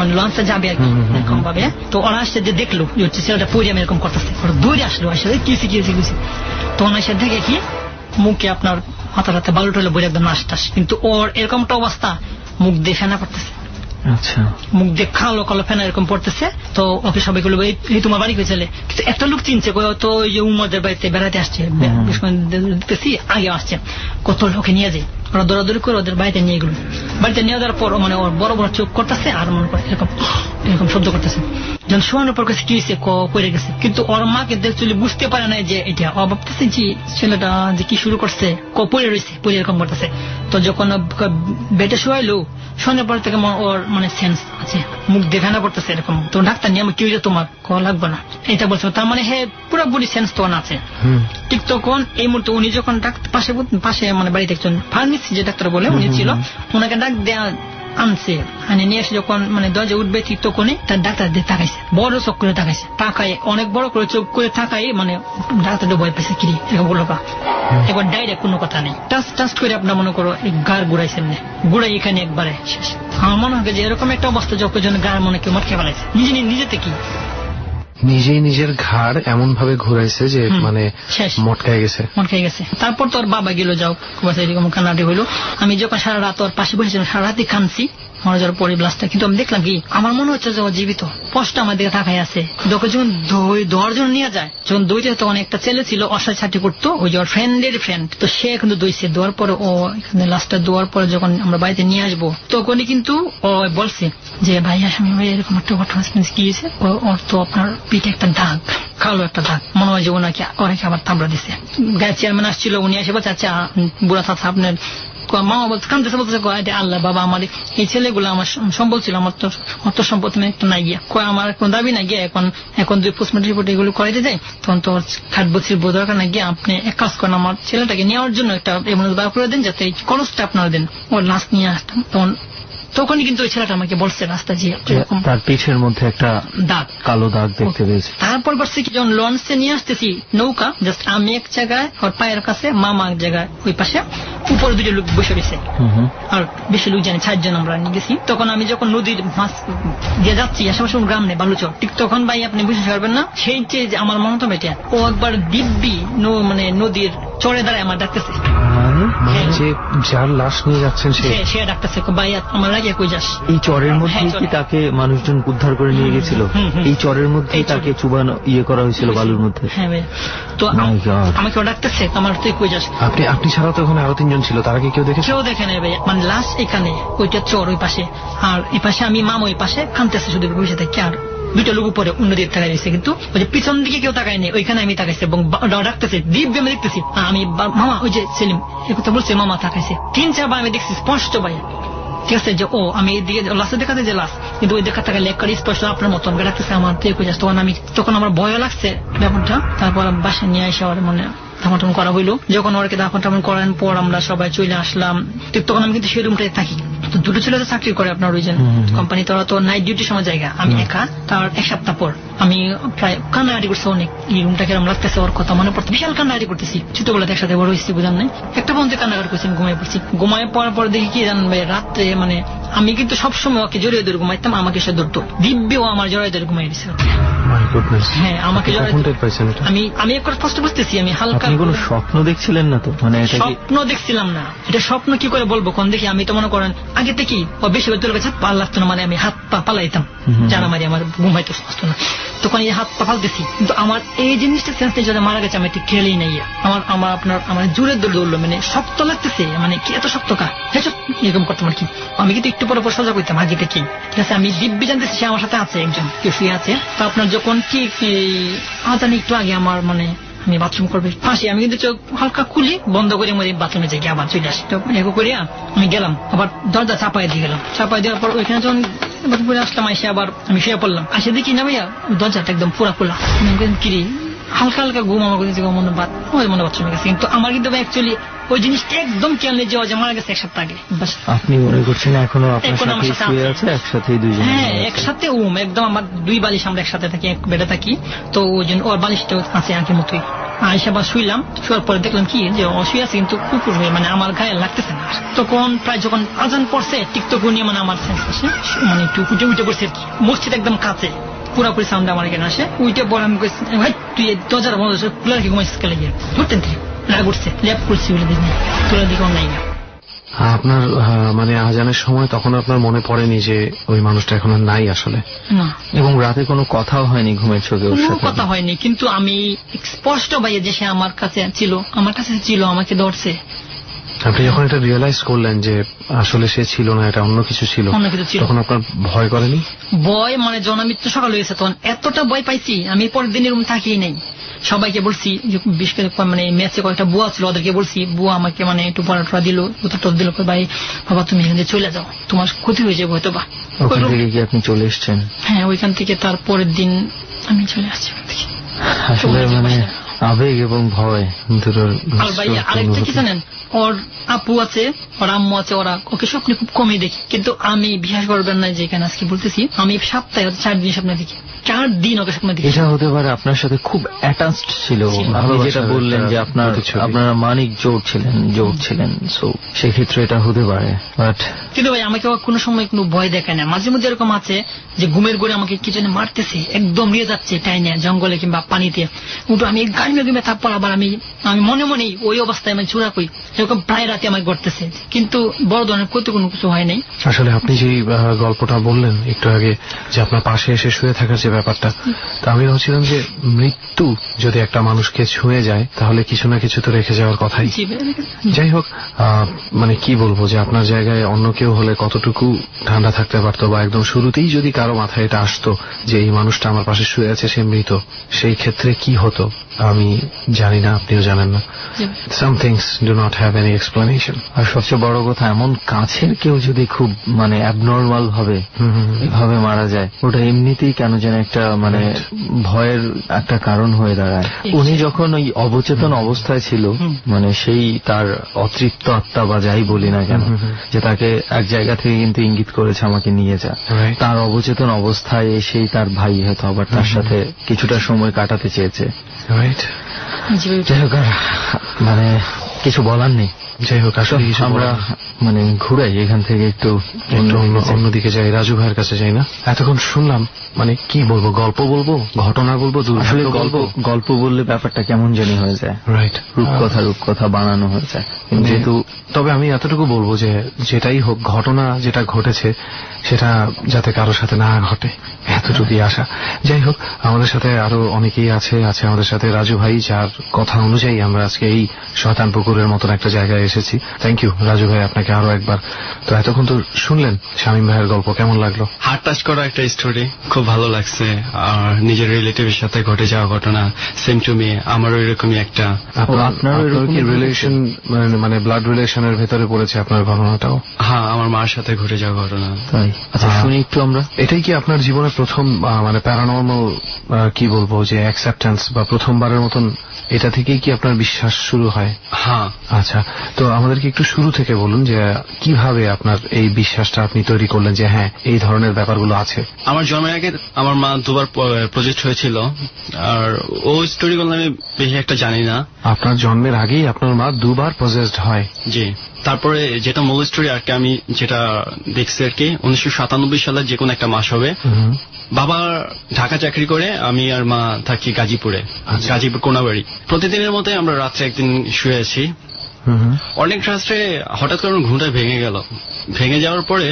মানে লঞ্চে যাবে আর কি এরকম ভাবে। তো ওরা আসছে যে দেখলো যে হচ্ছে ছেলেটা পরিয়াম এরকম করতেছে, ওরা দৌড়ে আসলো, আসলে কিসি তখন এসে দেখে কি মুখে আপনার মাথার হাতে বালু টলে বই একদম নাস্তাস, কিন্তু ওর এরকমটা অবস্থা মুখ দিয়ে ফেনা পড়তেছে। আচ্ছা, মুখ দিয়ে কালো কালো ফেনা এরকম পড়তেছে। তো ওকে সবাই বলবো এই তোমার বাড়ি হয়ে চলে, কিন্তু একটা লোক চিনছে তো ওই যে উম্মদের বাড়িতে বেড়াতে আসছে, দেখতেছি আগে আসছে, কত লোকে নিয়ে যায়। ওরা দৌড়াদৌড়ি করে ওদের বাড়িতে নিয়ে গেল। বাড়িতে নিয়ে যাওয়ার পর মানে ওর বড় বড় চোখ করতেছে আর মনে করে এরকম এরকম শব্দ করতেছে। যখন শোয়ানোর পর কাছে কি হয়েছে পড়ে গেছে, কিন্তু ওর মা কিন্তু অ্যাকচুয়ালি বুঝতে পারে না যে এটা ভাবতেছে যে ছেলেটা যে কি শুরু করছে, পড়ে রয়েছে, পড়ে এরকম করতেছে। তো যখন বেটে শোয়াইলো, শোয়ানোর পর থেকে ওর মানে সেন্স আছে, মুখ দেখানো করতেছে এরকম। তো ডাক্তার নিয়ে আমি কি হয়েছে তোমার লাগবে না এটা বলছে, তার মানে হ্যাঁ পুরোপুরি সেন্স তো আছে। ঠিক তখন এই মুহূর্তে উনি যখন পাশে মানে বাড়িতে একজন ফার্মেসি যে ডাক্তার বলে উনি ছিল, ওনাকে ডাক দেয়া আনছে, নিয়ে এসে যখন মানে দরজা উঠবে ঠিক তখনই তার ডাক্তার দিয়ে তাকাইছে, বড় চোখ করে তাকাইছে, তাকায় অনেক বড় করে চোখ করে তাকাই, মানে ডাক্তারটা ভয় পেয়েছে কিরি এরকম বললো। এবার ডাইরেক্ট কোনো কথা নেই, টাচ করে আপনার মনে করো গাড় ঘুরাইছেন, ঘুরাই এখানে একবারে শেষ। আমার মনে হয় যে এরকম একটা অবস্থা যখন গাড় মনে কেউ মটকে ফেলাইছে নিজেতে কি নিজেই নিজের ঘাড় এমন ভাবে ঘুরাইছে যে মানে মটকাই গেছে। তারপর তোর বাবা গেল, যাও এরকম কান্নাটি হইলো। আমি যখন সারা রাত ওর পাশে বসেছিলাম, সারা রাতে কাঁদছি মারা যাওয়ার পরে ব্লাস্টটা, কিন্তু আমি দেখলাম কি আমার মনে হচ্ছে যে ও জীবিত, স্পষ্ট আমার দিকে তাকাই আছে। যখন দৌড় জন্য নিয়ে যায়, যখন দইতে তখন একটা ছেলে ছিল অসায় ছাটি করতো, ওই যে ওর ফ্রেন্ডের ফ্রেন্ড, তো সে কিন্তু দইছে। দেওয়ার পরে ও এখানে লাস্টটা দেওয়ার পরে যখন আমরা বাড়িতে নিয়ে আসবো তখনই কিন্তু ও বলছে যে ভাই আসামি ভাই এরকম একটা ঘটনা কি হয়েছে, ওর তো আপনার পিঠে একটা দাগ, কালো একটা দাগ, মনে হয় যে ওনাকে অনেকে আবার তাবড়া দিছে। গায়ের চেয়ারম্যান আসছিল, উনি এসে বলছে আচ্ছা বুড়া চাচা আপনার মামা বলতে কামতেছে, বলতেছে আল্লাহ বাবা আমার এই ছেলেগুলো আমার সম্বল ছিল, আমার তো অর্থ সম্পদ একটা নাই গিয়া, আমার কোন দাবি নাই গিয়া, এখন যদি পোস্টমর্টম রিপোর্ট এগুলো করাইতে যাই তখন তো খাট বছর দরকার না গিয়া, আপনি এক কাজ করেন আমার ছেলেটাকে নেওয়ার জন্য একটা এমব্যুলেন্স বার করে দেন যাতে এই খরচটা আপনারা দেন, ওর লাশ নিয়ে আসতাম। তখনই কিন্তু ওই ছেলেটা আমাকে বলছে রাস্তা যে তার পিঠের মধ্যে একটা দাগ, কালো দাগ দেখতে পেয়েছে। তারপর বলছে কি যখন লঞ্চে নিয়ে আসতেছি নৌকা, জাস্ট আমি এক জায়গায় ওর পায়ের কাছে, মামা এক জায়গায় ওই পাশে, উপরে দুটো লোক বসে রয়েছে, আর বেশি লোক জানি 4 জন আমরা নিয়ে গেছি। তখন আমি যখন নদীর মাছ দিয়ে যাচ্ছি, আশেপাশে গ্রাম নেই বালুচর, ঠিক তখন ভাই আপনি বুঝতে পারবেন না সেই যে আমার মনে হতো এটা ও একবার দিব্যি মানে নদীর চরে দাঁড়ায় আমার ডাকতেছে, যার লাশ নিয়ে যাচ্ছেন সে ডাকতেছে ভাই আমার লাগে কই যাস। এই চরের মধ্যে কি তাকে মানুষজন উদ্ধার করে নিয়ে গেছিল? এই চরের মধ্যে তাকে চুবানো করা হয়েছিল বালুর মধ্যে? হ্যাঁ ভাই, তো আমাকে ডাকতেছে আমার তুই কই যাস। আপনি ছাড়া তো ওখানে আরো 3 জন ছিল, তারা কি কেউ দেখেছে? কেউ দেখে নাই ভাই, মানে লাশ এখানে, ওইটা চর ওই পাশে, আর এই পাশে আমি মামা ওই পাশে কাঁদতেছে শুধু বসে থাকে, আর দুইটা লোক উপরে অন্যদিকে তাকাই দিয়েছে, কিন্তু ওই যে পিছন দিকে কেউ তাকায় নেই, ওইখানে আমি তাকাইছি এবং ডাকতেছে দিব্য আমি দেখতেছি, আমি মামা ওই যে সেলিম এই কথা বলছে, মামা তাকাইছে 3-4 বার আমি দেখছি স্পষ্ট ভাই, ঠিক আছে যে ও আমি এদিকে লাশে দেখাতে যে লাশ, কিন্তু ওই দেখা থাকে লেখ করে স্পষ্ট আপনার মতন ডাকতেছে আমার তুই কই যাস। তখন আমার ভয় লাগছে ব্যাপারটা। তারপর বাসায় নিয়ে এসে আমার মনে দাফন করা হইলো। যখন ওরকে দাফন করার পর আমরা সবাই চলে আসলাম, তখন আমি কিন্তু সেই রুমটাই থাকি। তো দুটো ছেলে তো চাকরি করে আপনার ওই যে কোম্পানি, তোরা তো নাইট ডিউটির সময় জায়গা, আমি একা। তার 1 সপ্তাহ পর আমি প্রায় কান্নাকাটি করছি অনেক, এই রুমটা কেরম লাগতেছে ওর কথা মনে পড়তে, বিশাল কান্নাকাটি করতেছি, ছোটবেলাতে একসাথে বড় হয়েছি বুঝান নাই। একটা পর্যন্ত কান্নাকাটি করছি, ঘুমিয়ে পড়ছি। ঘুমিয়ে পড়ার পর দেখি কি জানবে রাত্রে মানে আমি কিন্তু সবসময় ওকে জড়িয়ে ধরে ঘুমাইতাম, আমাকে সে ধরতো। দিব্যও আমার জড়িয়ে ধরে ঘুমাই দিছিল। হ্যাঁ, আমাকে আমি একবার স্পষ্ট বুঝতেছি, আমি হালকা। আপনি কোনো স্বপ্ন দেখছিলেন না তো? মানে স্বপ্ন দেখছিলাম না, এটা স্বপ্ন কি করে বলবো কোন দেখি। আমি তো মনে করেন আগে থেকেই বেশি তোর কাছে পাল লাগতো না, মানে আমি হাত পা পালাইতাম, জানা মারি আমার ঘুমাইতে আসতো না, তখন এই হাত পা পালতেছি। কিন্তু আমার এই জিনিসটা সেন্স নেই, যারা মারা গেছে আমি ঠিক খেলেই নাই। আমার জোরের দৌড় দৌড়লো, মানে শক্ত লাগতেছে, মানে কি এত শক্ত কা এরকম করতাম আর কি। আমি কিন্তু একটু পরে সজা করতাম আগে থেকে, ঠিক আছে। আমি দিব্যি জানতেছি সে আমার সাথে আছে, একজন কেউ শুয়ে আছে। তো আপনার যখন ঠিক আজানি একটু আগে আমার মানে আমি বাথরুম করবে ফাঁসি, আমি কিন্তু চোখ হালকা খুলি বন্ধ করে বাথরুমে যাই, আবার চলে আসি। তো এগো করিয়া আমি গেলাম, আবার দরজা চাপাই দিয়ে গেলাম। চাপাই দেওয়ার পর ওইখানে যখন বাথরুমে আসলাম, এসে আবার আমি শুয়ে পড়লাম। আসে দেখি না ভাইয়া দরজাটা একদম পুরা খোলা। কিরি হালকা হালকা ঘুম আমার মনে বাথরুমে গেছে, কিন্তু আমার কিন্তু অ্যাকচুয়ালি ওই জিনিসটা একদম খেয়াল নেই যে মারা গেছে 1 সপ্তাহ আগে। আপনি মনে করছেন এখনো আপনার সাথে শুয়ে আছে একসাথেই দুইজন? হ্যাঁ, একসাথে একদম আমার 2 বালিশ, আমরা একসাথে থাকি, এক বেডে থাকি। তো ওই জন্য ওর বালিশটা আছে আগের মতোই। আইসা বা শুইলাম, শোয়ার পরে দেখলাম কি যে শুয়ে আছে, কিন্তু কুকুর হয়ে মানে আমার গায়ে লাগতেছে না। তখন প্রায় যখন আজান পড়ছে ঠিক তখন মানে আমার সেন্স আসে, মানে একটু উঠে পড়ছে আর কি। মসজিদ একদম কাছে, পুরাপুরি সাউন্ড আমার এখানে আসে। উইটে পরে আমি ভাই তুই দরজার বন্ধ খুলে রেখে ঘুমাইছিস কেলে গিয়ে ধরতেন রাগ উঠছে, ল্যাপ করছি বলে দিন তোলার দিকে নাই না। আপনার মানে আজানের সময় তখন আপনার মনে পড়েনি যে ওই মানুষটা এখন নাই আসলে? না। এবং রাতে কোনো কথাও হয়নি ঘুমের চোখে? ওর সাথে কথা হয়নি, কিন্তু আমি স্পষ্ট ভাইয়া যে সে আমার কাছে ছিল, আমাকে ধরছে। আপনি যখন এটা রিয়েলাইজ করলেন যে আসলে সে ছিল না, এটা অন্য কিছু ছিল, তখন আপনার ভয় করেনি? ভয় মানে জনমৃত্যু সকাল হয়েছে, তখন এতটা ভয় পাইছি আমি পরের দিনের রুম থাকিই নাই। সবাইকে বলছি, বিশেষ করে মানে ম্যাচে কয়েকটা বুয়া ছিল, ওদেরকে বলছি, বুয়া আমাকে মানে একটু পড়াটা দিল, উত্তর দিল, ভাই বাবা তুমি এখান থেকে চলে যাও, তোমার ক্ষতি হয়ে যাবে হয়তো বা। ওখান থেকে কি আপনি চলে এসছেন? হ্যাঁ, ওইখান থেকে তার পরের দিন আমি চলে আসছি। আসলে মানে আবেগ এবং ভয় দুটোর। আর ভাই আরেকটা কি জানেন, ওর আপু আছে, ওর আম্মু আছে, ওরা ওকে স্বপ্নে খুব কমই দেখি, কিন্তু আমি বিশ্বাস করবেন না যে এখানে আজকে বলতেছি আমি সপ্তাহে 4 দিন স্বপ্নে দেখি, 4 দিন ওকে স্বপ্নে দেখি। এটা হতে পারে আপনার সাথে খুব অ্যাটাচড ছিল। আপনি যেটা বললেন যে আপনারা মানিক জোর ছিলেন, সো সেক্ষেত্রে এটা হতে পারে। বাট কিন্তু ভাই আমাকে কোনো সময় কোনো ভয় দেখায় না। মাঝে মধ্যে এরকম আছে যে ঘুমের ঘরে আমাকে কি যেন মারতেছে, একদম নিয়ে যাচ্ছে টাইনে জঙ্গলে কিংবা পানিতে, উঠো আমি গাড়ি ঘুমে, তারপর আবার আমি মনে মনেই ওই অবস্থায় আমি চূড়া করি, এরকম প্রায় রাতে আমাকে ঘটতেছে, কিন্তু বড় ধরনের কোনো কিছু হয় নাই। আসলে আপনি যে গল্পটা বললেন একটু আগে যে আপনার পাশে এসে শুয়ে থাকার যে ব্যাপারটা, তা আমি ভাবছিলাম যে মৃত্যু যদি একটা মানুষকে ছুঁয়ে যায় তাহলে কিছু না কিছু তো রেখে যাওয়ার কথাই। যাই হোক, মানে কি বলবো যে আপনার জায়গায় অন্য কেউ হলে কতটুকু ঠান্ডা থাকতে পারতো, বা একদম শুরুতেই যদি কারো মাথায় এটা আসতো যে এই মানুষটা আমার পাশে শুয়ে আছে, সে মৃত, সেই ক্ষেত্রে কি হতো আমি জানি না, আপনিও জানেন না। Some things do not have any explanation. আর সবচেয়ে বড় কথা, এমন কাছের কেউ যদি খুব মানে অ্যাবনর্মাল ভাবে এভাবে মারা যায়, ওটা এমনিতেই কেন যেন একটা মানে ভয়ের একটা কারণ হয়ে দাঁড়ায়। উনি যখন ওই অবচেতন অবস্থায় ছিল, মানে সেই তার অতৃপ্ত আত্মা বা যাই বলি না কেন, যে তাকে এক জায়গা থেকে কিন্তু ইঙ্গিত করেছে আমাকে নিয়ে যা, তার অবচেতন অবস্থায় এসেই তার ভাই হয়তো আবার তার সাথে কিছুটা সময় কাটাতে চেয়েছে। যাই হোক, মানে কিছু বলার নেই। যাই হোক, আসলে আমরা মানে ঘুরাই এখান থেকে, একটু অন্যদিকে যাই, রাজু ভাইয়ের কাছে যাই না। এতক্ষণ শুনলাম, মানে কি বলবো, গল্প বলবো, ঘটনা বলবো, আসলে গল্প বললে ব্যাপারটা কেমন জানি হয়ে যায়, রাইট? রূপকথা বানানো হয়ে যায়। যেহেতু তবে আমি এতটুকু বলবো যে যেটাই হোক, ঘটনা যেটা ঘটেছে সেটা যাতে কারোর সাথে না ঘটে, এতটুকুই আশা। যাই হোক, আমাদের সাথে আরো অনেকেই আছে আমাদের সাথে রাজু ভাই, যার কথা অনুযায়ী আমরা আজকে এই শয়তান পুকুরের মতন একটা জায়গায় এসেছি। থ্যাংক ইউ রাজু ভাই, আপনাকে আরো একবার। তো এতক্ষণ তো শুনলেন শামীম ভাইয়ের গল্প, কেমন লাগলো? হার্ট টাচ করা একটা স্টোরি, খুব ভালো লাগছে। আর নিজের রিলেটিভের সাথে ঘটে যাওয়া ঘটনা, সেম টু মি, আমারও এরকমই একটা। আপনার কি রিলেশন, মানে ব্লাড রিলেশনের ভেতরে পড়েছে আপনার ঘটনাটাও? হ্যাঁ, আমার মার সাথে ঘটে যাওয়া ঘটনা। তাই? আচ্ছা, শুনি একটু আমরা। এটাই কি আপনার জীবনের প্রথম মানে প্যারানর্মাল কি বলবো যে অ্যাকসেপ্টেন্স, বা প্রথমবারের মতন এটা থেকেই কি আপনার বিশ্বাস শুরু হয়? হ্যাঁ। আচ্ছা, তো আমাদেরকে একটু শুরু থেকে বলুন যে কিভাবে আপনার এই বিশ্বাসটা আপনি তৈরি করলেন যে হ্যাঁ এই ধরনের ব্যাপারগুলো আছে। আমার জন্মের আগে আমার মা 2বার প্রজেক্ট হয়েছিল, আর ও স্টোরিগুলো আমি বেশি একটা জানি না। আপনার জন্মের আগেই আপনার মা 2বার পজেসড হয়? জি। তারপরে যেটা মূল স্টোরি আর কি, আমি যেটা দেখছি আর কি 1997 সালে যে কোনো একটা মাস হবে। বাবা ঢাকা চাকরি করে, আমি আর মা থাকি গাজীপুরে, গাজীপুর কোনাবাড়ি। প্রতিদিনের মতো আমরা রাত্রে একদিন শুয়ে আছি, অনেক রাত্রে হঠাৎ করে আমার ঘুমটা ভেঙে গেল। ভেঙে যাওয়ার পরে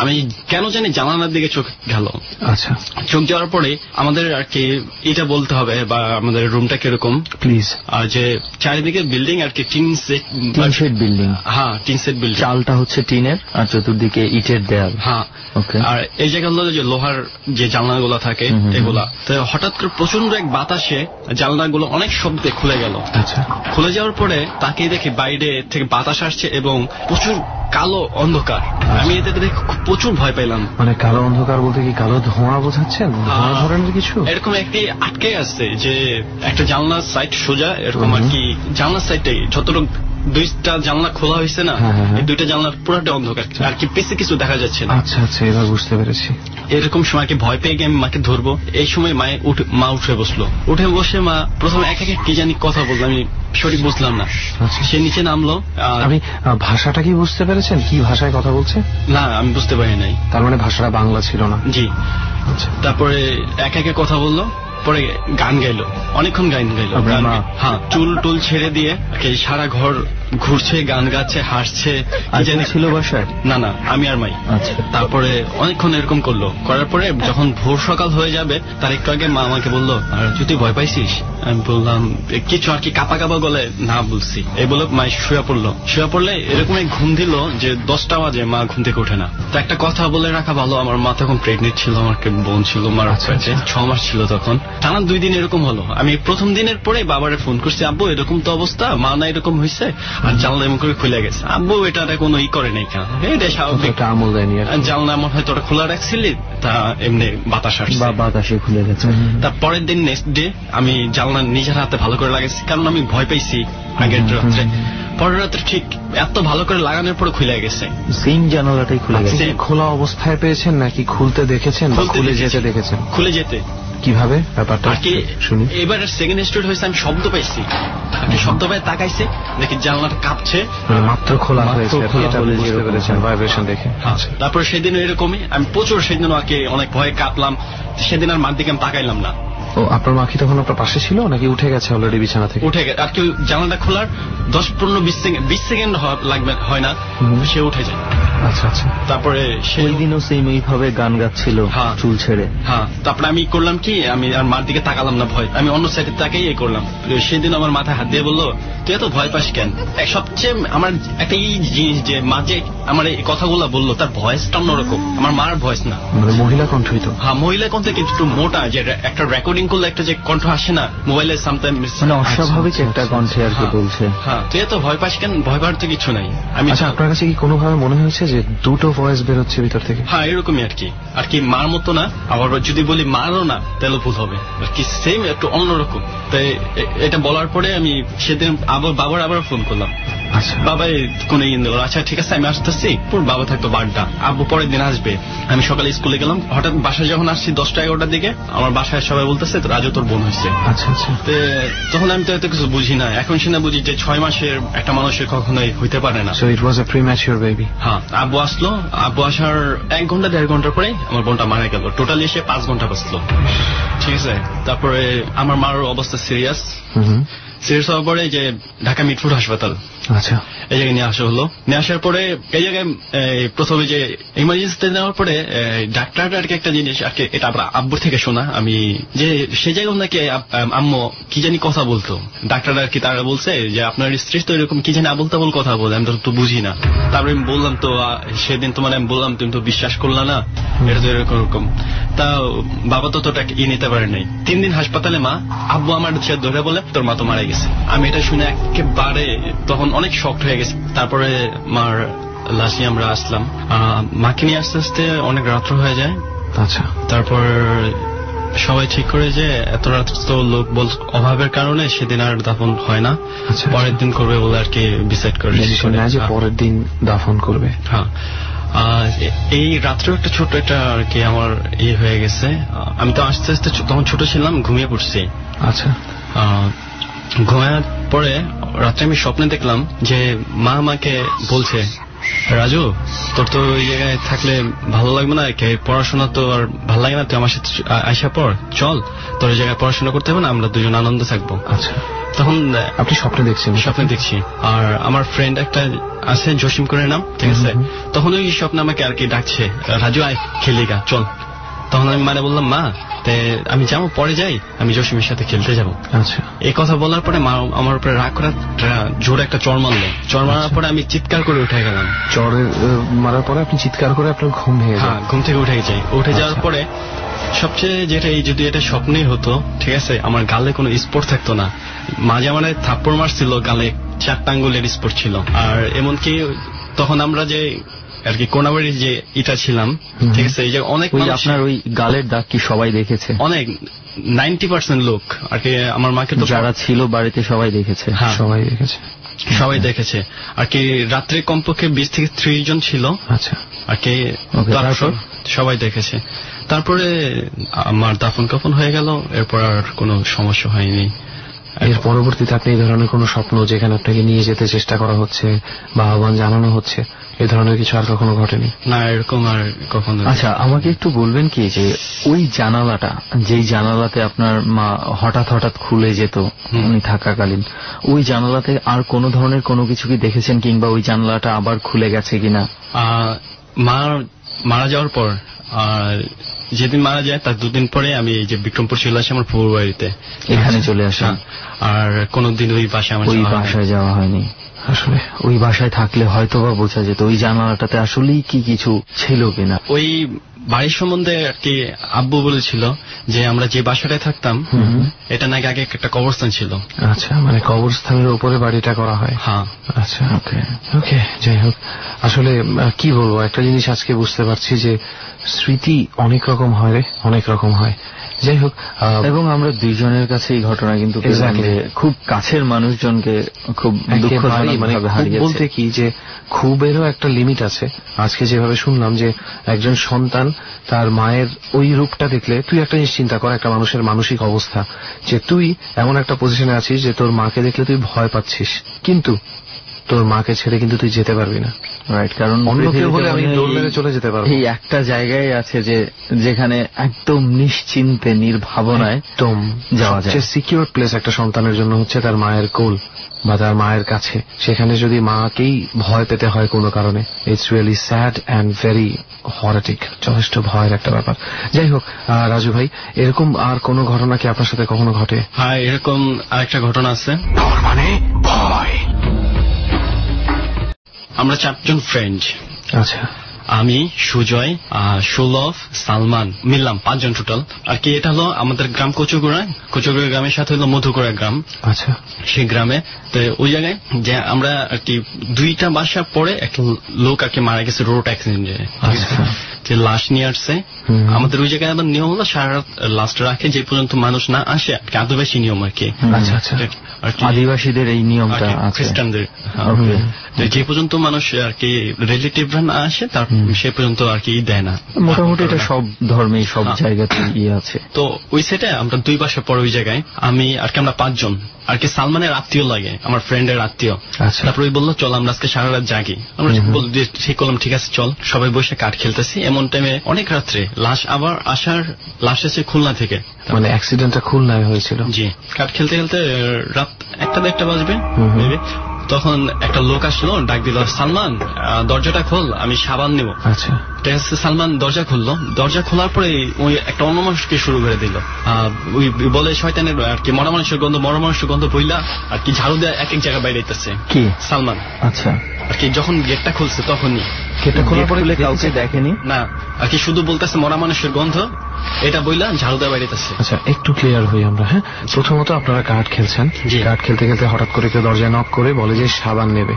আমি কেন জানি জানালার দিকে চোখ গেল। আচ্ছা, চোখ যাওয়ার পরে আমাদের আর কি এটা বলতে হবে বা আমাদের রুমটা কিরকম প্লিজ। আর যে চারিদিকে বিল্ডিং আর কি, টিন সেট বিল্ডিং। হ্যাঁ, টিন সেট বিল্ডিং। চালটা হচ্ছে টিনের আর চতুর্দিকে ইটের দেয়াল। হ্যাঁ, ওকে। আর এই জায়গাগুলো যে লোহার যে জানলাগুলো থাকে এগুলা, তো হঠাৎ করে প্রচন্ড এক বাতাসে জানলাগুলো অনেক শব্দে খুলে গেল। আচ্ছা, খুলে যাওয়ার পরে তাকে দেখি বাইরে থেকে বাতাস আসছে এবং প্রচুর কালো অন্ধকার। আমি এতে দেখে প্রচুর ভয় পেলাম। মানে কালো অন্ধকার বলতে কি কালো ধোঁয়া বোঝাচ্ছেন? ধোঁয়া ধরনের কিছু এরকম একটি আটকে আসছে, যে একটা জানলার সাইড সোজা এরকম আর কি, জানলার সাইডটাই যতটুকু 2টা জানলা খোলা হয়েছে না, এই 2টা জানলার পুরোটা অন্ধকার আর কি, পিছে কিছু দেখা যাচ্ছে না। আচ্ছা আচ্ছা, এবার বুঝতে পেরেছি। এরকম সময় ভয় পেয়ে গিয়ে আমি মাকে ধরবো, এই সময় মা উঠে বসলো। উঠে বসে মা প্রথমে এক এক কি জানি কথা বললো, আমি সঠিক বুঝলাম না। সে নিচে নামলো। আমি ভাষাটা কি বুঝতে পেরেছেন? কি ভাষায় কথা বলছে? না, আমি বুঝতে পারি নাই। তার মানে ভাষাটা বাংলা ছিল না? জি। তারপরে এক একে কথা বললো, পরে গান গাইলো, অনেকক্ষণ গান গাইলো। হ্যাঁ, চুল টুল ছেড়ে দিয়ে সারা ঘর ঘুরছে, গান গাচ্ছে, হাসছে। ছিল বাসায়? না না, আমি আর মাই। তারপরে অনেকক্ষণ এরকম করলো, করার পরে যখন ভোর সকাল হয়ে যাবে তার একটু আগে মা আমাকে বললো, আর তুই ভয় পাইছিস? আমি বললাম কিছু আর কি, কাপা কাপা গলে না বলছি। এই বলে মা শুয়ে পড়লো। শুয়ে পড়লে এরকম ঘুম দিল যে 10টা বাজে মা ঘুম থেকে ওঠে না। তো একটা কথা বলে রাখা ভালো, আমার মা তখন প্রেগনেন্ট ছিল, আমার বোন ছিল মার কাছে, 6 মাস ছিল তখন। টানা 2 দিন এরকম হলো। আমি প্রথম দিনের পরে বাবারে ফোন করছি, আব্বু এরকম তো অবস্থা, মা না এরকম হয়েছে, আর জানলা এমন করে খুলে গেছে। আব্বু এটা কোনো ই করে নাই, কেন এটা স্বাভাবিক, আমল দেয়নি। জানলা মনে হয় তোরা খোলা রাখছিলি, তা এমনি বাতাস আসছে, বাতাসে খুলে গেছে। তার পরের দিন নেক্সট ডে আমি জানলা নিজের হাতে ভালো করে লাগাইছি, কারণ আমি ভয় পাইছি আগের রাত্রে। পরের রাত্রে ঠিক এত ভালো করে লাগানোর পরে খুলে গেছে। সেম জানালাটাই খুলে গেছে। খোলা অবস্থায় পেয়েছেন নাকি খুলতে দেখেছেন? খুলে যেতে দেখেছেন? খুলে যেতে। কিভাবে ব্যাপারটা শুনি। এবার সেকেন্ড স্টোরি হয়েছে, আমি শব্দ পাইছি, শব্দ পাই তাকাইছে, দেখি জানলাটা কাঁপছে, মাত্র খোলা হয়েছে, বুঝতে পেরেছেন ভাইব্রেশন দেখে। তারপরে সেদিন এরকমই আমি প্রচুর, সেদিন আগে অনেক ভয়ে কাঁপলাম। সেদিন আর মার দিকে আমি তাকাইলাম না। ও, আপনার মা কি তখন আপনার পাশে ছিল নাকি উঠে গেছে অলরেডি বিছানা থেকে? উঠে গেছে আর কি, জানালাটা খোলার 10-15-20 সেকেন্ড লাগবে, হয় না, সে উঠে যায়। আচ্ছা আচ্ছা। তারপরে সেই দিনও সেম এইভাবে গান গাচ্ছিল চুল ছেড়ে। হ্যাঁ, তারপরে আমি করলাম কি, আমি আর মার দিকে তাকালাম না, ভয়, আমি অন্য সাইডে তাকেই করলাম। সেদিন আমার মাথায় হাত দিয়ে বললো, তুই এত ভয় পাস কেন? সবচেয়ে আমার একটা এই জিনিস যে মা যে আমার এই কথাগুলো বললো, তার ভয়েসটা অন্যরকম, আমার মার ভয়েস না, মহিলা কণ্ঠই তো। হ্যাঁ, মহিলা কণ্ঠ, কিন্তু একটু মোটা, যে একটা রেকর্ডিং করলে একটা যে কণ্ঠ আসে না মোবাইলে সামটাইমস, মানে অস্বাভাবিক একটা কণ্ঠে আর কি বলছে। হ্যাঁ, তুই এত ভয় পাস কেন? ভয় পাওয়ার তো কিছু নাই। আমি আপনার কাছে কি কোনোভাবে মনে হয়েছে যে 2টো ভয়েস বের হচ্ছে ভিতর থেকে? হ্যাঁ, এরকমই আর কি মার মতো না, আবার যদি বলি মারও না তাহলে ভুল হবে আর কি, সেম একটু অন্যরকম। তাই এটা বলার পরে আমি সেদিন বাবার ফোন করলাম। বাবা কোন আচ্ছা ঠিক আছে আমি আসতেছি। বাবা থাকতো বাড্ডা, আব্বু পরের দিন আসবে। আমি সকালে স্কুলে গেলাম, হঠাৎ বাসায় যখন আসছি 10টা-11টার দিকে, আমার বাসায় সবাই বলতেছে তো রাজু তোর বোন হয়েছে। আচ্ছা আচ্ছা। তখন আমি তো এত কিছু বুঝি না, এখন সেনা বুঝি যে 6 মাসের একটা মানুষের কখনোই হইতে পারে না। So it was a premature baby. হ্যাঁ, আব্বু আসলো, আব্বু আসার 1 ঘন্টা 1.5 ঘন্টার পরে আমার বোনটা মারা গেল। টোটালি এসে 5 ঘন্টা বাঁচলো, ঠিক আছে। তারপরে আমার মার অবস্থা সিরিয়াস হওয়ার পরে যে ঢাকা মিটফুড হাসপাতাল, আচ্ছা, এই জায়গায় নিয়ে আসা হলো। নিয়ে আসার পরে এই জায়গায় প্রথমে যে ইমার্জেন্সিতে নেওয়ার পরে ডাক্তারটা আর কি একটা জিনিস আর কি, এটা আমরা আব্বুর থেকে শোনা আমি, যে সে জায়গায় নাকি আম্মু কি জানি কথা বলতো। ডাক্তাররা আর কি তারা বলছে যে আপনার স্ত্রী তো এরকম কি জানি আবল তাবল কথা বলে, আমি তো বুঝি না। তারপরে আমি বললাম তো সেদিন তোমার আমি বললাম, তুমি তো বিশ্বাস করলা না, এটা তো এরকম। তা বাবা তো তোটা নিতে পারে নাই। 3 দিন হাসপাতালে মা, আব্বু আমার ধরে বলে তোর মা তো মারা গেছে। আমি এটা শুনে একেবারে তখন অনেক শক্ট হয়ে গেছে। তারপরে মার লাশ নিয়ে আমরা আসলাম, মাকে নিয়ে আস্তে আস্তে অনেক রাত্র হয়ে যায়। আচ্ছা, তারপর সবাই ঠিক করে যে এত রাত তো লোক অভাবের কারণে সেদিন আর দাফন হয় না, পরের দিন করবে বলে আর কি ডিসাইড করে যে পরের দিন দাফন করবে। হ্যাঁ, এই রাত্রে একটা ছোট একটা আর কি আমার হয়ে গেছে। আমি তো আস্তে আস্তে তখন ছোট ছিলাম, ঘুমিয়ে পড়ছি। আচ্ছা, ঘুমানোর পরে রাত্রে আমি স্বপ্নে দেখলাম যে মা আমাকে বলছে, রাজু তোর তো ওই জায়গায় থাকলে ভালো লাগবে না, পড়াশোনা তো আর ভালো লাগে না, তুই আমার সাথে আইসা পড়, চল তোর ওই জায়গায় পড়াশোনা করতে হবে না, আমরা দুজন আনন্দ থাকবো। আচ্ছা, তখন আপনি স্বপ্নে দেখছেন? স্বপ্নে দেখছি। আর আমার ফ্রেন্ড একটা আছে জসিম করে নাম, ঠিক আছে, তখন ওই স্বপ্নে আমাকে আর কি ডাকছে, রাজু আয় খেলিগা চল। তখন আমি মানে বললাম মা আমি যাবো, পরে যাই, আমি জসিমের সাথে খেলতে যাবো। আচ্ছা, এই কথা বলার পরে মা আমার উপরে রাগ করে জোরে একটা চড় মারলো। চড় মারার পরে আমি চিৎকার করে উঠে গেলাম। চড়ের মারার পরে আপনি চিৎকার করে আপনার ঘুম ভেঙে? হ্যাঁ, ঘুম থেকে উঠে যাই। উঠে যাওয়ার পরে সবচেয়ে যেটা, যদি এটা স্বপ্নেই হতো, ঠিক আছে, আমার গালে কোনো স্পট থাকতো না। মাঝে মানে থাপ্পড় মারছিল, গালে 4টা আঙ্গুলের স্পট ছিল। আর এমনকি তখন আমরা যে আর কি কোনাবাড়ির যে ইটা ছিলাম, ঠিক আছে, এই যে অনেক আপনার ওই গালের দাগ কি সবাই দেখেছে? অনেক 90% লোক আর কি আমার মাকে তো যারা ছিল বাড়িতে সবাই দেখেছে। হ্যাঁ, সবাই দেখেছে, সবাই দেখেছে আর কি। রাত্রে কমপক্ষে 20 থেকে 30 জন ছিল। আচ্ছা, আর কি সবাই দেখেছে। তারপরে আমার দাফন কাফন হয়ে গেল, এরপর আর কোনো সমস্যা হয়নি। এর পরবর্তীতে আপনি এই ধরনের কোন স্বপ্ন যেখানে আপনাকে নিয়ে যেতে চেষ্টা করা হচ্ছে বা আহ্বান জানানো হচ্ছে, এই ধরনের কিছু আর কখনো ঘটেনি? না, এরকম আর কখনো। আচ্ছা, আমাকে একটু বলবেন কি যে ওই জানালাটা, যেই জানালাতে আপনার মা হঠাৎ হঠাৎ খুলে যেত উনি থাকাকালীন, ওই জানালাতে আর কোন ধরনের কোনো কিছু কি দেখেছেন, কিংবা ওই জানালাটা আবার খুলে গেছে কিনা? মারা যাওয়ার পর, আর যেদিন মারা যায় তার 2 দিন পরে আমি এই যে বিক্রমপুর চলে আসি আমার পূর্ব বাড়িতে, এখানে চলে আসা। আর কোনদিন ওই বাসায় যাওয়া হয়নি। আসলে ওই বাসায় থাকলে হয়তো বা বোঝা যেত ওই জানালাটাতে আসলেই কি কিছু ছিল কিনা। ওই বাড়ির সম্বন্ধে আর কি আব্বু বলেছিল যে আমরা যে বাসাটায় থাকতাম এটা নাকি আগে একটা কবরস্থান ছিল। আচ্ছা, মানে কবরস্থানের উপরে বাড়িটা করা হয়? হ্যাঁ। আচ্ছা, ওকে, যাই হোক, আসলে কি বলবো, একটা জিনিস আজকে বুঝতে পারছি যে স্মৃতি অনেক রকম হয় রে, অনেক রকম হয়। যাই হোক, এবং আমরা দুইজনের কাছে এই ঘটনা কিন্তু খুব কাছের মানুষজনকে খুব দুঃখজনকভাবে হারিয়েছে। বলতে কি যে খুবেরও একটা লিমিট আছে। আজকে যেভাবে শুনলাম যে একজন সন্তান তার মায়ের ওই রূপটা দেখলে, তুই একটা জিনিস চিন্তা কর, একটা মানুষের মানসিক অবস্থা, যে তুই এমন একটা পজিশনে আছিস যে তোর মাকে দেখলে তুই ভয় পাচ্ছিস, কিন্তু তোর মাকে ছেড়ে কিন্তু তুই যেতে পারবি না। রাইট, কারণ অন্য কেউ হলে আমি দৌড় মেরে চলে যেতে পারবো। এই একটা জায়গায় আছে যেখানে একদম নিশ্চিন্তে নির্ভাবনায় যাওয়া যায়। সবচেয়ে সিকিউর প্লেস একটা সন্তানের জন্য হচ্ছে তার মায়ের কোল বা তার মায়ের কাছে। সেখানে যদি মাকেই ভয় পেতে হয় কোনো কারণে, it's really sad and very horrific, যথেষ্ট ভয়ের একটা ব্যাপার। যাই হোক, রাজু ভাই, এরকম আর কোনো ঘটনা কি আপনার সাথে কখনো ঘটে? হ্যাঁ, এরকম আরেকটা ঘটনা আছে। মানে ভয়। আমরা 4 জন ফ্রেন্ড। আচ্ছা, আমি, সুজয়, সুলভ, সালমান, মিললাম 5 জন টোটাল আর কি। এটা হলো আমাদের গ্রাম কচুগুড়া গ্রামের সাথে হলো মধুকুড়া গ্রাম। আচ্ছা, সেই গ্রামে তো ওই জায়গায় যে আমরা আর কি 2টা বাসা পরে একটা লোক আর কি মারা গেছে রোড অ্যাক্সিডেন্টে, যে লাশ নিয়ে আসছে। আমাদের ওই জায়গায় আবার নিয়ম হলো সারা রাত লাশ রাখে, যে পর্যন্ত মানুষ না আসে, আদিবাসী নিয়ম আর কি। আচ্ছা, আদিবাসীদের এই নিয়মটা আছে, খ্রিস্টানদের। যে পর্যন্ত মানুষ আর কি রিলেটিভরা না আসে তার সে পর্যন্ত আর কি দেয় না। মোটামুটি এটা সব ধর্মে সব জায়গাতে আছে। তো ওই সেটে আমরা 2 বাসা পরে ওই জায়গায় আমি আর কি আমরা 5 জন আর কি। সালমানের আত্মীয় লাগে, আমার ফ্রেন্ডের আত্মীয়। তারপর ওই বললো চল আমরা আজকে সারা রাত জাগি। আমরা ঠিক করলাম, ঠিক আছে চল। সবাই বসে কাঠ খেলতেছি। এমন টাইমে অনেক রাত্রে লাশ আবার লাশ এসে খুলনা থেকে, মানে অ্যাক্সিডেন্টটা খুলনায় হয়েছিল। জি, কাঠ খেলতে খেলতে রাত 1টা বাজবে। তখন একটা লোক আসলো, ডাক দিল, সালমান দরজাটা খোল, আমি সাবান নেব। আচ্ছা, ঠিক আছে। সালমান দরজা খুললো। দরজা খোলার পরে ওই একটা অন্য মানুষকে শুরু করে দিল। ওই বলে শয়তানের আর কি মরা মানুষের গন্ধ বইলা আর কি ঝাড়ু দেওয়া এক জায়গায় বাইরে যেতেছে কি সালমান। আচ্ছা, আর কি যখন গেটটা খুলছে তখনই গেটটা খোলার পরে কাউকে দেখেনি না, আর কি শুধু বলতেছে মরা মানুষের গন্ধ, এটা বইলা ঝাড়ু দেওয়া বাইরেতেছে। আচ্ছা, একটু ক্লিয়ার হই আমরা। হ্যাঁ, প্রথমত আপনারা কার্ড খেলছেন, কার্ড খেলতে খেলতে হঠাৎ করে কেউ দরজায় নক করে বলে যে সাবান নেবে,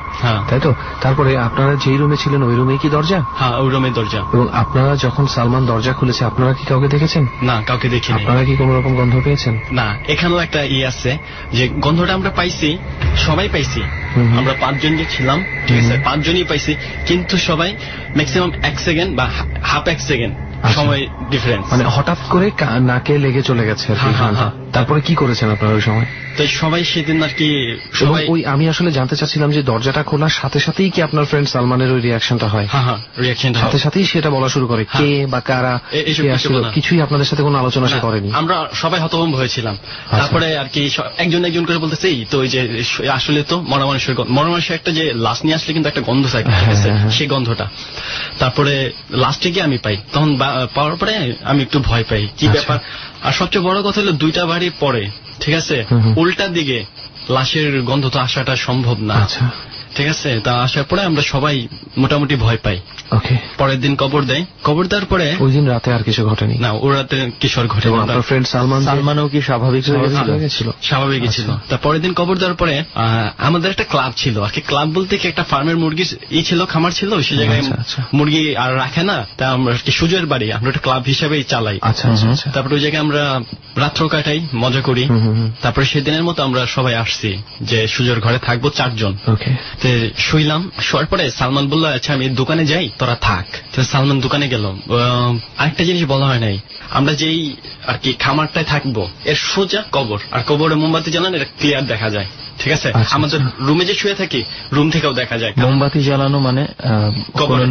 তাই তো? তারপরে আপনারা যেই রুমে ছিলেন ওই রুমেই কি দরজা? হ্যাঁ, ওই রুমে দরজা। এবং আপনারা যখন সালমান দরজা খুলেছে আপনারা কি কাউকে দেখেছেন? না, কাউকে দেখিনি। আপনারা কি কোন রকম গন্ধ পেয়েছেন? না, এখানেও একটা আছে যে গন্ধটা আমরা পাইছি, সবাই পাইছি। আমরা 5 জন যে ছিলাম, ঠিক আছে, 5 জনই পাইছি, কিন্তু সবাই ম্যাক্সিমাম 1 সেকেন্ড বা হাফ 1 সেকেন্ড সময় ডিফারেন্স, মানে হঠাৎ করে নাকে লেগে চলে গেছে। তারপরে কি করেছেন আপনারা ওই সময়? তো সবাই সেদিন আর কি সবাই, ওই আমি আসলে জানতে চাচ্ছিলাম যে দরজাটা খোলার সাথে সাথেই কি আপনার ফ্রেন্ড সালমানের ওই রিয়াকশনটা হয়? হ্যাঁ, রিয়াকশনটা সাথে সাথেই সেটা বলা শুরু করে কে বা কারা, কিছুই আপনাদের সাথে কোনো আলোচনা সে করেনি? আমরা সবাই হতভম্ব হয়েছিলাম। তারপরে আর কি একজন একজন করে বলতেছে এই তো ওই যে আসলে তো মরা মানুষের একটা যে লাশ নিয়ে আসলে কিন্তু একটা গন্ধ থাকে, সেই গন্ধটা। তারপরে লাস্টে গিয়ে আমি পাই, তখন পাওয়ার পরে আমি একটু ভয় পাই, কি ব্যাপার। আর সবচেয়ে বড় কথা হলো 2টা বাড়ি পরে, ঠিক আছে, উল্টা দিকে লাশের গন্ধ তো আসাটা সম্ভব না, ঠিক আছে। তা আসার পরে আমরা সবাই মোটামুটি ভয় পাই। ওকে, পরের দিন কবর দেয়, কবর দেওয়ার পরে ওই দিন রাতে আর কিছু ঘটেনি? না, ওই রাতে কিশোর ঘটে। আপনার ফ্রেন্ড সালমানও কি স্বাভাবিক ছিল? স্বাভাবিকই ছিল। তা পরের দিন কবর দেওয়ার পরে আমাদের একটা ক্লাব ছিল আর কি। ক্লাব বলতে কি একটা ফার্মের মুরগি ছিল, খামার ছিল, সে জায়গায় মুরগি আর রাখে না, তা আমরা কি সুজয়ের বাড়ি আমরা একটা ক্লাব হিসাবেই চালাই। তারপরে ওই জায়গায় আমরা রাত্র কাটাই, মজা করি। তারপরে সেদিনের মতো আমরা সবাই আসছি যে সুজয়ের ঘরে থাকবো 4 জন। শুইলাম, শোয়ার পরে সালমান বললো আচ্ছা আমি দোকানে যাই, তোরা থাক। সালমান দোকানে গেল। আরেকটা জিনিস বলা হয় নাই, আমরা যেই আর কি খামারটায় থাকবো এর সোজা কবর, আর কবরে মোমবাতি জ্বালানো, এটা ক্লিয়ার দেখা যায়, ঠিক আছে। আমাদের রুমে যে শুয়ে থাকি রুম থেকেও দেখা যায়। মোমবাতি জ্বালানো মানে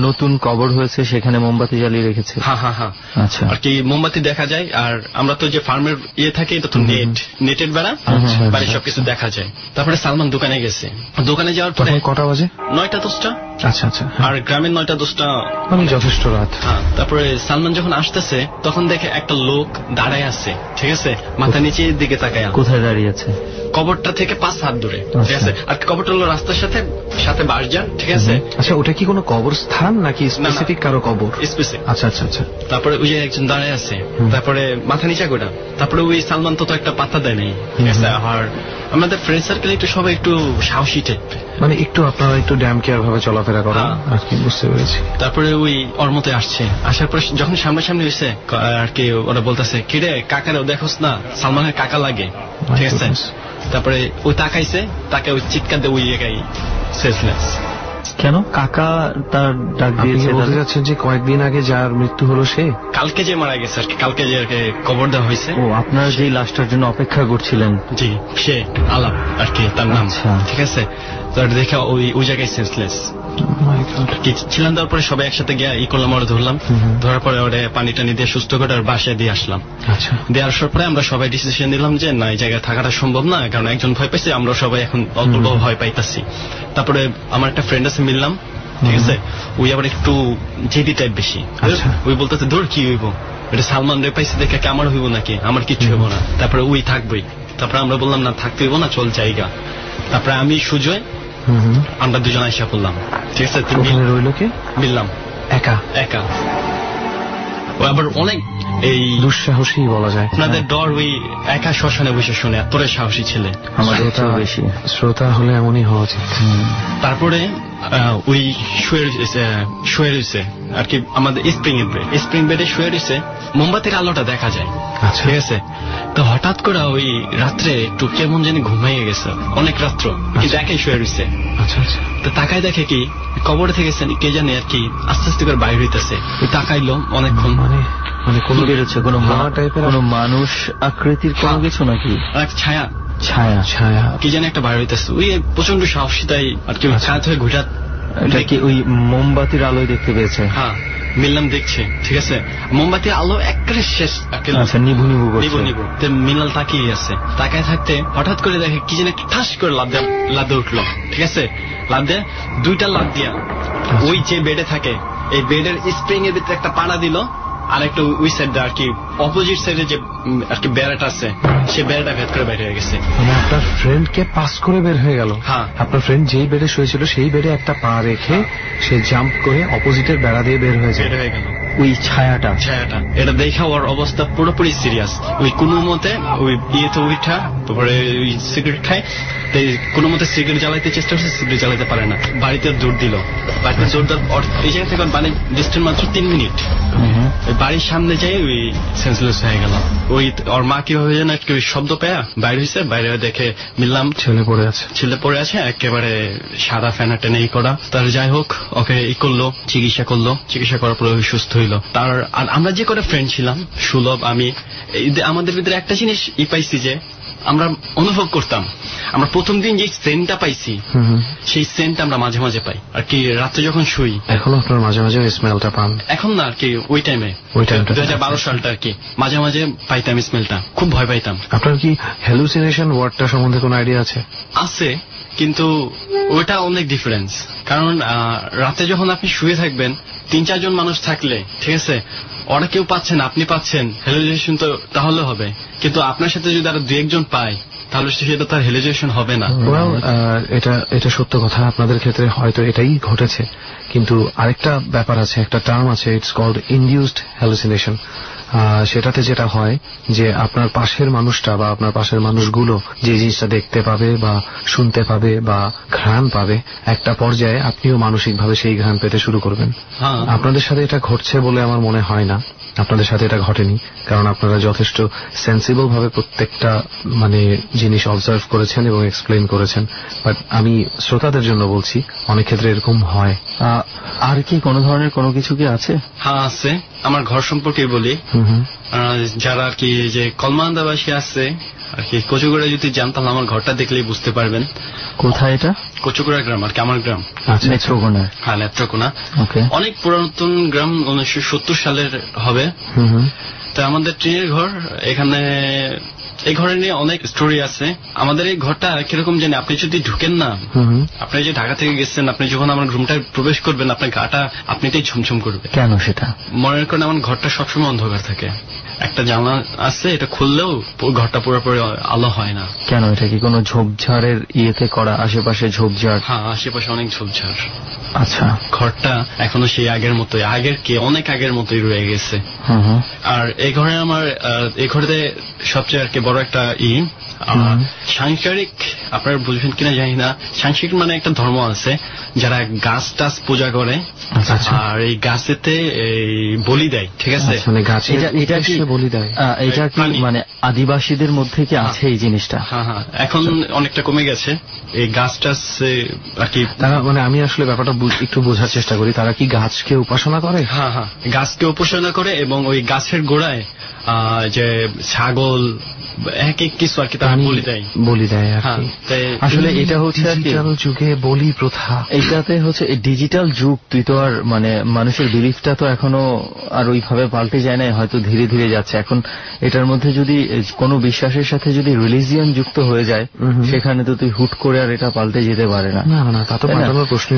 নতুন কবর হয়েছে সেখানে মোমবাতি জ্বালিয়ে রেখেছে? হ্যাঁ, আচ্ছা। আর কি মোমবাতি দেখা যায়। আর আমরা তো যে ফার্মের থাকি, এটা তো নেটের বেড়া, বাড়ির সবকিছু দেখা যায়। তারপরে সালমান দোকানে গেছে, দোকানে যাওয়ার পরে কটা বাজে? 9টা-10টা। আচ্ছা, আর গ্রামের 9টা-10টা মানে যথেষ্ট রাত। তারপরে সালমান যখন আসতেছে তখন দেখে একটা লোক দাঁড়ায় আছে, ঠিক আছে, মাথা নিচের দিকে তাকায়। কোথায় দাঁড়িয়ে আছে? কবরটা থেকে 5 হাত দূরে, ঠিক আছে। আর কবরটা হলো রাস্তার সাথে সাথে বাসজা, ঠিক আছে। আচ্ছা, ওটা কি কোনো কবরস্থান নাকি স্পেসিফিক কারো কবর? স্পেসিফিক। আচ্ছা। তারপরে ওই যে একজন দাঁড়ায় আছে, তারপরে মাথা নিচা গোটা। তারপরে ওই সালমান তো একটা পাত্তা দেয় নাই, ঠিক আছে। আর আমাদের ফ্রেন্ড সার্কেল একটু সবাই একটু সাহসী টাইপ, মানে একটু আপনারা একটু ড্যাম কেয়ার ভাবে চলাফেরা করেন আর কি, বুঝতে পেরেছি। তারপরে ওই ওর মতে আসছে, আসার পর যখন সামনাসামনি হয়েছে আর কি ওরা বলতেছে কিরে কাকারেও দেখোস না, সালমানের কাকা লাগে, ঠিক আছে। তারপরে ওই তাকাইছে, তাকে ওই চিৎকার দিয়ে ওই জায়গায় সেন্সলেস। কেন কাকা তার ডাক দিয়েছে? বলতে যাচ্ছেন যে কয়েকদিন আগে যার মৃত্যু হলো সে কালকে যে মারা গেছে আর কি, কালকে যে কবর দেওয়া হয়েছে। ও, আপনারা যে লাশটার জন্য অপেক্ষা করছিলেন? জি, সে আলাপ আর কি তার নাম, ঠিক আছে। তার দেখে ওই জায়গায় সেন্সলেস ছিলাম। তারপরে সবাই একসাথে গিয়ে করলাম, ওরা ধরলাম, ধরার পরে ওরা পানি টানি দিয়ে সুস্থ করে আর বাসায় দিয়ে আসলাম। দিয়ে আসার পরে আমরা সবাই ডিসিশন নিলাম যে না, এই জায়গায় থাকাটা সম্ভব না, কারণ একজন ভয় পাইছে, আমরা সবাই এখন অল্প ভয় পাইতাছি। তারপরে আমার একটা ফ্রেন্ড আছে, মিললাম, ঠিক আছে। ওই আবার একটু জেদি টাইপ বেশি, ওই বলতেছে ধর কি হইব, এটা সালমান রে পাইছে দেখে আমার হইব নাকি, আমার কিচ্ছু হইব না। তারপরে ওই থাকবই। তারপরে আমরা বললাম না, থাকতে হইব না, চল জায়গা। তারপরে আমি সুজয় আমরা 2জন আইসা করলাম, ঠিক আছে। রইল কে? মিললাম একা। ও আবার অনেক এই দুঃসাহসী বলা যায়। আপনাদের ডর ওই একা শ্মশানে বসে শুনে এতটা সাহসী ছেলে, আমাদের বেশি শ্রোতা হলে এমনই হওয়া উচিত। তারপরে ওই শুয়ে রয়েছে আর কি আমাদের স্প্রিং বেডে শুয়ে রয়েছে, মোমবাতির আলোটা দেখা যায়, ঠিক আছে। তো হঠাৎ করে ওই রাত্রে একটু কেমন জানি ঘুমাইয়ে গেছে, অনেক রাত্র, কিন্তু একাই শুয়ে রয়েছে। তো তাকায় দেখে কি কবরে থেকে কে জানে আর কি আস্তে আস্তে করে বাইরে হইতেছে। ওই তাকাইলো অনেকক্ষণ, মানে কোন বেরোচ্ছে, কোনো মানুষ আকৃতির কোনো কিছু নাকি ছায়া কি জানি একটা বাইরে হইতেছে। ওই প্রচন্ড সাহসী তাই আর কি ছায়া হয়ে ঘুরা। এটা কি ওই মোমবাতির আলোয় দেখতে পেয়েছে? হ্যাঁ, মিললাম দেখছে, ঠিক আছে। মোমবাতির আলো একেবারে শেষ, নিভু মিনাল তাকিয়ে আছে। তাকায় থাকতে হঠাৎ করে দেখে কি যেন ঠাস করে লাফ উঠলো, ঠিক আছে। লাফ দিয়ে 2টা লাফ দিয়া ওই যে বেডে থাকে, এই বেডের স্প্রিং এর ভিতরে একটা পাড়া দিল, আরেকটা ওই সাইডে আর কি অপোজিট সাইডে যে আর কি বেড়াটা আছে সে বেড়াটা ভেদ করে বের হয়ে গেছে। মানে আপনার ফ্রেন্ডকে পাস করে বের হয়ে গেল? হ্যাঁ। আপনার ফ্রেন্ড যেই বেডে শুয়েছিল সেই বেডে একটা পা রেখে সে জাম্প করে অপোজিটের বেড়া দিয়ে বের হয়ে গেল। ওই ছায়াটা এটা দেখা ওর অবস্থা পুরোপুরি সিরিয়াস। ওই কোনো মতে ওই ইয়েতে উঠা তারপরে ওই সিগারেট খায়, কোনো মতে সিগারেট জ্বালাইতে চেষ্টা করছে, সিগারেট জ্বালাইতে পারে না, বাড়িতে দৌড় দিল। বাড়িতে দৌড় দেওয়ার এই জায়গা থেকে বাড়ি ডিস্টেন্স মাত্র 3 মিনিট। বাড়ির সামনে যাই ওই সেন্সলেস হয়ে গেল। ওই ওর মা কিভাবে যেন একটু শব্দ পেয়া বাইরে হয়েছে, বাইরে দেখে মিললাম ছেলে পড়ে আছে একেবারে সাদা ফ্যানা টেনে করা। তার যাই হোক ওকে করলো, চিকিৎসা করার পরে সুস্থ হইল। তার আর আমরা যে করে ফ্রেন্ড ছিলাম সুলভ আমি, আমাদের ভিতরে একটা জিনিস পাইছি যে আমরা অনুভব করতাম, আমরা প্রথম দিন যে সেন্টটা পাইছি সেই সেন্টটা আমরা মাঝে মাঝে পাই আর কি। রাত্রে যখন শুই এখনো আপনার মাঝে মাঝে স্মেলটা পান? এখন না আর কি, ওই টাইমে 2012 সালটা আর কি মাঝে মাঝে পাইতাম স্মেলটা, খুব ভয় পাইতাম। আপনার কি হ্যালুসিনেশন ওয়ার্ডটা সম্বন্ধে কোনো আইডিয়া আছে? আছে, কিন্তু ওটা অনেক ডিফারেন্স। কারণ রাতে যখন আপনি শুয়ে থাকবেন 3-4 জন মানুষ থাকলে ঠিক আছে, ওরা কেউ পাচ্ছেন, আপনি পাচ্ছেন, হ্যালুসিনেশন তো তাহলে হবে। কিন্তু আপনার সাথে যদি আরো 2-1 জন পায় তাহলে সেটা তার হ্যালুসিনেশন হবে না। এটা সত্য কথা, আপনাদের ক্ষেত্রে হয়তো এটাই ঘটেছে। কিন্তু আরেকটা ব্যাপার আছে, একটা টার্ম আছে, ইটস কল্ড ইনডিউসড হ্যালুসিনেশন। সেটাতে যেটা হয় যে আপনার পাশের মানুষটা বা আপনার পাশের মানুষগুলো যে জিনিসটা দেখতে পাবে বা শুনতে পাবে বা ঘ্রাণ পাবে, একটা পর্যায়ে আপনিও মানসিকভাবে সেই ঘ্রাণ পেতে শুরু করবেন। আপনাদের সাথে এটা ঘটছে বলে আমার মনে হয় না, আপনাদের সাথে এটা ঘটেনি, কারণ আপনারা যথেষ্ট সেন্সিবল ভাবে প্রত্যেকটা মানে জিনিস অবজার্ভ করেছেন এবং এক্সপ্লেন করেছেন। বাট আমি শ্রোতাদের জন্য বলছি অনেক ক্ষেত্রে এরকম হয়। আর কি কোনো ধরনের কোনো কিছু কি আছে? হ্যাঁ আছে, আমার ঘর সম্পর্কে বলি। যারা আর কি যে কলমান্দাবাসী আছে আর কি, কচুগুড়া যদি জানতাম আমার ঘরটা দেখলেই বুঝতে পারবেন। কোথায় এটা? কচুগুড়া গ্রাম আর কি, আমার গ্রাম। নেত্রকোনা? হ্যাঁ নেত্রকোনা। অনেক পুরাতন গ্রাম, 1970 সালের হবে। তো আমাদের ট্রেনের ঘর এখানে, এই ঘরে নিয়ে অনেক স্টোরি আছে। আমাদের এই ঘরটা কিরকম জানি, আপনি যদি ঢুকেন না, আপনি যে ঢাকা থেকে গেছেন, আপনি যখন আমার রুমটায় প্রবেশ করবেন আপনার গাটা আপনিতেই ঝমঝম করবে। কেন সেটা? মনে করেন আমার ঘরটা সবসময় অন্ধকার থাকে, একটা জানলা আছে, এটা খুললেও ঘরটা পুরোপুরি আলো হয় না। কেন? এটা কি কোনো ঝোপঝাড়ের ইয়েতে করা? আশেপাশে ঝোপঝাড়? হ্যাঁ আশেপাশে অনেক ঝোপঝাড়। আচ্ছা। ঘরটা এখনো সেই আগের মতোই, অনেক আগের মতোই রয়ে গেছে। আর এই ঘরে আমার, এই ঘরে সবচেয়ে আর কি বড় একটা সাংসারিক, আপনারা বুঝবেন কিনা জানি না, সাংসারিক মানে একটা ধর্ম আছে যারা গাছ টাছ পূজা করে আর এই গাছেতে বলি দেয়, ঠিক আছে? এটা কি বলি দেয়? এটা কি মানে আদিবাসীদের মধ্যে কি আছে এই জিনিসটা? হ্যাঁ এখন অনেকটা কমে গেছে এই গাছ টাছ আর কি। তারা মানে আমি আসলে ব্যাপারটা একটু বোঝার চেষ্টা করি, তারা কি গাছকে উপাসনা করে? হ্যাঁ গাছকে উপাসনা করে এবং ওই গাছের গোড়ায় যে ছাগল এক এক কিছু আর কি তারা বলি দেয়। আসলে এটা হচ্ছে ডিজিটাল যুগে বলি প্রথা, এটাতে হচ্ছে ডিজিটাল যুগ, তুই তো আর মানে মানুষের বিলিফটা তো এখনো আর ওইভাবে পাল্টে যায় না, হয়তো ধীরে ধীরে যাচ্ছে। এখন এটার মধ্যে যদি কোনো বিশ্বাসের সাথে যদি রিলিজিয়ন যুক্ত হয়ে যায়, সেখানে তো তুই হুট করে আর এটা পাল্টে যেতে পারে না।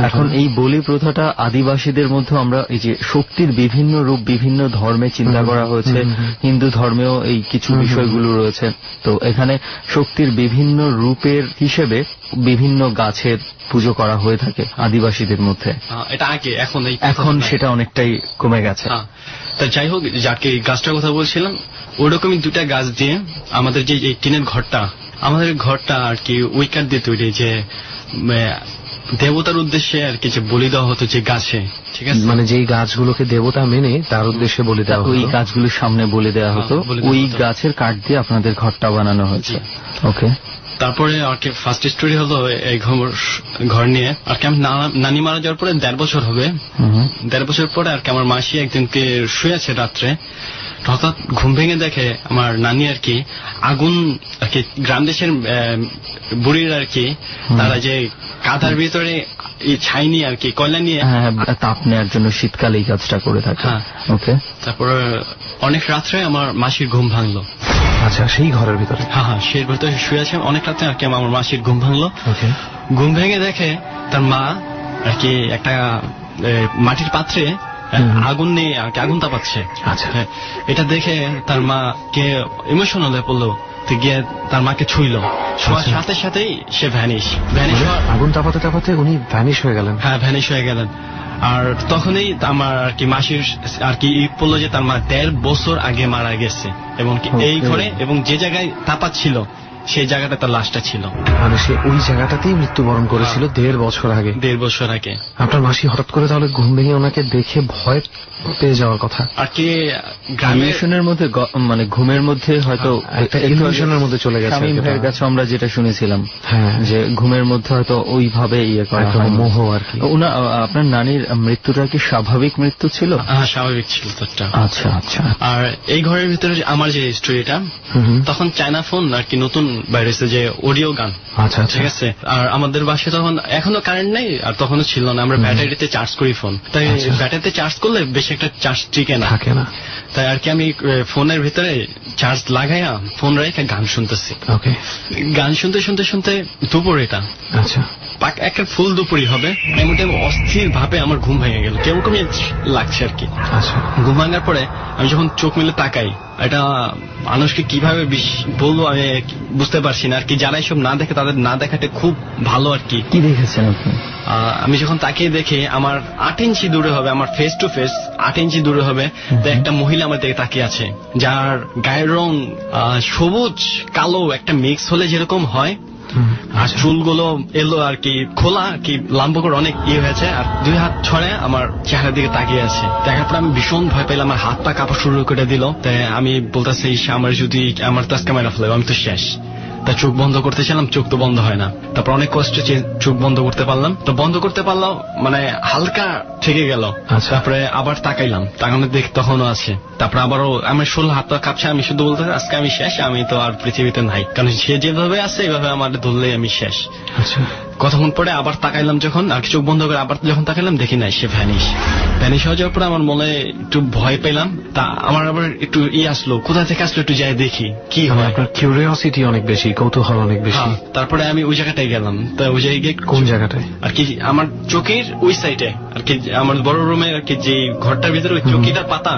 এখন এই বলি প্রথাটা আদিবাসীদের মধ্যে আমরা এই যে শক্তির বিভিন্ন রূপ বিভিন্ন ধর্মে চিন্তা করা হয়েছে, হিন্দু ধর্মেও এই কিছু বিষয়গুলো রয়েছে। তো এখানে শক্তির বিভিন্ন রূপের হিসেবে বিভিন্ন গাছের পুজো করা হয়ে থাকে আদিবাসীদের মধ্যে। এটা আগে, এখন সেটা অনেকটাই কমে গেছে। তা যাই হোক, যাকে গাছটার কথা বলছিলাম ওরকমই 2টা গাছ দিয়ে আমাদের যে টিনের ঘরটা, আমাদের ঘরটা আর কি উইকার দিয়ে তৈরি, যে দেবতার উদ্দেশ্যে আর কি যে বলি দেওয়া হতো যে গাছে, ঠিক আছে? মানে যেই গাছগুলোকে দেবতা মেনে তার উদ্দেশ্যে বলি দেওয়া, ওই গাছগুলোর সামনে বলি দেওয়া হতো, ওই গাছের কাঠ দিয়ে আপনাদের ঘরটা বানানো হয়েছে। ওকে। তারপরে আর কি ফার্স্ট স্টোরি হলো এই ঘর নিয়ে আর কি, আমি নানি মারা যাওয়ার পরে 1.5 বছর হবে। 1.5 বছর পরে আর কি আমার মাসি একদিনকে শুয়ে আছে রাত্রে, হঠাৎ ঘুম ভেঙে দেখে আমার নানি আর কি আগুন আর কি, গ্রাম দেশের বুড়ির আর কি, তারা যে কাঁধার ভিতরে এই ছাই নিয়ে আর কি কয়লা নিয়ে তাপ নেওয়ার জন্য শীতকালে এই কাজটা করে থাকে। ওকে। তারপরে অনেক রাত্রে আমার মাসির ঘুম ভাঙলো। আচ্ছা, সেই ঘরের ভিতরে? হ্যাঁ সেই ভিতরে শুয়ে আছে অনেক রাত্রে আর কি, আমার মাসির ঘুম ভাঙলো। ঘুম ভেঙে দেখে তার মা আর কি একটা মাটির পাত্রে আগুন নিয়ে আর কি আগুন তাপাচ্ছে। আচ্ছা। এটা দেখে তার মা কে ইমোশনাল হয়ে পড়লো, গিয়ে তার মাকে ছুঁইল, ছোঁয়ার সাথে সাথেই সে ভ্যানিশ। আগুন তাপাতে তাপাতে উনি ভ্যানিশ হয়ে গেলেন? হ্যাঁ, ভ্যানিশ হয়ে গেলেন। আর তখনই আমার আর কি মাসির আর কি পড়লো যে তার মা 1.5 বছর আগে মারা গেছে, এবং এই ঘরে এবং যে জায়গায় তাপাচ্ছিল সেই জায়গাটা তার লাশটা ছিল। মানে সে ওই জায়গাটাতেই মৃত্যুবরণ করেছিল 1.5 বছর আগে। 1.5 বছর আগে। আপনার মাসি হঠাৎ করে তাহলে ঘুম ভেঙে ওনাকে দেখে ভয় পেয়ে যাওয়ার কথা। আর কি গ্রামের মধ্যে মানে ঘুমের মধ্যে হয়তো একটা ইমোশনের মধ্যে চলে গেছে। শামীম ভাইয়ের কাছে আমরা যেটা শুনেছিলাম, হ্যাঁ, যে ঘুমের মধ্যে হয়তো ওইভাবে ইয়ে করা হয়, মোহ আর কি। আপনার নানির মৃত্যুটা কি স্বাভাবিক মৃত্যু ছিল? হ্যাঁ, স্বাভাবিক ছিল তারটা। আচ্ছা আচ্ছা। আর এই ঘরের ভিতরে আমার যে স্টোরিটা, তখন চায়না ফোন আর কি নতুন বাইরেছে, যে অডিও গান। আচ্ছা, ঠিক আছে। আর আমাদের বাসায় তখন এখনো কারেন্ট নেই, আর তখনও ছিল না, আমরা ব্যাটারিতে চার্জ করি ফোন। তাই ব্যাটারিতে চার্জ করলে বেশি একটা চার্জ থাকে না। তাই আর কি আমি ফোনের ভিতরে চার্জ লাগাইয়া ফোন রেখে গান শুনতেছি। ওকে। গান শুনতে শুনতে শুনতে দুপুর, এটা আচ্ছা একটা ফুল দুপুরই হবে, এমন টাইম অস্থির ভাবে আমার ঘুম ভেঙে গেল, কেমন কমই লাগছে আর কি। আচ্ছা। ঘুম ভাঙার পরে আমি যখন চোখ মেলে তাকাই, এটা মানুষকে কিভাবে বলবো আমি বুঝতে পারছি না আর কি। যারা এসব না দেখে তাদের না দেখাটা খুব ভালো আর কি। কি দেখেছেন আপনি? আমি যখন তাকিয়ে দেখে, আমার 8 ইঞ্চি দূরে হবে, আমার ফেস টু ফেস 8 ইঞ্চি দূরে হবে, একটা মহিলা আমার দিকে তাকিয়ে আছে, যার গায়ের রং সবুজ কালো একটা মিক্স হলে যেরকম হয়, আর চুলগুলো এলো আর কি খোলা আর কি লাম্ব করে অনেক হয়েছে, আর 2 হাত ছড়ে আমার চেহারার দিকে তাকিয়ে আছে। দেখার পর আমি ভীষণ ভয় পেলাম, আমার হাত পা কাঁপা শুরু করে দিল। তাই আমি বলতেছি, আমার যদি আমার তাস্কা মেরা ফেলে আমি তো শেষ। তা চোখ বন্ধ করতেছিলাম, চোখ তো বন্ধ হয় না। তারপর অনেক কষ্ট চোখ বন্ধ করতে পারলাম, তো বন্ধ করতে পারলাম, মানে হালকা থেকে গেল। তারপরে আবার তাকাইলাম, তাকানো দেখ তখনও আছে। তারপর আবারও আমার 16 হাত পা কাঁপছে, আমি শুধু বলতে আজকে আমি শেষ, আমি তো আর পৃথিবীতে নাই, কারণ সে যেভাবে আছে এইভাবে আমার ধরলেই আমি শেষ। আচ্ছা। কতক্ষণ পরে আবার তাকাইলাম, যখন আর চোখ বন্ধ করে আবার যখন তাকাইলাম, দেখি নাই, সে ভ্যানিশ হয়ে যাওয়ার পরে আমার মনে একটু ভয় পেলাম। তা আমার আবার একটু আসলো, কোথা থেকে আসলো একটু যাই দেখি কি হয়। আপনার কিউরিওসিটি অনেক বেশি, কৌতূহল অনেক বেশি। তারপরে আমি ওই জায়গাটায় গেলাম। তা ওই জায়গায়, কোন জায়গাটায় আর কি আমার চোখের ওই সাইডে আর কি, আমার বড় রুমে আর কি যে ঘরটার ভিতরে ওই চৌকিটার পাতা,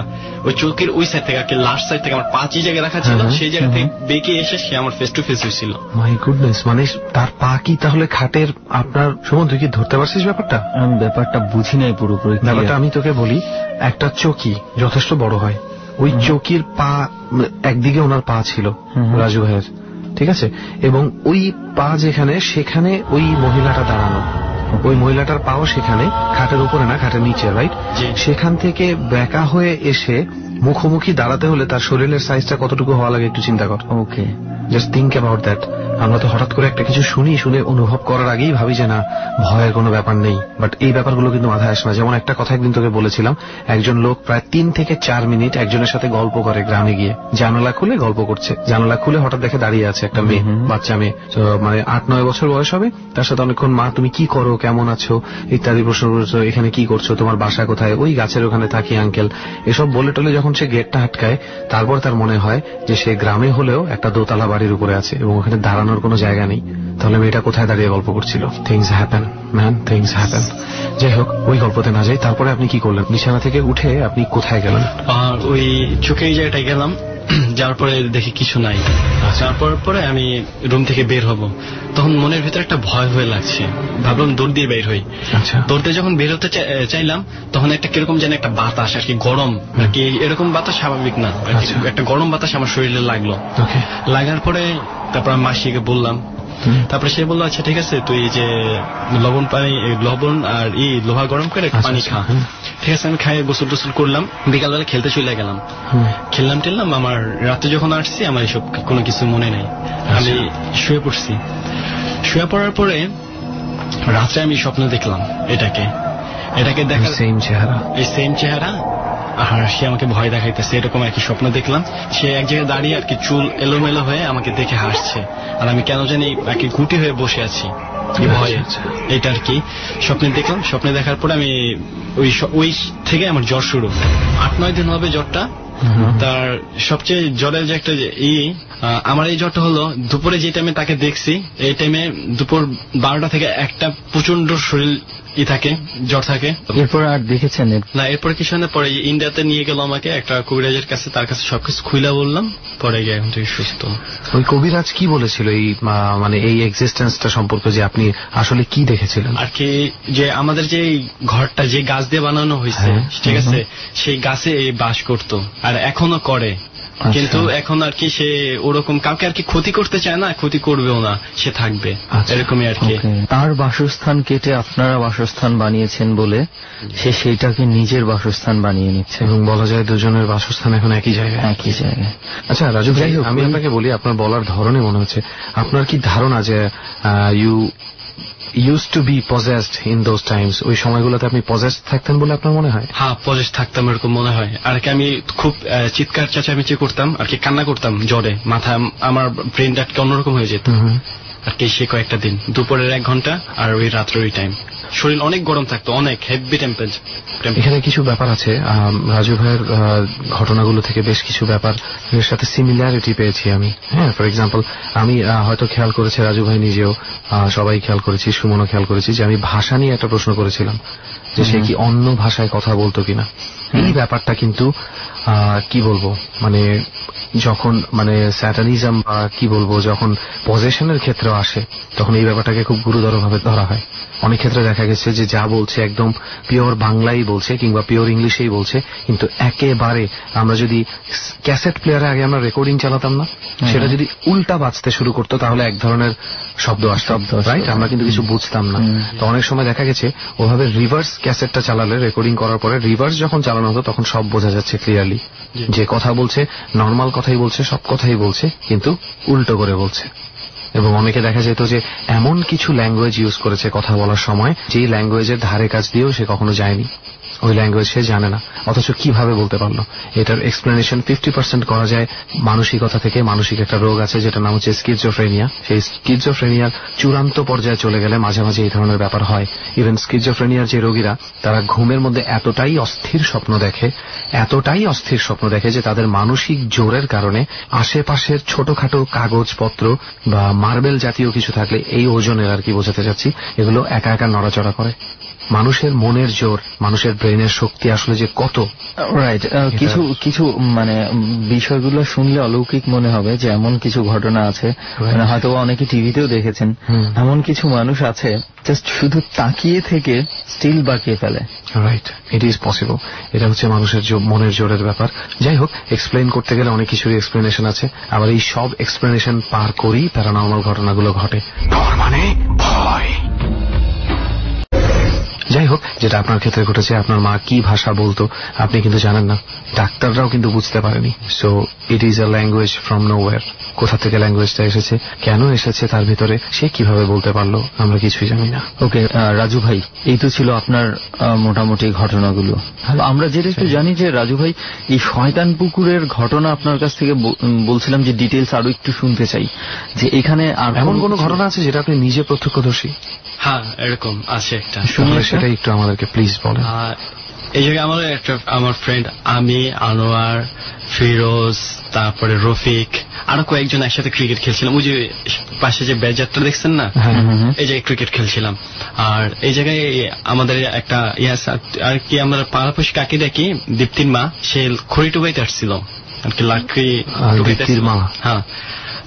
ওই চৌকির ওই সাইড থেকে আর কি লাস্ট সাইড থেকে আমার পা যে জায়গায় রাখা ছিল, সেই জায়গা থেকে বেঁকে এসে সে আমার ফেস টু ফেস হয়েছিল। My goodness. মানে তার পা কি তাহলে খাটের, আপনার সুমন তুই কি ধরতে পারছিস ব্যাপারটা? আমি ব্যাপারটা বুঝি নাই পুরোপুরি। ব্যাপারটা আমি তোকে বলি, একটা চৌকি যথেষ্ট বড় হয়, ওই চৌকির পা একদিকে ওনার পা ছিল রাজু ভাইয়ের, ঠিক আছে, এবং ওই পা যেখানে, সেখানে ওই মহিলাটা দাঁড়ানো, ওই মহিলাটার পাও সেখানে, খাটের উপরে না, খাটের নিচে, রাইট? সেখান থেকে বেঁকা হয়ে এসে মুখোমুখি দাঁড়াতে হলে তার শরীরের সাইজটা কতটুকু হওয়া লাগে একটু চিন্তা কর। ওকে, জাস্ট থিঙ্ক অ্যাবাউট দ্যাট। আমরা তো হঠাৎ করে একটা কিছু শুনে অনুভব করার আগেই ভাবি যে না, ভয়ের কোনো ব্যাপার নেই, বাট এই ব্যাপারগুলো কিন্তু মাথায় আসে না। যেমন একটা কথা একদিন তোকে বলেছিলাম, একজন লোক প্রায় 3 থেকে 4 মিনিট একজনের সাথে গল্প করে গ্রামে গিয়ে, জানালা খুলে গল্প করছে, জানালা খুলে হঠাৎ দেখে দাঁড়িয়ে আছে একটা মেয়ে, বাচ্চা মেয়ে, মানে 8-9 বছর বয়স হবে। তার সাথে অনেকক্ষণ মা তুমি কি করো, কেমন আছো ইত্যাদি প্রশ্ন করছো, এখানে কি করছো, তোমার বাসা কোথায়, ওই গাছের ওখানে থাকি আঙ্কেল, এসব বলে টলে যখন সে গেটটা আটকায়, তারপর তার মনে হয় যে সে গ্রামে হলেও একটা দোতলা বাড়ির উপরে আছে এবং ওখানে দাঁড়ানোর কোনো জায়গা নেই। তাহলে মেয়েটা কোথায় দাঁড়িয়ে গল্প করছিল? Things happen man, things happen. যাই হোক, ওই গল্পতে না যাই, তারপরে আপনি কি করলেন? বিছানা থেকে উঠে আপনি কোথায় গেলেন? ওই চোখের জায়গাটায় গেলাম, যাওয়ার পরে দেখি কিছু নাই। যাওয়ার পরে আমি রুম থেকে বের হব, তখন মনের ভিতরে একটা ভয় হয়ে লাগছে, ভাবলাম দৌড় দিয়ে বের হই। দৌড়তে যখন বের হতে চাইলাম, তখন একটা কিরকম যেন একটা বাতাস আর কি, গরম আর কি, এরকম বাতাস স্বাভাবিক না, একটা গরম বাতাস আমার শরীরে লাগলো। লাগার পরে তারপর আমি মাসিকে বললাম, তারপরে সে বললো আচ্ছা ঠিক আছে, তুই যে লবণ আর লোহা গরম করে পানি খা। ঠিক আছে, আমি খাই, গোসল টোসল করলাম, বিকালবেলা খেলতে চলে গেলাম। খেললাম টেললাম, আমার রাতে যখন আসছি আমার এসব কোনো কিছু মনে নেই, আমি শুয়ে পড়ছি। শুয়ে পড়ার পরে রাত্রে আমি স্বপ্ন দেখলাম এটাকে দেখার এই সেম চেহারা, আর সে আমাকে ভয় দেখাইতেছে, এরকম আর কি স্বপ্ন দেখলাম। সে এক জায়গায় দাঁড়িয়ে আর কি চুল এলোমেলো হয়ে আমাকে দেখে হাসছে, আর আমি কেন জানি আর কি গুটি হয়ে বসে আছি ভয়ে। এটা আর কি স্বপ্নে দেখলাম। স্বপ্নে দেখার পরে আমি ওই থেকে আমার জ্বর শুরু, 8-9 দিন হবে জ্বরটা। তার সবচেয়ে জ্বরের যে একটা আমার এই জ্বরটা হলো দুপুরে যে টাইমে তাকে দেখছি, এই টাইমে দুপুর 12টা থেকে 1টা প্রচন্ড শরীর থাকে, জ্বর থাকে। এরপর আর দেখেছেন না, এরপর কিছু না, পরে ইন্ডিয়াতে নিয়ে গেল আমাকে একটা কবিরাজের কাছে, তার কাছে সবকিছু খুইলা বললাম, পরে গিয়ে এখন থেকে সুস্থ। ওই কবিরাজ কি বলেছিল এই মানে এই এক্সিস্টেন্সটা সম্পর্কে, যে আপনি আসলে কি দেখেছিলেন আর কি? যে আমাদের যে ঘরটা যে গাছ দিয়ে বানানো হয়েছে, ঠিক আছে, সেই গাছে বাস করতো আর এখনো করে, কিন্তু এখন আর কি সে ওরকম কাউকে আর কি ক্ষতি করতে চায় না, ক্ষতি করবেও না, সে থাকবে এরকমই আর কি। তার বাসস্থান কেটে আপনারা বাসস্থান বানিয়েছেন বলে সে সেইটাকে নিজের বাসস্থান বানিয়ে নিচ্ছে, এবং বলা যায় দুজনের বাসস্থান এখন একই জায়গায়। আচ্ছা রাজু ভাই, আমি আপনাকে বলি, আপনার বলার ধরনে মনে হচ্ছে আপনার কি ধারণা যে you used to be possessed in those times, ওই সময়গুলোতে আপনি possessed থাকতেন বলে আপনার মনে হয়? হ্যাঁ, possessed থাকতাম এরকম মনে হয়। আর কি আমি খুব চিৎকার চেঁচামেচি করতাম আর কি, কান্না করতাম জ্বরে, মাথা আমার ব্রেনটা অন্যরকম হয়ে যেত আর কি। সে কয়েকটা দিন দুপুরের 1 ঘন্টা আর ওই রাত্রের ওই টাইম শরীর অনেক গরম থাকতো, অনেক হেভি টেম্পারেচার। এখানে কিছু ব্যাপার আছে, রাজু ভাইয়ের ঘটনাগুলো থেকে বেশ কিছু ব্যাপার এর সাথে সিমিলারিটি পেয়েছি আমি। হ্যাঁ, ফর এক্সাম্পল আমি হয়তো খেয়াল করেছি, রাজু ভাই নিজেও, সবাই খেয়াল করেছি, সুমনও খেয়াল করেছি, যে আমি ভাষা নিয়ে একটা প্রশ্ন করেছিলাম যে সে কি অন্য ভাষায় কথা বলতো কিনা। এই ব্যাপারটা কিন্তু কি বলবো, মানে যখন মানে স্যাটানিজম বা কি বলবো, যখন পজেশনের ক্ষেত্রে আসে তখন এই ব্যাপারটাকে খুব গুরুতরভাবে ধরা হয়। অনেক ক্ষেত্রে দেখা গেছে যে যা বলছে একদম পিওর বাংলাই বলছে কিংবা পিওর ইংলিশেই বলছে, কিন্তু একেবারে আমরা যদি ক্যাসেট প্লেয়ারে আগে আমরা রেকর্ডিং চালাতাম না, সেটা যদি উল্টা বাজতে শুরু করতো তাহলে এক ধরনের শব্দ আসতো, রাইট? আমরা কিন্তু কিছু বুঝতাম না। তো অনেক সময় দেখা গেছে ওভাবে রিভার্স ক্যাসেটটা চালালে, রেকর্ডিং করার পরে রিভার্স যখন চালানো হতো তখন সব বোঝা যাচ্ছে ক্লিয়ারলি, যে কথা বলছে নর্মাল কথাই বলছে, সব কথাই বলছে, কিন্তু উল্টো করে বলছে। এবং অনেকে দেখা যেত যে এমন কিছু ল্যাঙ্গুয়েজ ইউজ করেছে কথা বলার সময়, যেই ল্যাঙ্গুয়েজের ধারে কাছ দিয়েও সে কখনো যায়নি, ওই ল্যাঙ্গুয়েজ সে জানে না, অথচ কিভাবে বলতে পারলো। এটার এক্সপ্লেনেশন 50% করা যায় মানসিকতা থেকে। মানসিক একটা রোগ আছে যেটার নাম হচ্ছে স্কিজোফ্রেনিয়া। সেই স্কিজোফ্রেনিয়ার চূড়ান্ত পর্যায়ে চলে গেলে মাঝে মাঝে এই ধরনের ব্যাপার হয়। ইভেন স্কিজোফ্রেনিয়ার যে রোগীরা, তারা ঘুমের মধ্যে এতটাই অস্থির স্বপ্ন দেখে যে তাদের মানসিক জোরের কারণে আশেপাশের ছোটখাটো কাগজপত্র বা মার্বেল জাতীয় কিছু থাকলে, এই ওজনের আর কি বোঝাতে যাচ্ছি, এগুলো একা একা নড়াচড়া করে। মানুষের মনের জোর, মানুষের ব্রেনের শক্তি আসলে যে কত। রাইট, কিছু মানে বিষয়গুলো শুনলে অলৌকিক মনে হবে যে এমন কিছু ঘটনা আছে, মানে হয়তো অনেকে টিভিতেও দেখেছেন, এমন কিছু মানুষ আছে জাস্ট শুধু তাকিয়ে থেকে স্টিল বাকিয়ে ফেলে। Right, it is possible. এটা হচ্ছে মানুষের মনের জোরের ব্যাপার। যাই হোক, এক্সপ্লেন করতে গেলে অনেক কিছুরই এক্সপ্লেনেশন আছে, আবার এই সব এক্সপ্লেনেশন পার করেই প্যারানর্মাল ঘটনাগুলো ঘটে। তার মানে ভয়। যাই হোক, যেটা আপনার ক্ষেত্রে ঘটেছে, আপনার মা কি ভাষা বলতো আপনি কিন্তু জানেন না, ডাক্তাররাও কিন্তু বুঝতে পারেনি। So it is a language from nowhere. কোথা থেকে ল্যাঙ্গুয়েজটা এসেছে, কেন এসেছে, তার ভিতরে সে কিভাবে বলতে পারলো, আমরা কিছুই জানি না। ওকে রাজু ভাই, এই তো ছিল আপনার মোটামুটি ঘটনাগুলো। আমরা যেটা একটু জানি যে রাজু ভাই, এই শয়তান পুকুরের ঘটনা আপনার কাছ থেকে বলছিলাম যে ডিটেলস আরো একটু শুনতে চাই, যে এখানে আর এমন কোন ঘটনা আছে যেটা আপনি নিজে প্রত্যক্ষদর্শী? হ্যাঁ, এরকম আছে একটা, সেটা একটু আমাদেরকে প্লিজ বলেন। এই জায়গায় আমার ফ্রেন্ড, আমি, আনোয়ার, ফিরোজ, তারপরে রফিক, আরো কয়েকজন একসাথে ক্রিকেট খেলছিলাম। ওই যে পাশে যে ব্যাজারটা দেখছেন না, এই জায়গায় ক্রিকেট খেলছিলাম। আর এই জায়গায় আমাদের একটা আর কি, আমরা পাড়াপড়শি কাকে ডাকি, দীপ্তির মা, সে খড়ি টুবাইতে আসছিল আর কি, লাকড়ি টুবাইতে। হ্যাঁ,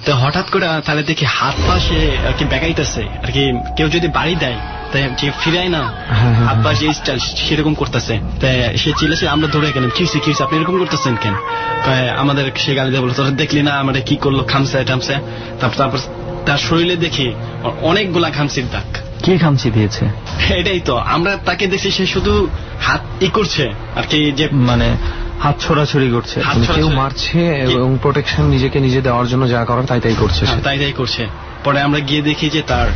তো হঠাৎ করে তাহলে দেখি হাত পা সে আর কি বেগাইতেছে আর কি, কেউ যদি বাড়ি দেয় তাই যে ফিরায় না, হাত পা যে স্টাইল সেরকম করতেছে। তাই সে চিলেছে, আমরা ধরে গেলাম, কি হয়েছে আপনি এরকম করতেছেন কেন? আমাদের সে গালি দিয়ে বললো, তোরা দেখলি না আমাদের কি করলো, খামসা টামসা। তারপর তার শরীরে দেখি অনেকগুলা খামসির দাগ। কে খামসি দিয়েছে? এটাই তো, আমরা তাকে দেখছি সে শুধু হাত করছে আর কি, যে মানে হাত ছড়াছড়ি করছে, কেউ মারছে এবং প্রোটেকশন নিজেকে নিজে দেওয়ার জন্য যা করার তাই করছে। পরে আমরা গিয়ে দেখি যে তার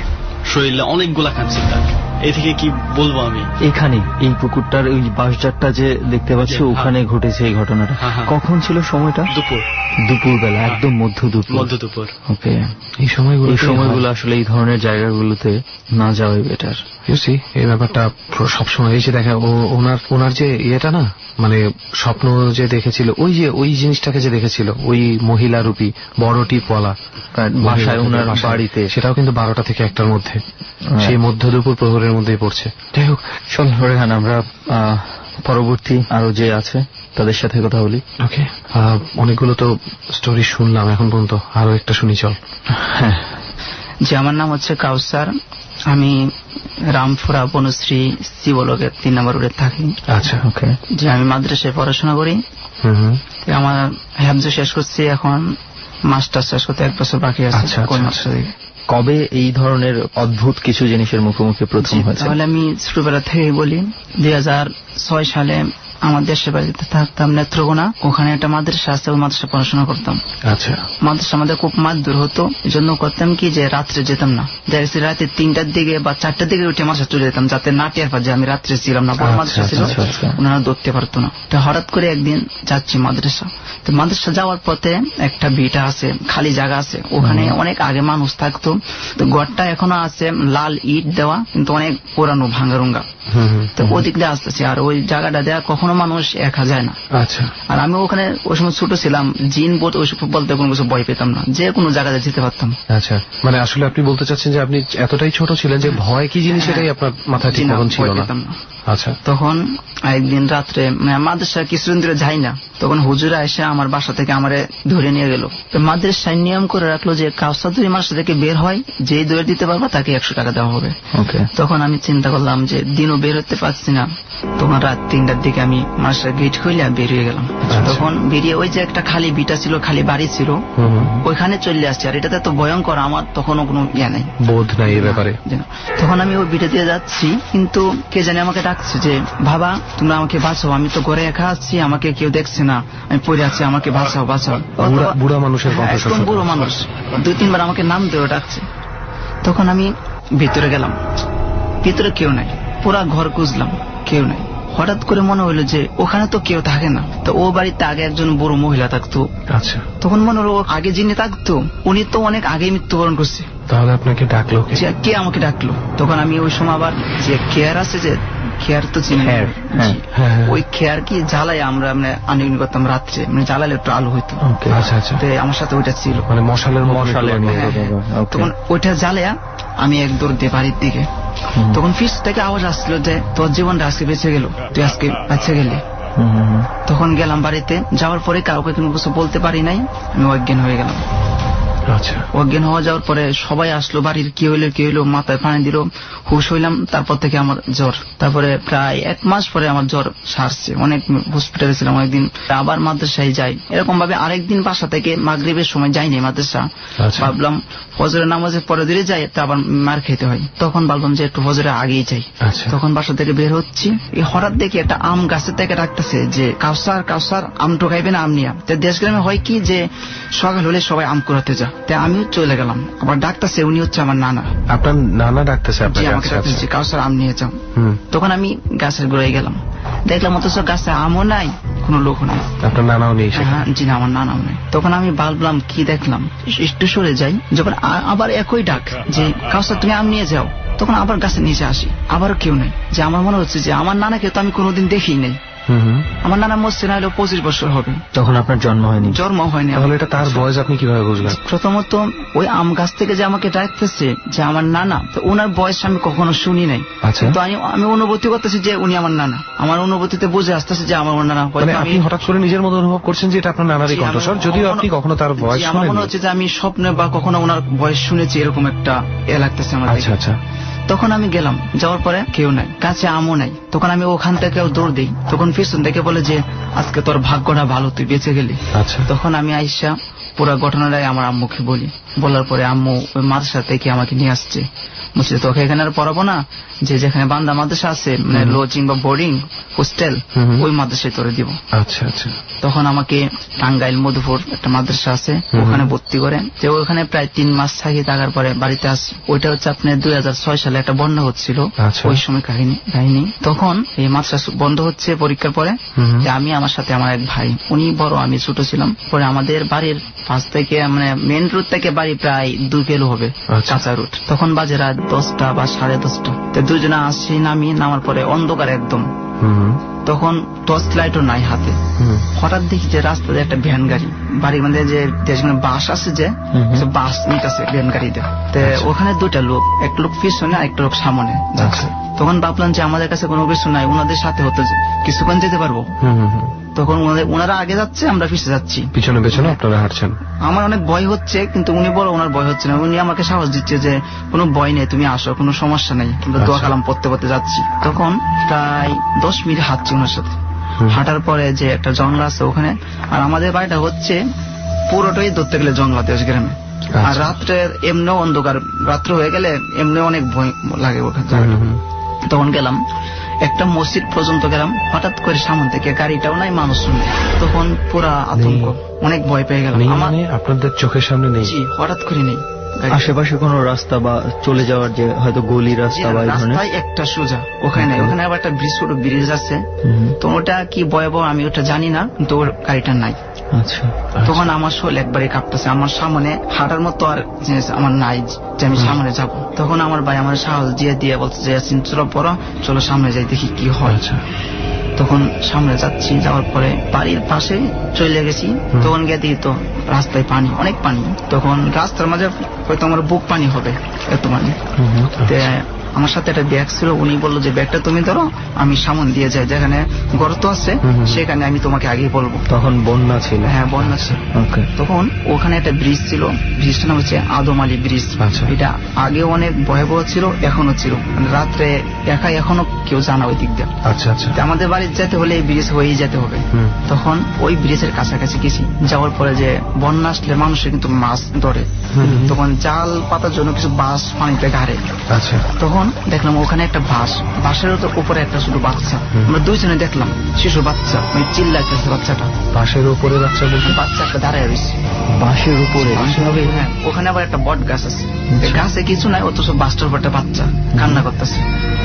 শরীরে অনেকগুলা খামসির দাগ। এই থেকে কি বলবো আমি, এখানে এই পুকুরটার ওই বাঁশঝাড়টা যে দেখতে পাচ্ছি, ওখানে ঘটেছে এই ঘটনাটা। কখন ছিল সময়টা? দুপুর বেলা, একদম মধ্য দুপুর। ওকে, এই সময়গুলো আসলে এই ধরনের জায়গাগুলোতে না যাওয়াই বেটার। এই ব্যাপারটা সবসময় এসে দেখা, ওনার যে ইয়েটা না, মানে স্বপ্ন যে দেখেছিল, ওই জিনিসটাকে যে দেখেছিল, ওই মহিলা রূপী বড় টিপওয়ালা বাসায় ওনার বাড়িতে, সেটাও কিন্তু 12টা থেকে 1টার মধ্যে, সেই মধ্য দুপুর প্রহরের মধ্যেই পড়ছে। যাই হোক, চল রেহান, আমরা পরবর্তী আরো যে আছে তাদের সাথে কথা বলি। ওকে, অনেকগুলো তো স্টোরি শুনলাম এখন পর্যন্ত, আরো একটা শুনি চল। হ্যাঁ, যে আমার নাম হচ্ছে কাউসার, আমি রামপুরা বনশ্রী শিবলোকের 3 নম্বর রোডে থাকি। আচ্ছা, ওকে। যে আমি মাদ্রাসায় পড়াশোনা করি, আমার হ্যাফজ শেষ করছি, এখন মাস্টার শেষ করতে 1 বছর বাকি আছে। কবে এই ধরনের অদ্ভুত কিছু জিনিসের মুখোমুখি প্রথম হয়েছে? তাহলে আমি ছোটবেলা থেকেই বলি, 2006 সালে আমার দেশের বাড়িতে থাকতাম নেত্রকোনা, ওখানে একটা মাদ্রাসা আছে, ওই মাদ্রাসা পড়াশোনা করতাম। আচ্ছা, মাদ্রাসা আমাদের খুব দূর হতো, এই জন্য করতাম কি যে রাত্রে যেতাম না, দেখছি রাতে 3টার দিকে বা 4টার দিকে উঠে মাদ্রাসা চলে যেতাম, যাতে না টের পায় যে আমি রাত্রে ছিলাম না। বড় মাদ্রাসা ছিল, ওনারা ধরতে পারতো না। তো হঠাৎ করে একদিন যাচ্ছি মাদ্রাসা, তো মাদ্রাসা যাওয়ার পথে একটা ভিটা আছে, খালি জায়গা আছে, ওখানে অনেক আগে মানুষ থাকতো। তো ঘরটা এখনো আছে, লাল ইট দেওয়া, কিন্তু অনেক পুরানো ভাঙ্গারুঙ্গা। তো ওদিক দিয়ে আসতেছি, আর ওই জায়গাটা দেওয়া কখনো মানুষ একা যায় না। আচ্ছা, আর আমি ওখানে ওই সময় ছোট ছিলাম, জিন বোধ ওইসব বলতে কোনো কিছু ভয় পেতাম না, যে কোনো জায়গাতে যেতে পারতাম। আচ্ছা, মানে আসলে আপনি বলতে চাচ্ছেন যে আপনি এতটাই ছোট ছিলেন যে ভয় কি জিনিস এটাই আপনার মাথায় ঠিক মতন ছিল না। আচ্ছা, তখন একদিন রাত্রে মাদ্রাসা কিছুদিন ধরে যাই না, তখন হুজুরা এসে আমার বাসা থেকে আমারে ধরে নিয়ে গেল। মাদ্রাসায় নিয়ম করে রাখলো যে কাউসার যদি মাদ্রাসা থেকে বের হয়, যেই দৌড় দিতে পারবো তাকে 100 টাকা দেওয়া হবে। তখন আমি চিন্তা করলাম যে দিনও বের হতে পারছি না, তখন রাত 3টার দিকে আমি মাদ্রাসার গেট খুলে বেরিয়ে গেলাম। তখন বেরিয়ে ওই যে একটা খালি ভিটা ছিল, খালি বাড়ি ছিল, ওইখানে চলে আসছে। আর এটাতে তো ভয়ঙ্কর, আমার তখনও কোনো ইয়া নাই, বোধ নাই এই ব্যাপারে। তখন আমি ওই ভিটা দিয়ে যাচ্ছি, কিন্তু কে জানে আমাকে ডাকছে যে বাবা তোমরা আমাকে বাঁচাও, আমি তো ঘরে একা আছি, আমাকে কেউ দেখছে না, আমি পড়ে আছি, আমাকে বাঁচাও বাঁচাও। বুড়া মানুষের একদম বুড়ো মানুষ, 2-3 বার আমাকে নাম ধরে ডাকছে। তখন আমি ভিতরে গেলাম, ভিতরে কেউ নাই, পুরা ঘর খুঁজলাম, কেউ নাই। হঠাৎ করে মনে হলো যে ওখানে তো কেউ থাকে না, তো ও বাড়িতে আগে একজন বুড়ো মহিলা থাকতো। আচ্ছা, তখন মনে হলো আগে যিনি থাকতো উনি তো অনেক আগে মৃত্যুবরণ করছে। তাহলে আপনাকে ডাকলো কে? আমাকে ডাকলো। তখন আমি ওই সময় আবার যে খেয়ার আছে, যে খেয়ার তো চিনি, ওই খেয়ার কি জ্বালাই আমরা আনুগিক করতাম রাত্রে, মানে জ্বালালে একটু আলো হইতো। আচ্ছা আচ্ছা, আমার সাথে ওইটা ছিল, মানে মশালের। তখন ওইটা জ্বালায়া আমি এক দৌড় দিয়ে বাড়ির দিকে। তখন ফিস থেকে আওয়াজ আসছিল যে তোর জীবনটা আজকে বেঁচে গেল, তুই আজকে বেঁচে গেলি। তখন গেলাম বাড়িতে, যাওয়ার পরে কাউকে কোনো কিছু বলতে পারি নাই, আমি অজ্ঞান হয়ে গেলাম। আচ্ছা, অজ্ঞান হওয়া যাওয়ার পরে সবাই আসলো, বাড়ির কি হইলো, মাথায় পানি দিল, হুশ হইলাম। তারপর থেকে আমার জ্বর, তারপরে প্রায় 1 মাস পরে আমার জ্বর সারছে, অনেক হসপিটালে ছিলাম। একদিন আবার মাদ্রাসায় যাই, এরকম ভাবে আরেকদিন বাসা থেকে মাগরিবের সময় যাইনি মাদ্রাসা, ভাবলাম ফজরের নামাজের পরে দিলে যাই, তা আবার মার খেতে হয়। তখন ভাবলাম যে একটু ফজরের আগেই যাই। তখন বাসা থেকে বের হচ্ছি, এই হঠাৎ দেখি একটা আম গাছের থেকে ডাকতেছে যে কাউসার কাউসার, আম টোকাইবে না, আম নিয়া। দেশ গ্রামে হয় কি যে সকাল হলে সবাই আম কুড়াতে যা, তাই আমিও চলে গেলাম। আবার ডাকতেছে, উনি হচ্ছে আমার নানা। আপনার নানা ডাকতেছে আমাকে ডাকতেছে, কাউসার আম নিয়ে যাও। তখন আমি গাছের গোড়ায় গেলাম, দেখলাম অথচ গাছে আমও নাই, কোন লোক নাই। আপনার নানাও নেই? জি না, আমার নানাও নেই। তখন আমি ভাবলাম কি দেখলাম, একটু সরে যাই, যখন আবার একই ডাক যে কাউসার তুমি আম নিয়ে যাও, তখন আবার গাছের নিচে আসি, আবারও কেউ নেই। যে আমার মনে হচ্ছে যে আমার নানাকে তো আমি কোনোদিন দেখি নাই। আমার নানা মরছে না হলো 25 বছর হবে। তখন আপনার জন্ম হয়নি? জন্ম হয়নি। তাহলে এটা তার বয়স আপনি কিভাবে বুঝলেন? প্রথমত ওই আম গাছ থেকে যে আমাকে ডাকতেছে যে আমার নানা, তো ওনার বয়স আমি কখনো শুনি নাই। তো আমি অনুভূতি করতেছি যে উনি আমার নানা, আমার অনুভূতিতে বুঝে আসতেছে যে আমার নানা। আপনি হঠাৎ করে নিজের মতো অনুভব করছেন যে এটা আপনার নানারই কণ্ঠস্বর, যদিও আপনি কখনো তার বয়স শুনেননি। আমার মনে হচ্ছে যে আমি স্বপ্নে বা কখনো ওনার বয়স শুনেছি, এরকম একটা লাগতেছে আমার। আচ্ছা আচ্ছা। তখন আমি গেলাম, যাওয়ার পরে কেউ নাই, কাছে আমও নাই। তখন আমি ওখান থেকে দৌড় দিই, তখন পিছন থেকে বলে যে আজকে তোর ভাগ্যটা ভালো, তুই বেঁচে গেলি। আচ্ছা। তখন আমি আইসা পুরো ঘটনাটাই আমার আম্মুকে বলি, বলার পরে আম্মু ওই মাদ্রাসা থেকে আমাকে নিয়ে আসছে, বলছে তোকে এখানে আর পড়াবো না, যে যেখানে বান্দা মাদ্রাসা আছে, মানে লজিং বা বোর্ডিং হোস্টেল, ওই মাদ্রাসায় তোরে দিব। আচ্ছা আচ্ছা। তখন আমাকে টাঙ্গাইল মধুপুর একটা মাদ্রাসা আছে, ওখানে ভর্তি করে, যে ওখানে প্রায় 3 মাস থাকার পরে বাড়িতে আসি। ওইটা হচ্ছে আপনার 2006 সালে একটা বন্যা হচ্ছিল, ওই সময় কাহিনী। তখন এই মাদ্রাসা বন্ধ হচ্ছে পরীক্ষার পরে, আমি আমার সাথে আমার এক ভাই, উনি বড় আমি ছোট ছিলাম। পরে আমাদের বাড়ির পাশ থেকে, মানে মেন রোড থেকে বাড়ি প্রায় 2 কিলো হবে, কাঁচা রুট। তখন বাজে রাত 10টা বা 10:30। তো দুজনে আসি, নামার পরে অন্ধকার একদম, তখন টর্চ লাইটও নাই হাতে। হঠাৎ দেখি যে রাস্তাতে একটা ভ্যান গাড়ি, বাড়ির মধ্যে যে বাস আছে যে বাস নিতেছে ভ্যান গাড়িতে। ওখানে দুটা লোক, একটা লোক পিছনে আর একটা লোক সামনে যাচ্ছে। তখন ভাবলাম যে আমাদের কাছে কোনো কিছু নাই, ওনাদের সাথে হতে কিছুক্ষণ যেতে পারবো। তখন ওনারা আগে যাচ্ছে, আমরা পিছিয়ে যাচ্ছি, পিছনে পেছনে আপনারা হাঁটছেন। আমার অনেক ভয় হচ্ছে, কিন্তু উনি বলো ওনার ভয় হচ্ছে না। উনি আমাকে সাহস দিচ্ছে যে কোনো ভয় নেই, তুমি আসো, কোনো সমস্যা নেই, আমরা দোয়া কালাম পড়তে পড়তে যাচ্ছি। তখন প্রায় 10 মিনিট হাঁটছি ওনার সাথে। হাঁটার পরে যে একটা জঙ্গল আছে ওখানে, আর আমাদের বাড়িটা হচ্ছে পুরোটাই ধরতে গেলে জঙ্গলা দেশ গ্রামে। আর রাত্রে এমনিও অন্ধকার, রাত্র হয়ে গেলে এমনি অনেক ভয় লাগে ওখানে। তখন গেলাম একটা মসজিদ পর্যন্ত গেলাম, হঠাৎ করে সামনে থেকে গাড়িটাও নাই, মানুষ নেই। তখন পুরা আতঙ্ক, অনেক ভয় পেয়ে গেলাম। আপনাদের চোখের সামনে নেই? হঠাৎ করে নেই। আশেপাশে কোনো রাস্তা বা চলে যাওয়ার যে হয়তো গলি রাস্তা বা রাস্তায় একটা সোজা, ওখানে নেই। ওখানে আবার একটা ব্রিজ আছে, তো ওটা কি ভয়াবহ আমি ওটা জানি না, কিন্তু ওর গাড়িটা নাই। আচ্ছা। তখন আমার শরীর একবারে কাঁপতেছে, আমার সামনে হাঁটার মতো আর জিনিস আমার নাই যে আমি সামনে যাব। তখন আমার ভাই আমার সাহস দিয়ে বলছে যে চলো পড়ো, চলো সামনে যাই, দেখি কি হয়। তখন সামনে যাচ্ছি, যাওয়ার পরে বাড়ির পাশে চলে গেছি। তখন গিয়ে দেখি তো রাস্তায় পানি, অনেক পানি। তখন রাস্তার মাঝে হয়তো আমার বুক পানি হবে, এত পানি। আমার সাথে একটা ব্যাগ ছিল, উনি বললো যে ব্যাগটা তুমি ধরো, আমি সামন দিয়ে যাই, যেখানে গর্ত আছে সেখানে আমি তোমাকে আগেই বলবো। তখন বন্যা ছিল? হ্যাঁ, বন্যা ছিল। তখন ওখানে একটা ব্রিজ ছিল, ব্রিজটার নাম হচ্ছে আদম আলী ব্রিজ। এটা আগে অনেক ভয়াবহ ছিল, এখনো ছিল, রাত্রে একাই এখনো কেউ জানা ওই দিক দিয়ে। আমাদের বাড়ির যেতে হলে এই ব্রিজ হয়েই যেতে হবে। তখন ওই ব্রিজের কাছাকাছি গেছি, যাওয়ার পরে যে বন্যা আসলে মানুষের কিন্তু মাছ ধরে, তখন জাল পাতার জন্য কিছু বাঁশ পানিতে ঘাড়ে। তখন দেখলাম ওখানে একটা বাঁশের উপরে একটা ছোট বাচ্চা, আমরা দুইজনে দেখলাম, শিশু বাচ্চা, মানে চিল্লাইতেছে বাচ্চাটা। বাঁশের উপরে বাচ্চা বলতে? বাচ্চা একটা দাঁড়ায় রয়েছে বাঁশের উপরে। হ্যাঁ, ওখানে আবার একটা বট গাছ আছে, গাছে কিছু নাই, অথচ বাঁশটার উপর একটা বাচ্চা কান্না করতেছে।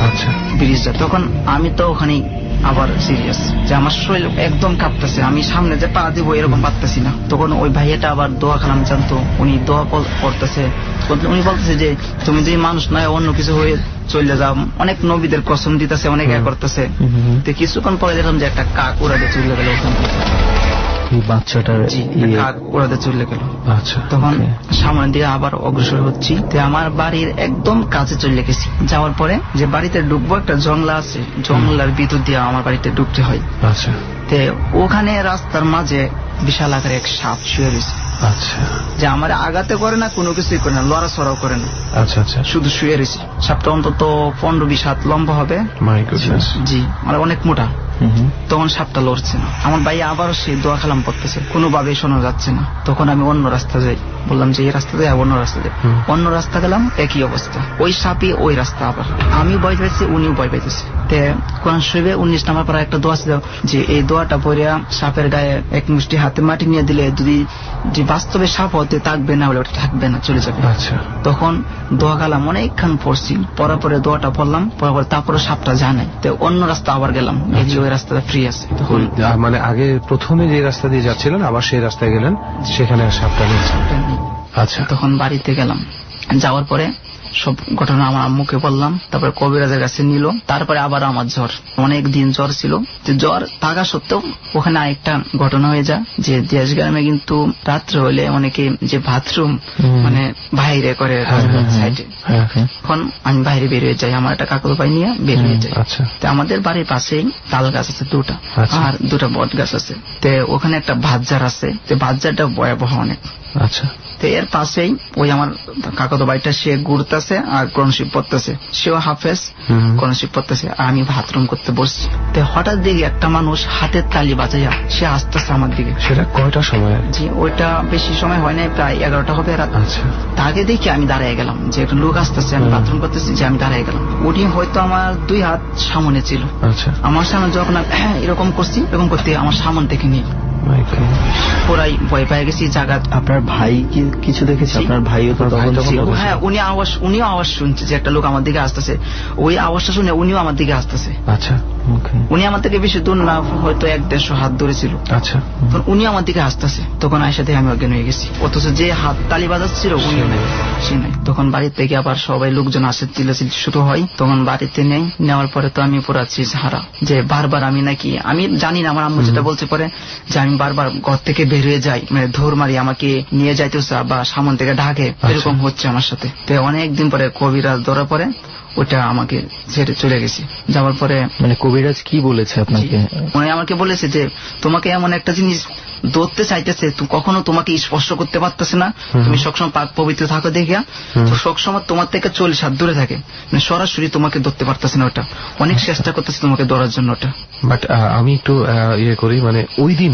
আচ্ছা। ব্রিজটা তখন আমি তো ওখানেই আবার সিরিয়াস, যে আমার শরীর একদম কাঁপতেছে, আমি সামনে যে পা দিব এরকম পারতেছি না। তখন ওই ভাইয়াটা আবার দোয়া কালাম জানতো, উনি দোয়া পড়তেছে। উনি বলতেছে যে তুমি যদি মানুষ নয় অন্য কিছু হয়ে চলে যাও, অনেক নবীদের কসম দিতেছে, অনেক করতেছে। তো কিছুক্ষণ পরে দেখলাম যে একটা কাক উড়াতে চলে গেল ওখান থেকে, বাচ্চাটার কাক উড়াতে চলে গেল। আচ্ছা। তখন সামনের দিকে আবার অগ্রসর হচ্ছি, আমার বাড়ির একদম কাছে চলে গেছি। যাওয়ার পরে যে বাড়িতে ঢুকবো, একটা জঙ্গলা আছে, জঙ্গলার ভিতর দিয়ে আমার বাড়িতে ঢুকতে হয়। আচ্ছা। ওখানে রাস্তার মাঝে বিশাল আকারে এক সাপ শুয়ে রয়েছে। আচ্ছা। যে আমার আঘাতে করে না, কোনো কিছুই করে না, লড়াছড়াও করে না। আচ্ছা আচ্ছা। শুধু শুয়ে রয়েছে। সাপটা অন্তত 15-20 হাত লম্বা হবে। মাই গডনেস। জি, মানে অনেক মোটা। তখন সাপটা লড়ছে না। আমার ভাই আবারও সে দোয়া কালাম পড়তেছে, কোনোভাবে শোনা যাচ্ছে না। তখন আমি অন্য রাস্তা যাই, বললাম যে এই রাস্তা যাই, অন্য রাস্তা যাই। অন্য রাস্তা গেলাম, একই অবস্থা, ওই সাপই ওই রাস্তা। আবার আমি ভয় পাইছি, উনিও ভয় পাইতেছে। কোরআন শরীফে 19 নম্বর পরে একটা দোয়া ছিল, যে এই দোয়াটা পড়িয়া সাপের গায়ে এক মুষ্টি হাতে মাটি নিয়ে দিলে যদি যে বাস্তবে সাপ হতে থাকবে না হলে ওটা থাকবে না, চলে যাবে। তখন দোয়া কালাম অনেকক্ষণ পড়ছি, পড়ার পরে দোয়াটা পড়লাম, পড়ার পরে তারপরে সাপটা জানাই। তো অন্য রাস্তা আবার গেলাম, ওই রাস্তাটা ফ্রি আছে। তখন মানে আগে প্রথমে যে রাস্তা দিয়ে যাচ্ছিলেন, আবার সেই রাস্তায় গেলেন, সেখানে সাপটা নেই। আচ্ছা। তখন বাড়িতে গেলাম, যাওয়ার পরে সব ঘটনা আমার আম্মুকে বললাম, তারপরে কবিরাজের কাছে নিল। তারপরে আবার আমার জ্বর, অনেক দিন জ্বর ছিল। জ্বর থাকা সত্ত্বেও ওখানে আরেকটা ঘটনা হয়ে যায়, যে দেশ গ্রামে কিন্তু রাত্রে হলে অনেকে যে বাথরুম মানে বাইরে করে সাইডে, তখন আমি বাইরে বের হয়ে যাই, আমার একটা কাকুর ভাই নিয়ে বের হয়ে যাই। তো আমাদের বাড়ির পাশেই তাল গাছ আছে 2টা, আর 2টা বট গাছ আছে। তো ওখানে একটা ভাতজার আছে, ভাতজারটা ভয়াবহ অনেক। আচ্ছা। তো এর পাশেই ওই আমার কাকাতো ভাইটা, সে ঘুরতেছে আর কোরআন পড়তেছে, সেও হাফেজ, কোরআন পড়তেছে, আর আমি বাথরুম করতে বসছি। তো হঠাৎ দেখি একটা মানুষ হাতের তালি বাজাইয়া সে আসতেছে আমার দিকে। সেটা কয়টার সময়? জি, ওইটা বেশি সময় হয় নাই, প্রায় 11টা হবে রাত। আচ্ছা। তাকে দেখি আমি দাঁড়িয়ে গেলাম, যে একটা লোক আসতেছে, আমি বাথরুম করতেছি, যে আমি দাঁড়িয়ে গেলাম। উনি হয়তো আমার 2 হাত সামনে ছিল। আচ্ছা। আমার সামনে যখন এরকম করছি, এরকম করতে আমার সামন থেকে নিয়ে পুরাই ভয় পেয়ে গেছি জায়গা। আপনার ভাই কি কিছু দেখেছে? আপনার ভাইও তো তখন ছিল? হ্যাঁ, উনিও আওয়াজ শুনছে যে একটা লোক আমার দিকে আসতেছে। ওই আওয়াজটা শুনে উনিও আমার দিকে আসতেছে। আচ্ছা। উনি আমার থেকে বেশি দূর না, হয়তো 1-150 হাত দূরে ছিল। আচ্ছা। উনিও আমার দিকে আসতেছে। তখন আয়সাতে আমি অজ্ঞান হয়ে গেছি, অথচ যে হাত তালি বাজাচ্ছিল উনিও নেই। কিছুই নাই। তখন বাড়ি থেকে আবার সবাই লোকজন আসে, চিল্লাচিল্লি শুরু হয়। তখন বাড়িতে নেওয়ার পরে তো আমি পুরা চিজ হারা, যে বারবার আমি নাকি, আমি জানি না, আমার আম্মু যেটা বলছে পরে যে আমি বারবার ঘর থেকে বের হয়ে যাই, মানে ধর মারি আমাকে নিয়ে যাইতে বা সামন থেকে ঢাকে, এরকম হচ্ছে আমার সাথে। তো অনেকদিন পরে কবিরাজ ধরা পরে ওটা আমাকে ছেড়ে চলে গেছি। যাওয়ার পরে মানে কবিরাজ কি বলেছে আপনাকে? মানে আমাকে বলেছে যে তোমাকে এমন একটা জিনিস ধরতে চাইতেছে, কখনো তোমাকে স্পর্শ করতে পারতেছে না, তুমি সবসময় পাক পবিত্র থাকো দেখিয়া, তো সবসময় তোমার থেকে 40 হাত দূরে থাকে, মানে সরাসরি তোমাকে ধরতে পারতেছে না। ওটা অনেক চেষ্টা করতেছে তোমাকে ধরার জন্য ওটা। বাট আমি একটু করি, মানে ওই দিন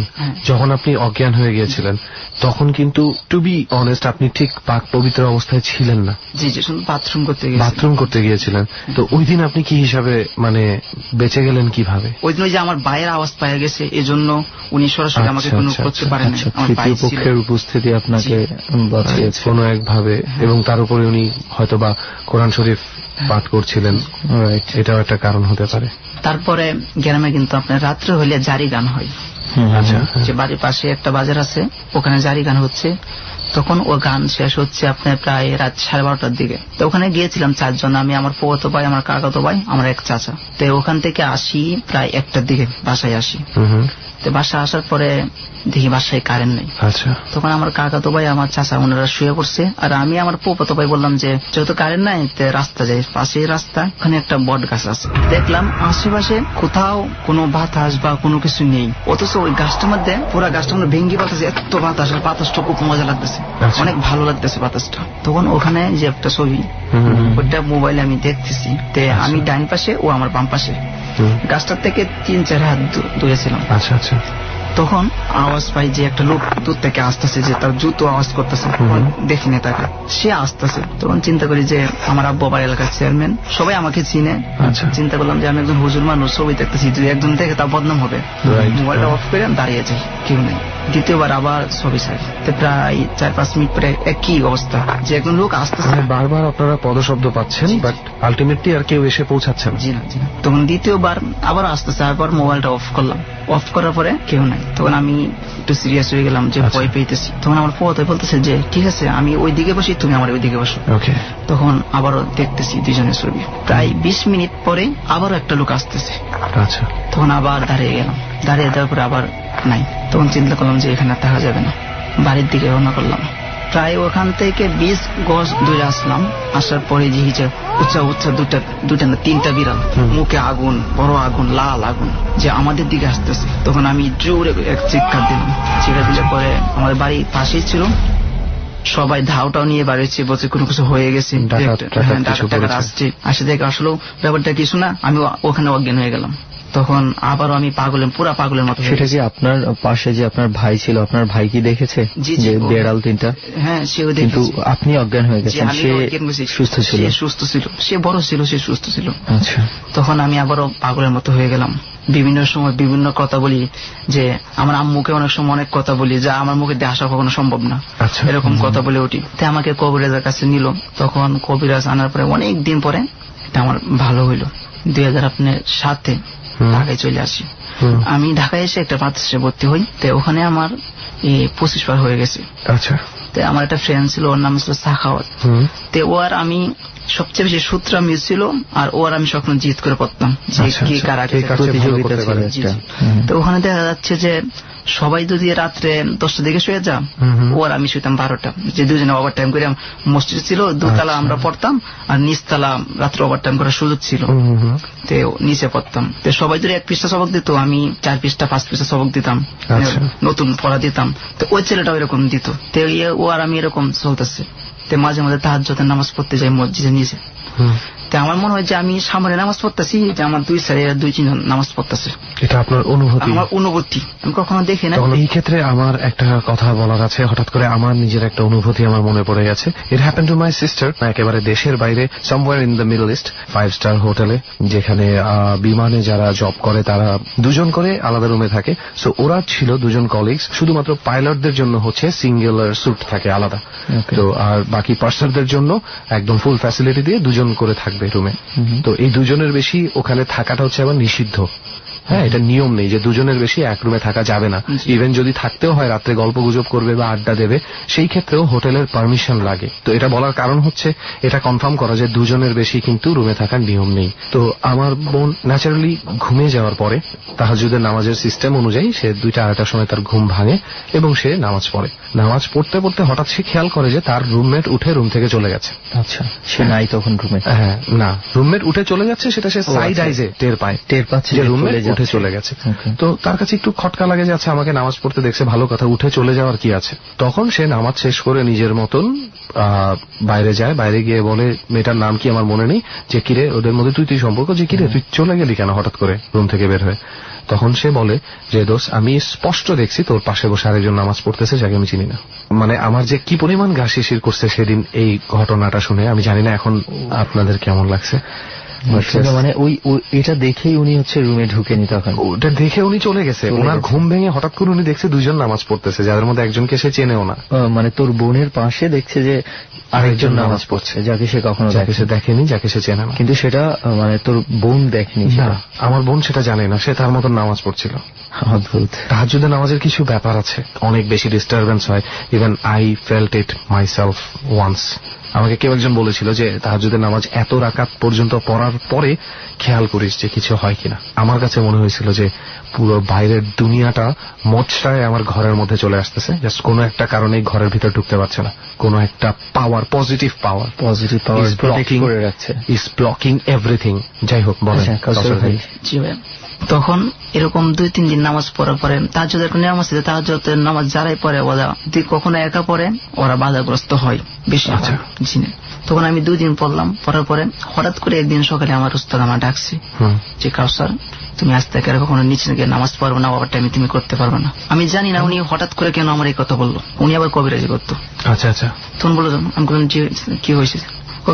যখন আপনি অজ্ঞান হয়ে গিয়েছিলেন তখন কিন্তু টু বি অনেস্ট আপনি ঠিক পাক পবিত্র অবস্থায় ছিলেন না। জি জি, শুধু বাথরুম করতে গিয়েছিলেন। তো ওই দিন আপনি কি হিসাবে মানে বেঁচে গেলেন কিভাবে? ওই দিন ওই যে আমার ভাইয়ের আওয়াজ পাওয়া গেছে, এই জন্য উনি সরাসরি আমাকে কোনো করতে পারেন না। তৃতীয় পক্ষের উপস্থিতি আপনাকে বাঁচিয়েছে কোনো একভাবে, এবং তার উপরে উনি হয়তোবা কোরআন শরীফ পাঠ করছিলেন, এটাও একটা কারণ হতে পারে। তারপরে গ্রামে কিন্তু আপনার রাত্রে হইলে জারি গান হয়। আচ্ছা, যে বাড়ির পাশে একটা বাজার আছে, ওখানে জারি গান হচ্ছে। তখন ও গান শেষ হচ্ছে আপনার প্রায় রাত 12:30টার দিকে। তো ওখানে গিয়েছিলাম 4 জন, আমি, আমার ফুফাতো ভাই, আমার কাকাতো ভাই, আমার এক চাচা। তো ওখান থেকে আসি প্রায় 1টার দিকে বাসায় আসি। তো বাসায় আসার পরে দেখি বাসায় কারেন্ট নেই। আচ্ছা, তখন আমার কাকাতো ভাই, আমার চাচা, ওনারা শুয়ে পড়ছে, আর আমি আমার ফুফাতো ভাই বললাম যে যেহেতু কারেন্ট নাই রাস্তা যাই, পাশে রাস্তা, ওখানে একটা বট গাছ আছে। দেখলাম আশেপাশে কোথাও কোনো বাতাস বা কোনো কিছু নেই, অথচ ওই গাছটার মধ্যে, পুরো গাছটার মধ্যে ভেঙ্গি বাতাসে এত বাতাস, আর বাতাসটা খুব মজা লাগতেছে, অনেক ভালো লাগতেছে বাতাসটা। তখন ওখানে যে একটা ছবি, ওইটা মোবাইলে আমি দেখতেছি, আমি ডাইন পাশে, ও আমার বাম পাশে, গাছটার থেকে 3-4 হাত দূরে ছিলাম। আচ্ছা আচ্ছা। তখন আওয়াজ পাই যে একটা লোক দূর থেকে আসতেছে, যে তার জুতো আওয়াজ করতেছে, দেখিনি তাকে, সে আসতেছে। তখন চিন্তা করি যে আমার আব্বু বাবার এলাকার চেয়ারম্যান, সবাই আমাকে চিনে। চিন্তা করলাম যে আমি একজন হুজুর মানুষ, ছবি দেখতেছি, যদি একজন দেখে তার বদনাম হবে। মোবাইলটা অফ করে দাঁড়িয়ে যাই, কেউ নেই। দ্বিতীয়বার আবার ছবি চাই, প্রায় 4-5 মিনিট পরে একই অবস্থা, যে একজন লোক আসতেছে। বারবার আপনারা পদশব্দ পাচ্ছেন, বাট আলটিমেটলি আর কেউ এসে পৌঁছাচ্ছেন। জি না, জি না। তখন দ্বিতীয়বার আবার আসতেছে, আবার মোবাইলটা অফ করলাম, অফ করার পরে কেউ নাই। তখন আমি একটু সিরিয়াস হয়ে গেলাম, যে ভয় পেয়েছি। তখন আমার ফুফাতো বলতেছে যে ঠিক আছে, আমি ওই দিকে বসি, তুমি আমার ওই দিকে বসো। তখন আবারও দেখতেছি দুজনের ছবি। প্রায় 20 মিনিট পরে আবারও একটা লোক আসতেছে। আচ্ছা, তখন আবার দাঁড়িয়ে গেলাম, দাঁড়িয়ে দেওয়ার পরে আবার নাই। তখন চিন্তা করলাম যে এখানে থাকা যাবে না, বাড়ির দিকে রওনা করলাম। প্রায় ওখান থেকে 20 গজ দূরে আসলাম। আসার পরে যে উচ্চা উচ্চা দুটা না 3টা বিড়াল, মুখে আগুন, বড় আগুন, লাল আগুন, যে আমাদের দিকে আসতেছে। তখন আমি জোরে এক চিৎকার দিলাম। চিৎকার দিলে পরে আমাদের বাড়ি পাশেই ছিল, সবাই ধাওটাও নিয়ে বাড়িছে, বলছে কোনো কিছু হয়ে গেছে, ডাকাত আসছে। আসে দেখে আসলে ব্যাপারটা কিছু না, আমি ওখানে অজ্ঞান হয়ে গেলাম। তখন আবারও আমি পুরা পাগলের মতো। সেটা কি আপনার পাশে যে আপনার ভাই ছিল, আপনার ভাই কি দেখেছে যে বেড়াল 3টা? হ্যাঁ, সেও দেখেছে। কিন্তু আপনি অজ্ঞান হয়ে গেছেন, সে সুস্থ ছিল? সুস্থ ছিল, সে বড় ছিল, সে সুস্থ ছিল। আচ্ছা। তখন আমি আবারও পাগলের মতো হয়ে গেলাম। বিভিন্ন সময় বিভিন্ন কথা বলি, যে আমার আম্মুকে অনেক সময় অনেক কথা বলি, যা আমার মুখে দিয়ে আসা কখনো সম্ভব না, এরকম কথা বলে উঠি। তাই আমাকে কবিরাজের কাছে নিল। তখন কবিরাজ আনার পরে অনেক দিন পরে এটা আমার ভালো হইল। 2007-এ ঢাকায় চলে আসি। আমি ঢাকায় এসে একটা মাদ্রাসায় ভর্তি হই। তো ওখানে আমার 25 বার হয়ে গেছে। আচ্ছা। তো আমার একটা ফ্রেন্ড ছিল, ওর নাম ছিল সাখাওয়াত। তো ও আর আমি সবচেয়ে বেশি সূত্র মিলছিল, আর ও আর আমি সবসময় জিত করে পড়তাম, যে কি কারা প্রতিযোগিতা ছিল। তো ওখানে দেখা যাচ্ছে যে সবাই যদি রাত্রে 10টার দিকে শুয়ে যা, ও আর আমি শুইতাম 12টা, যে দুজনে ওভার টাইম করে। মসজিদ ছিল 2তলা, আমরা পড়তাম, আর নিচতলা রাত্রে ওভার টাইম করার সুযোগ ছিল, তো নিচে পড়তাম। তো সবাই যদি 1 পৃষ্ঠা সবক দিত, আমি 4 পৃষ্ঠা 5 পৃষ্ঠা সবক দিতাম, নতুন পড়া দিতাম। তো ওই ছেলেটাও এরকম দিত। তো ও আর আমি এরকম চলতেছে। তো মাঝে মাঝে তাহাজ্জুদের নামাজ পড়তে যাই মসজিদের নিচে। তো আমার মনে হয় যে আমি সামনে নামাজ পড়তেছি, যে আমার 2 স্যার 2-3 জন নামাজ পড়তেছে। এটা আপনার অনুভূতি? আমার অনুভূতি, আমি কখনো দেখি না। এই ক্ষেত্রে আমার একটা কথা বলার আছে, হঠাৎ করে আমার নিজের একটা অনুভূতি আমার মনে পড়ে গেছে। It happened to my sister, একেবারে দেশের বাইরে, somewhere in the middle east, 5 star হোটেলে, যেখানে বিমানে যারা জব করে তারা 2 জন করে আলাদা রুমে থাকে। সো ওরা ছিল 2 জন কলিগস, শুধুমাত্র পাইলটদের জন্য হচ্ছে সিঙ্গুলার স্যুট থাকে আলাদা। তো আর বাকি পার্সনদের জন্য একদম ফুল ফ্যাসিলিটি দিয়ে 2 জন করে থাকবে রুমে। তো এই 2 জনের বেশি ওখানে থাকাটা হচ্ছে আবার নিষিদ্ধ। হ্যাঁ, এটা নিয়ম নেই যে দুজনের বেশি এক রুমে থাকা যাবে না। ইভেন যদি থাকতেও হয় রাত্রে গল্প গুজব করবে বা আড্ডা দেবে, সেই ক্ষেত্রেও হোটেলের পারমিশন লাগে। তো এটা বলার কারণ হচ্ছে এটা কনফার্ম করা যে দুজনের বেশি কিন্তু রুমে থাকার নিয়ম নেই। তো আমার বোন ন্যাচারালি ঘুমিয়ে যাওয়ার পরে তাহাজ্জুদের নামাজের সিস্টেম অনুযায়ী সে 2টা-2:30টার সময় তার ঘুম ভাঙে এবং সে নামাজ পড়ে। নামাজ পড়তে পড়তে হঠাৎ সে খেয়াল করে যে তার রুমমেট উঠে রুম থেকে চলে গেছে। আচ্ছা, সে নাই তখন রুমে? হ্যাঁ, না, রুমমেট উঠে চলে যাচ্ছে সেটা সে সাইড আইজে টের পাচ্ছে যে রুমমেট উঠে চলে গেছে। তো তার কাছে একটু খটকা লাগে যে আচ্ছা আমাকে নামাজ পড়তে দেখছে, ভালো কথা, উঠে চলে যাওয়ার কি আছে। তখন সে নামাজ শেষ করে নিজের মতন বাইরে যায়। বাইরে গিয়ে বলে, মেয়েটার নাম কি আমার মনে নেই, যে কিরে ওদের মধ্যে তুই সম্পর্ক, যে কিরে তুই চলে গেলি কেন হঠাৎ করে রুম থেকে বের হয়ে। তখন সে বলে যে দোস্ত, আমি স্পষ্ট দেখছি তোর পাশে বসে আরেকজন নামাজ পড়তেছে যাকে আমি চিনি না। মানে আমার যে কি পরিমাণ গা শিরশির করছে সেদিন এই ঘটনাটা শুনে, আমি জানি না এখন আপনাদের কেমন লাগছে। মানে ওই এটা দেখেই উনি হচ্ছে রুমে ঢুকেনি, তখন ওটা দেখে উনি চলে গেছে। ওনার ঘুম ভেঙে হঠাৎ করে উনি দেখছে 2জন নামাজ পড়তেছে, যাদের মধ্যে একজনকে সে চেনেও না। মানে তোর বোনের পাশে দেখছে যে আরেকজন নামাজ পড়ছে যাকে সে কখনো দেখেনি, যাকে সে চেনে না। কিন্তু সেটা মানে তোর বোন দেখেনি? না, আমার বোন সেটা জানে না, সে তার মতন নামাজ পড়ছিল। অদ্ভুত। তাহাজ্জুদের নামাজের কিছু ব্যাপার আছে, অনেক বেশি ডিস্টারবেন্স হয়। Even I felt it myself once. আমাকে কেউ একজন বলেছিল যে তাহাজ্জুদের নামাজ এত রাকাত পর্যন্ত পড়ার পরে খেয়াল করিস যে কিছু হয় কিনা। আমার কাছে মনে হয়েছিল যে পুরো বাইরের দুনিয়াটা মোচটায় আমার ঘরের মধ্যে চলে আসতেছে, জাস্ট কোনো একটা কারণে ঘরের ভিতর ঢুকতে পারছে না। কোনো একটা power, positive power is blocking everything. যাই হোক, বলেন। তখন এরকম 2-3 দিন নামাজ পড়ার পরে তাহাজ্জুদের নিয়ম আছে যে তাহাজ্জুদের নামাজ যারাই পড়ে ওরা কখনো একা পড়ে ওরা বাধাগ্রস্ত হয় বেশি। তখন আমি 2 দিন পড়লাম, পড়ার পরে হঠাৎ করে একদিন সকালে আমার উস্তাদ আমার ডাকছে যে কাউসার, তুমি আজ থেকে কখনো নিচে গিয়ে নামাজ পড়বে না, ওভার টাইমে তুমি করতে পারবে না। আমি জানি না উনি হঠাৎ করে কেন আমার এই কথা বললো। উনি আবার কবিরাজি করতো। আচ্ছা আচ্ছা। তখন বললো, আমি বললাম যে কি হয়েছে?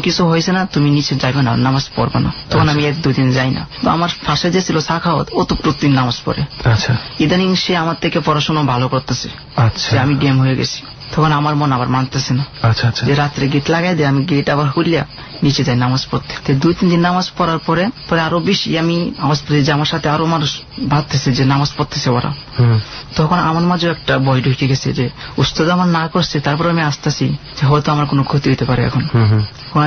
কিছু হয়েছে না, তুমি নিচে যাবে না, নামাজ পড়বে না। তখন আমি 1-2 দিন যাই না। তো আমার পাশে যে ছিল সাখাওয়াত, ও তো প্রতিদিন নামাজ পড়ে। আচ্ছা। ইদানিং সে আমার থেকে পড়াশোনা ভালো করতেছে। আচ্ছা। আমি গেম হয়ে গেছি। তখন আমার মন আবার মানতেছে না। আচ্ছা আচ্ছা। যে রাত্রে গেট লাগাই দিয়ে আমি গেট আবার খুলিয়া নিচে যাই নামাজ পড়তে। 2-3 দিন নামাজ পড়ার পরে আরো বেশি আমি আওয়াজ পেয়ে যে আমার সাথে আরো মানুষ ভাবতেছে যে নামাজ পড়তেছে ওরা। তখন আমার মাঝে একটা ভয় ঢুকে গেছে যে উস্তাদ আমার না করছে, তারপরে আমি আসতেছি যে হয়তো আমার কোনো ক্ষতি হতে পারে। এখন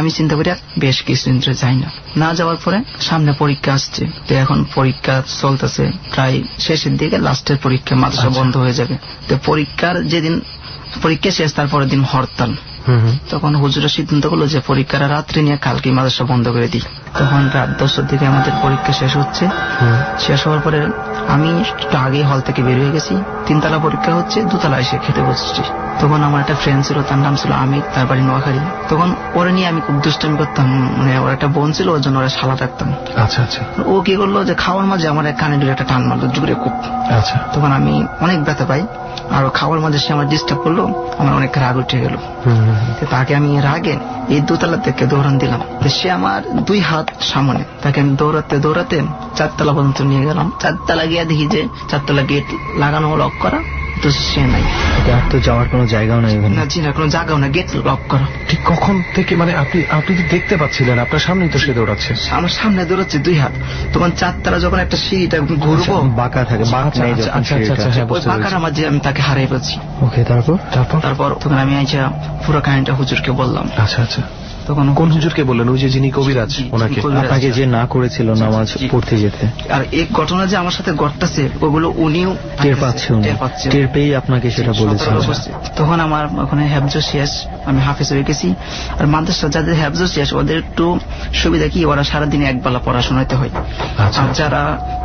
আমি চিন্তা করি বেশ কিছুদিন ধরে যাই না যাওয়ার পরে সামনে পরীক্ষা আসছে। তো এখন পরীক্ষা চলতেছে, প্রায় শেষের দিকে, লাস্টের পরীক্ষা, মাদ্রাসা বন্ধ হয়ে যাবে। তো পরীক্ষার যেদিন পরীক্ষা শেষ, তারপরের দিন হরতাল। তখন হুজুরের সিদ্ধান্ত করলো যে পরীক্ষার রাত্রে নিয়ে কালকে মাদ্রাসা বন্ধ করে দিই। তখন রাত 10টার দিকে আমাদের পরীক্ষা শেষ হচ্ছে। শেষ হওয়ার পরে আমি একটু আগে হল থেকে বের হয়ে গেছি। 3তলা পরীক্ষা হচ্ছে, 2তলায় এসে খেতে বসছি। তখন আমার একটা ফ্রেন্ড ছিল, তার নাম ছিল আমির, তার বাড়ি নোয়াখালী। তখন ওরা নিয়ে আমি খুব দুষ্টামি করতাম। মানে ওর একটা বোন ছিল, ওর জন্য ওরা শালা থাকতাম। আচ্ছা আচ্ছা। ও কি করলো যে খাওয়ার মাঝে আমার কানে ধরে একটা টান মারলো জুড়ে খুব। আচ্ছা। তখন আমি অনেক ব্যথা পাই, আর খাওয়ার মাঝে সে আমার ডিস্টার্ব করলো। আমার অনেক রাগ উঠে গেল। তাকে আমি রাগে এই 2তলা থেকে দৌড়ান দিলাম। সে আমার 2 হাত সামনে, তাকে আমি দৌড়াতে 4তলা পর্যন্ত নিয়ে গেলাম। 4তলা গিয়ে দেখি যে 4তলা গেট লাগানো, লক করা, তো সে নাই। আর তো যাওয়ার কোনো জায়গাও নাই না, জি না, কোনো জায়গাও না, গেট লক করা। ঠিক কখন থেকে? মানে আপনি তো দেখতে পাচ্ছিলেন, আপনার সামনেই তো সে দৌড়াচ্ছে। আমার সামনে দৌড়াচ্ছে 2 হাত। তখন 4তলা যখন একটা সিঁড়িটা ঘুরবো, বাঁকা থাকে, বাঁকার মাঝে আমি তাকে হারাই পাচ্ছি। ওকে, তারপর তখন আমি আইসা পুরো কাহিনীটা হুজুরকে বললাম। আচ্ছা আচ্ছা। তখন কোন হুজুরকে বললেন? ওই যে যিনি কবিরাজ, ওনাকে? আপনাকে যে না করেছিল নামাজ পড়তে যেতে। আর এই ঘটনা যে আমার সাথে ঘটতেছে ওগুলো উনিও টের পাচ্ছেন, টের পেয়ে আপনাকে সেটা বলেছেন। তখন আমার ওখানে হেফজ শেষ, আমি হাফেজ হয়ে গেছি। আর মাদ্রাসা যাদের হেফজ শেষ ওদের একটু সুবিধা কি, ওরা সারাদিনে 1 বেলা পড়া শোনাইতে হয়। আর যারা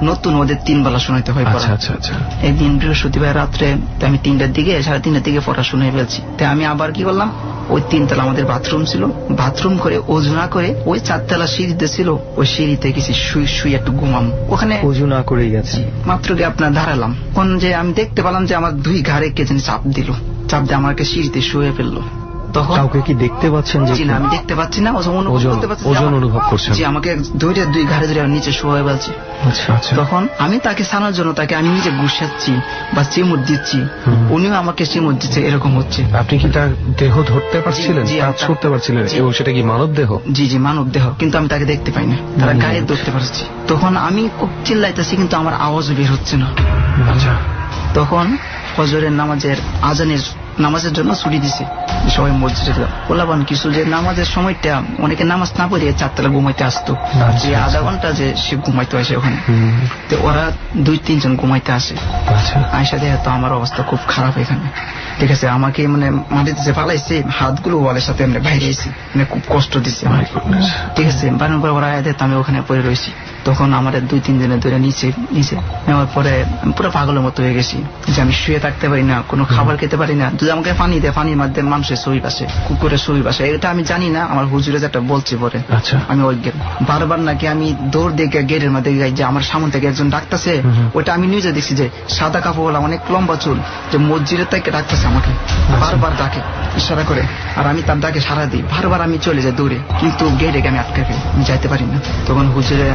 নতুন ওদের 3 বেলা শোনাইতে হয় পড়া। আচ্ছা আচ্ছা। একদিন বৃহস্পতিবার রাত্রে আমি 3টার দিকে, 3:30টার দিকে পড়া শুনে ফেলছি। তাই আমি আবার কি করলাম, ওই 3তলা আমাদের বাথরুম ছিল, বাথরুম করে ওযু না করে ওই 4তলা সিঁড়িতে ছিল, ওই সিঁড়িতে গেছি শুই একটু ঘুমাম। ওখানে ওযু না করেই গেছি, মাত্র গিয়ে আপনার দাঁড়ালাম। কোন যে আমি দেখতে পেলাম যে আমার 2 ঘাড়ে কে যেন চাপ দিয়ে আমাকে সিঁড়িতে শুয়ে ফেললো। তখন কাউকে কি দেখতে পাচ্ছেন? জি না, আমি দেখতে পাচ্ছি না, ওজন অনুভব করছেন? জি, আমাকে ধরে দুই ঘাড়ে ধরে নিচে শোয়া বলছে। আচ্ছা আচ্ছা। তখন আমি তাকে ছাড়ার জন্য তাকে আমি নিজে গুছাচ্ছি বা চিমুট দিচ্ছি, উনিও আমাকে চিমুট দিচ্ছে, এরকম হচ্ছে। আপনি কি তার দেহ ধরতে পারছিলেন, টাচ করতে পারছিলেন? এবং সেটা কি মানব দেহ? জি জি, মানব দেহ, কিন্তু আমি তাকে দেখতে পাই না, তারা গায়ে ধরতে পারছি। তখন আমি খুব চিল্লাইতেছি, কিন্তু আমার আওয়াজও বের হচ্ছে না। আচ্ছা। তখন ফজরের নামাজের জন্য ছুটি দিছে, সবাই মসজিদে বললাম কিছু যে নামাজের সময়টা অনেকে নামাজ না পড়ে 4 ঘুমাইতে আসতো, যে আধা ঘন্টা যে সে ঘুমাইতে আসে ওখানে, তো ওরা 2-3 জন ঘুমাইতে আসে। আয়সা দেখে তো আমার অবস্থা খুব খারাপ এখানে, ঠিক আছে, আমাকে মানে মাটিতে যে ফালাইছে, হাতগুলো ওয়ালের সাথে আমরা বাইরে এসেছি, মানে খুব কষ্ট দিচ্ছে আমার, ঠিক আছে। বানানোর পর ওরা আয়াতে আমি ওখানে পড়ে রয়েছি। তখন আমার 2-3 দিনের ধরে নিচে নেওয়ার পরে আমি পুরো পাগলের মতো হয়ে গেছি, যে আমি শুয়ে থাকতে পারি না, কোনো খাবার খেতে পারি না, যদি আমাকে পানি দেয়, পানির মধ্যে মানুষের শরীর আসে, কুকুরের শরীর আসে, এটা আমি জানি না, আমার হুজুরে যেটা বলছে পরে। আমি ওই বারবার নাকি আমি দৌড় দেখে গেটের মধ্যে যাই, যে আমার সামনে থেকে একজন ডাকতেছে, ওইটা আমি নিজে দেখছি, যে সাদা কাপড়ওয়ালা অনেক লম্বা চুল, যে মসজিদের থেকে ডাকতেছে আমাকে, বারবার ডাকে ইশারা করে, আর আমি তার ডাকে সারা দিই, বারবার আমি চলে যাই দৌড়ে, কিন্তু গেটে আমি আটকে ফেলি, আমি যাইতে পারি না। তখন হুজুরে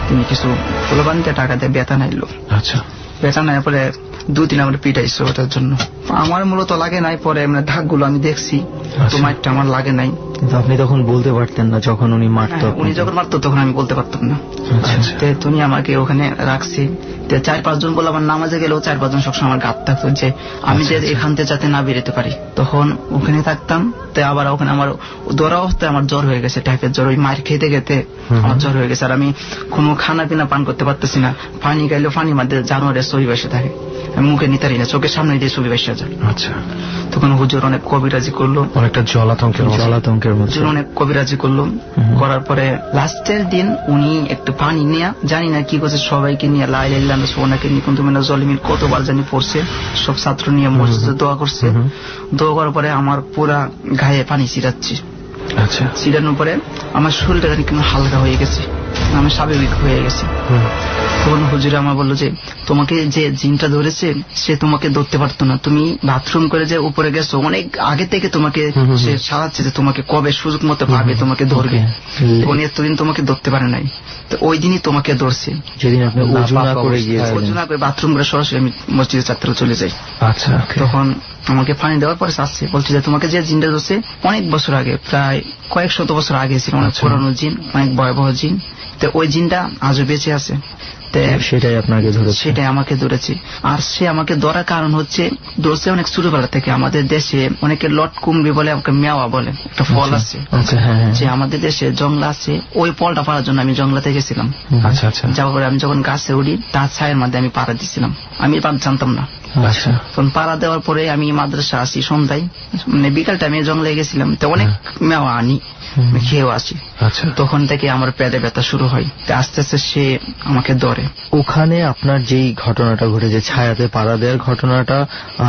তিনি কিছু প্রলোভনতে টাকা দিয়ে বেতন আইলো। আচ্ছা, বেতন আনার পরে 2-3 আমার পিটাইছে ওটার জন্য। আমার মূলত লাগে নাই, পরে ধাকগুলো আমি দেখছি, তো মারটা আমার লাগে নাই। কিন্তু আপনি তখন বলতে পারতেন না যখন উনি মারতো? উনি যখন মারতো তখন আমি বলতে পারতাম না। তুমি আমাকে ওখানে রাখছি, 4-5 জন বলে, আমার নামাজে গেলেও 4-5 জন সবসময় আমার গাত থাকতো, যে আমি যে এখান থেকে যাতে না বেরোতে পারি। তখন ওখানে থাকতাম, তো আবার ওখানে আমার দৌড়া অবস্থায় আমার জ্বর হয়ে গেছে, টাইপের জ্বর, ওই মার খেতে খেতে আমার জ্বর হয়ে গেছে, আর আমি কোনো খানা পিনা পান করতে পারতেছি না। পানি গাইলেও পানির মধ্যে জানোয়ারের ছবি বসে থাকে, আমি মুখে নিতে পারি না, চোখের সামনে দিয়ে ছবি বসে যায়। আচ্ছা, তখন হুজুর অনেক কবিরাজি করলো, অনেকটা জলাতঙ্কের মতো অনেক কবিরাজি করলো। করার পরে লাস্টের দিন উনি একটু পানি নিয়ে, জানি না কি করছে, সবাইকে নিয়ে লা ইলাহা ইল্লাল্লাহ সুবহানাকা ইন্নী কুনতু মিনাজ জালিমিন কতবার জানি পড়ছে, সব ছাত্র নিয়ে মসজিদে দোয়া করছে। দোয়া করার পরে আমার পুরা গায়ে পানি ছিটাচ্ছি। আচ্ছা, ছিটানোর পরে আমার শরীরটা জানি কেমন হালকা হয়ে গেছে, আমি স্বাভাবিক হয়ে গেছে। তখন হুজুরে আমার বললো যে তোমাকে যে জিনটা ধরেছে সে তোমাকে ধরতে পারতো না, তুমি বাথরুম করে যে উপরে গেছো, অনেক আগে থেকে তোমাকে সে সারাচ্ছে, যে তোমাকে কবে সুযোগ মতো পাবে তোমাকে ধরবে, উনি এতদিন তোমাকে ধরতে পারে নাই, তো ওই দিনই তোমাকে ধরছে, যেদিন আপনি ওযু না করে বাথরুম করে সরাসরি আমি মসজিদে 4 চলে যাই। আচ্ছা, তখন আমাকে পানি দেওয়ার পরে আসছে, বলছে যে তোমাকে যে জিনটা ধরছে অনেক বছর আগে, প্রায় কয়েক শত বছর আগে ছিল, অনেক পুরানো জিন, অনেক ভয়াবহ জিন, তো ওই জিনটা আজও বেঁচে আছে, সেটাই আপনাকে ধরেছে, সেটাই আমাকে ধরেছে। আর সে আমাকে ধরার কারণ হচ্ছে, ধরছে অনেক ছোটবেলা থেকে। আমাদের দেশে অনেকে লটকুমড়ি বলে, আমাকে মেওয়া বলে, একটা ফল আছে, যে আমাদের দেশে জংলা আছে, ওই ফলটা পাড়ার জন্য আমি জংলাতে গেছিলাম। আচ্ছা আচ্ছা, যাওয়ার পরে আমি যখন গাছে উঠি, তার ছায়ের মধ্যে আমি পাড়া দিছিলাম, আমি জানতাম না। আচ্ছা, তখন পাড়া দেওয়ার পরে আমি মাদ্রাসা আসি সন্ধ্যায়, মানে বিকাল টাইমে জঙ্গলে গেছিলাম, তো অনেক মেওয়া আনি, খেয়েও আসি। আচ্ছা, তখন থেকে আমার পেটে ব্যথা শুরু হয়, আস্তে আস্তে সে আমাকে ধরে। ওখানে আপনার যেই ঘটনাটা ঘটেছে, ছায়াতে পাড়া দেওয়ার ঘটনাটা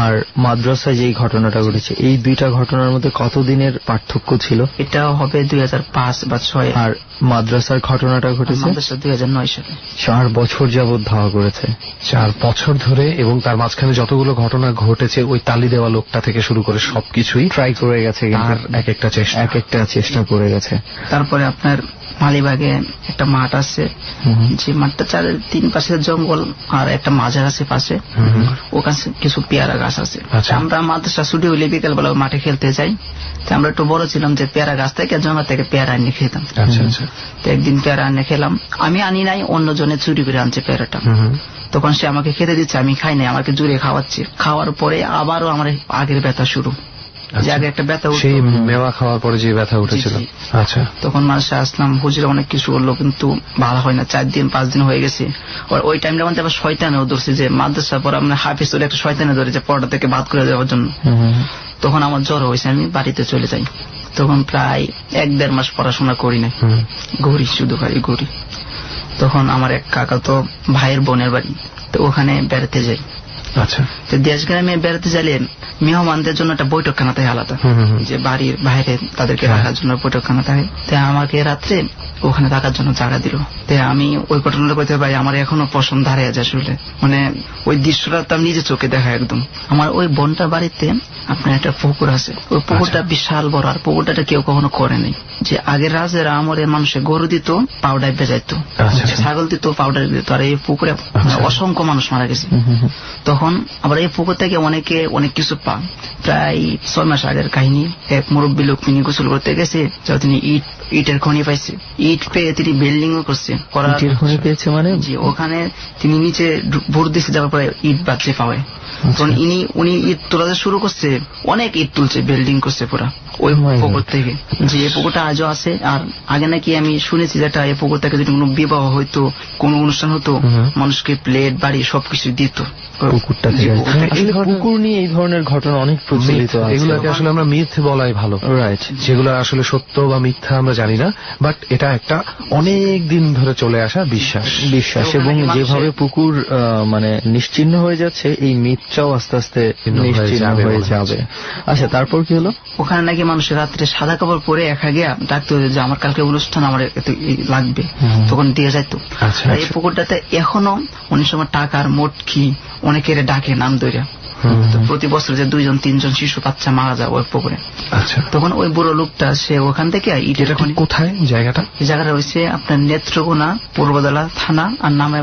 আর মাদ্রাসায় যেই ঘটনাটা ঘটেছে, এই 2টা ঘটনার মধ্যে কতদিনের পার্থক্য ছিল? এটা হবে 2005 বা 2006। আর মাদ্রাসার ঘটনাটা ঘটেছে 2009 সালে। 4 বছর যাবৎ ধাওয়া করেছে, 4 বছর ধরে, এবং তার মাঝখানে যতগুলো ঘটনা ঘটেছে, ওই তালি দেওয়া লোকটা থেকে শুরু করে সবকিছুই ট্রাই করে গেছে, এক একটা চেষ্টা করে গেছে। তারপরে আপনার মালিবাগে একটা মাঠ আছে, যে মাঠটা 3 পাশে জঙ্গল আর একটা মাজার আছে পাশে, ওখানে কিছু পেয়ারা গাছ আছে। আমরা মাদ্রাসা ছুটি হইলে বিকেল বেলা মাঠে খেলতে যাই, আমরা একটু বড় ছিলাম, যে পেয়ারা গাছ থেকে জঙ্গল থেকে পেয়ারা আনিয়ে খেতাম। তো একদিন পেয়ারা আনিয়ে খেলাম, আমি আনি নাই, অন্য জনে চুরি করে আনছে পেয়ারাটা। তখন সে আমাকে খেতে দিচ্ছে, আমি খাই নাই, আমাকে জুড়ে খাওয়াচ্ছে। খাওয়ার পরে আবারও আমার আগের ব্যথা শুরু, যে আগে একটা ব্যথা, সেই মেওয়া খাওয়ার পরে যে ব্যথা উঠেছিল। আচ্ছা, তখন মানুষে আসলাম, হুজুরে অনেক কিছু বললো, কিন্তু ভালো হয় না, 4 দিন 5 দিন হয়ে গেছে। আর ওই টাইমটা মধ্যে আবার শয়তানেও ধরছে, যে মাদ্রাসা পরে আমরা হাফিজ চলে একটা শয়তানে ধরে, যে পড়া থেকে বাদ করে দেওয়ার জন্য। তখন আমার জ্বর হয়েছে, আমি বাড়িতে চলে যাই। তখন প্রায় 1-1.5 মাস পড়াশোনা করি না, ঘুরি, শুধু খালি ঘুরি। তখন আমার এক কাকা তো ভাইয়ের বোনের বাড়ি, তো ওখানে বেড়াতে যাই। আচ্ছা, তো দেশ গ্রামে বেড়াতে চাইলে মেহমানদের জন্য একটা বৈঠকখানা থাকে আলাদা, যে বাড়ির বাইরে তাদেরকে রাখার জন্য বৈঠকখানা থাকে। তাই আমাকে রাত্রে ওখানে থাকার জন্য জায়গা দিল। তাই আমি ওই ঘটনাটা করতে পারি, আমার এখনো পছন্দ হারিয়ে যায় আসলে। মানে ওই দৃশ্যটা তো আমি নিজে চোখে দেখা একদম। আমার ওই বোনটার বাড়িতে আপনার একটা পুকুর আছে, ওই পুকুরটা বিশাল বড়, আর পুকুরটা কেউ কখনো করেনি। যে আগের রাজের আমলের মানুষের গরু দিত, পাউডার বেজাইতো, ছাগল দিত, পাউডার দিত, আর এই পুকুরে অসংখ্য মানুষ মারা গেছে। তখন আবার এই পুকুর থেকে অনেকে অনেক কিছু পান। প্রায় 6 মাস আগের কাহিনী, এক মুরব্বী লোক তিনি গোসল করতে গেছে, তিনি ইটের খনি পাইছে। ইট পেয়ে তিনি বিল্ডিং ও করছে। পেয়েছে মানে জি, ওখানে তিনি নিচে ভোট দিচ্ছে, যাওয়ার পরে ইট বাচ্চে পাওয়ায়। তখন উনি ইট তোলা শুরু করছে, অনেক ইট তুলছে, বিল্ডিং করছে পুরা ওই পুকুর থেকে। যে এই পুকুরটা আজও আছে। আর আগে নাকি আমি শুনেছি যেটা এই পুকুর থেকে যদি কোনো বিবাহ হইতো, কোন অনুষ্ঠান হতো, মানুষকে প্লেট বাড়ি সবকিছু দিত পুকুরটা থেকে। পুকুর নিয়ে এই ধরনের ঘটনা অনেক প্রচলিত। এগুলোকে আসলে আমরা মিথ বলাই ভালো, রাইট? যেগুলো আসলে সত্য বা মিথ্যা আমরা জানি না, বাট এটা একটা অনেক দিন ধরে চলে আসা বিশ্বাস। এবং যেভাবে পুকুর মানে নিশ্চিহ্ন হয়ে যাচ্ছে, এই মিথটাও আস্তে আস্তে নিশ্চিহ্ন হয়ে যাবে। আচ্ছা, তারপর কি হলো? ওখানে নাকি মানুষের রাত্রে সাদা কাপড় পরে একা গিয়া ডাকতে হতো যে আমার কালকে অনুষ্ঠান, আমার লাগবে, তখন দিয়ে যাইত। এই পুকুরটাতে এখনো অনেক সময় টাকার মোটকি অনেকের ডাকে নাম ধরে। প্রতি বছর যে 2-3 শিশু বাচ্চা মারা যায় ওই পুকুরে। তখন ওই বুড়ো লোকটা সে ওখান থেকে ইটের খনি। কোথায় জায়গাটা? এই জায়গাটা হচ্ছে আপনার নেত্রকোনা পূর্বদলা থানা, আর নামে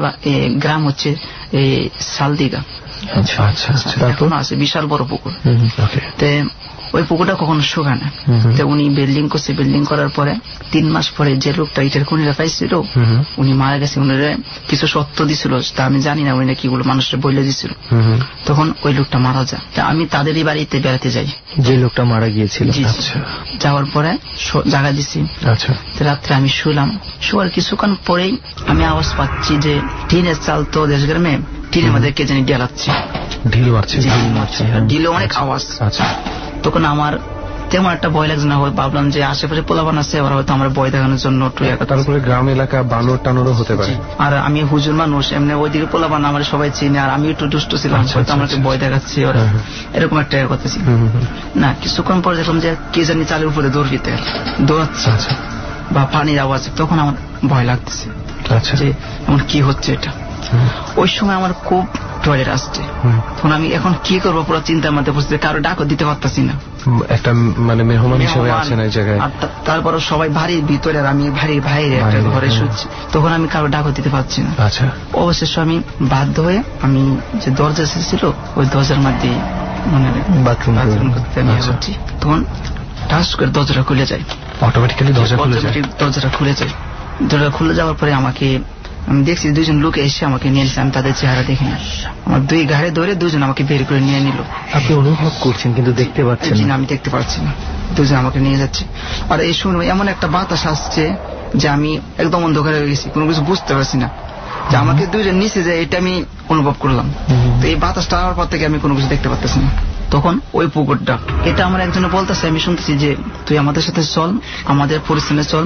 গ্রাম হচ্ছে এই সালদিগা। এখন আছে বিশাল বড় পুকুর। ওই পুকুরটা কখনো শুকায় না। তো উনি বিল্ডিং করছে, বিল্ডিং করার পরে 3 মাস পরে যে লোকটা ইটের খনিটা পাইছিল উনি মারা গেছে। উনি কিছু সত্য দিছিল, তা আমি জানি না, উনি নাকি এগুলো মানুষের বলে দিছিল। তখন ওই লোকটা মারা যায়। তা আমি তাদেরই বাড়িতে বেড়াতে যাই, যে লোকটা মারা গিয়েছিল। যাওয়ার পরে জায়গা দিছি। রাত্রে আমি শুলাম, শোয়ার কিছুক্ষণ পরেই আমি আওয়াজ পাচ্ছি যে টিনের চাল তো দেশ গ্রামে, টিনের মধ্যে কে জানি ডেলাচ্ছে, ঢিল মারছে, ঢিলে অনেক আওয়াজ। তখন আমার তেমন একটা ভয় লাগছে না, ভাবলাম যে আশেপাশে পোলাপান আছে, ওরা হয়তো আমার ভয় দেখানোর জন্য। তারপরে গ্রাম এলাকা বানর টানরও হতে পারে। আর আমি হুজুর মানুষ, এমনি ওইদিকে পোলাপান আমার সবাই চিনে, আর আমি একটু দুষ্ট ছিলাম, হয়তো আমাকে ভয় দেখাচ্ছে ওরা, এরকম একটা কথা ছিল না। কিছুক্ষণ পরে দেখলাম যে কে জানি চালের উপরে দৌড়াচ্ছে বা পানির আওয়াজ। তখন আমার ভয় লাগতেছে যে এমন কি হচ্ছে এটা। ওই সময় আমার খুব টয়লেট আসছে। তখন আমি এখন কি করবো, পুরো চিন্তার মধ্যে পড়ছে, কারো ডাকও দিতে পারতাছি না, একটা মানে মেহমান হিসেবে আছেন এই জায়গায়। তারপরে সবাই ভারী ভিতরে, আর আমি ভারী বাইরে একটা ঘরে শুচ্ছি। তখন আমি কারো ডাকও দিতে পারছি না। অবশেষে আমি বাধ্য হয়ে আমি যে দরজা ছিল ওই দরজার মধ্যে মানে বাথরুম করতে আমি হচ্ছি। তখন টাচ করে দরজাটা খুলে যায়, অটোমেটিক্যালি দরজা খুলে যায়। দরজাটা খুলে যায়। দরজা খুলে যাওয়ার পরে আমাকে আমি দেখছি 2জন লোক এসে আমাকে নিয়ে নিচ্ছে। আমি তাদের চেহারা দেখি না, আমার 2 ঘাড়ে ধরে 2জন আমাকে বের করে নিয়ে নিল। আপনি অনুভব করছেন কিন্তু দেখতে পাচ্ছেন না? আমি দেখতে পাচ্ছি না, 2জন আমাকে নিয়ে যাচ্ছে। আর এই সময় এমন একটা বাতাস আসছে যে আমি একদম অন্ধকারে হয়ে গেছি, কোনো কিছু বুঝতে পারছি না। যে আমাকে 2জন নিচে যায় এটা আমি অনুভব করলাম। তো এই বাতাসটা আওয়ার পর থেকে আমি কোনো কিছু দেখতে পারতেছি না। তখন ওই পুকুরটা, এটা আমার একজনে বলতেছে, আমি শুনতেছি যে তুই আমাদের সাথে চল, আমাদের পরিশ্রমে চল,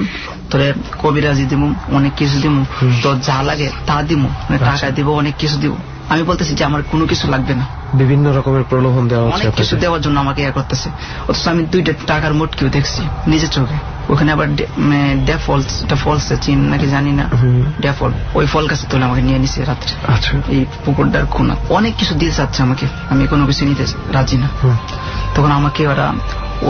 তোরে কবিরাজি দিব, অনেক কিছু দিব, তোর যা লাগে তা দিব, টাকা দিব, অনেক কিছু দিব। আমি বলতেছি যে আমার কোনো কিছু লাগবে না, বিভিন্ন রকমের প্রলোভন দেওয়া হচ্ছে, অনেক কিছু দেওয়ার জন্য আমাকে ইয়ে করতেছে। অথচ আমি 2টা টাকার মোটকিও দেখছি নিজের চোখে। ওখানে আবার ফলস চিন নাকি জানি না, ডেফল, ওই ফল গাছে তুলে আমাকে নিয়ে নিছে রাত্রে। এই পুকুরটার খুনা অনেক কিছু দিয়ে যাচ্ছে আমাকে, আমি কোনো কিছু নিতে রাজি না। তখন আমাকে ওরা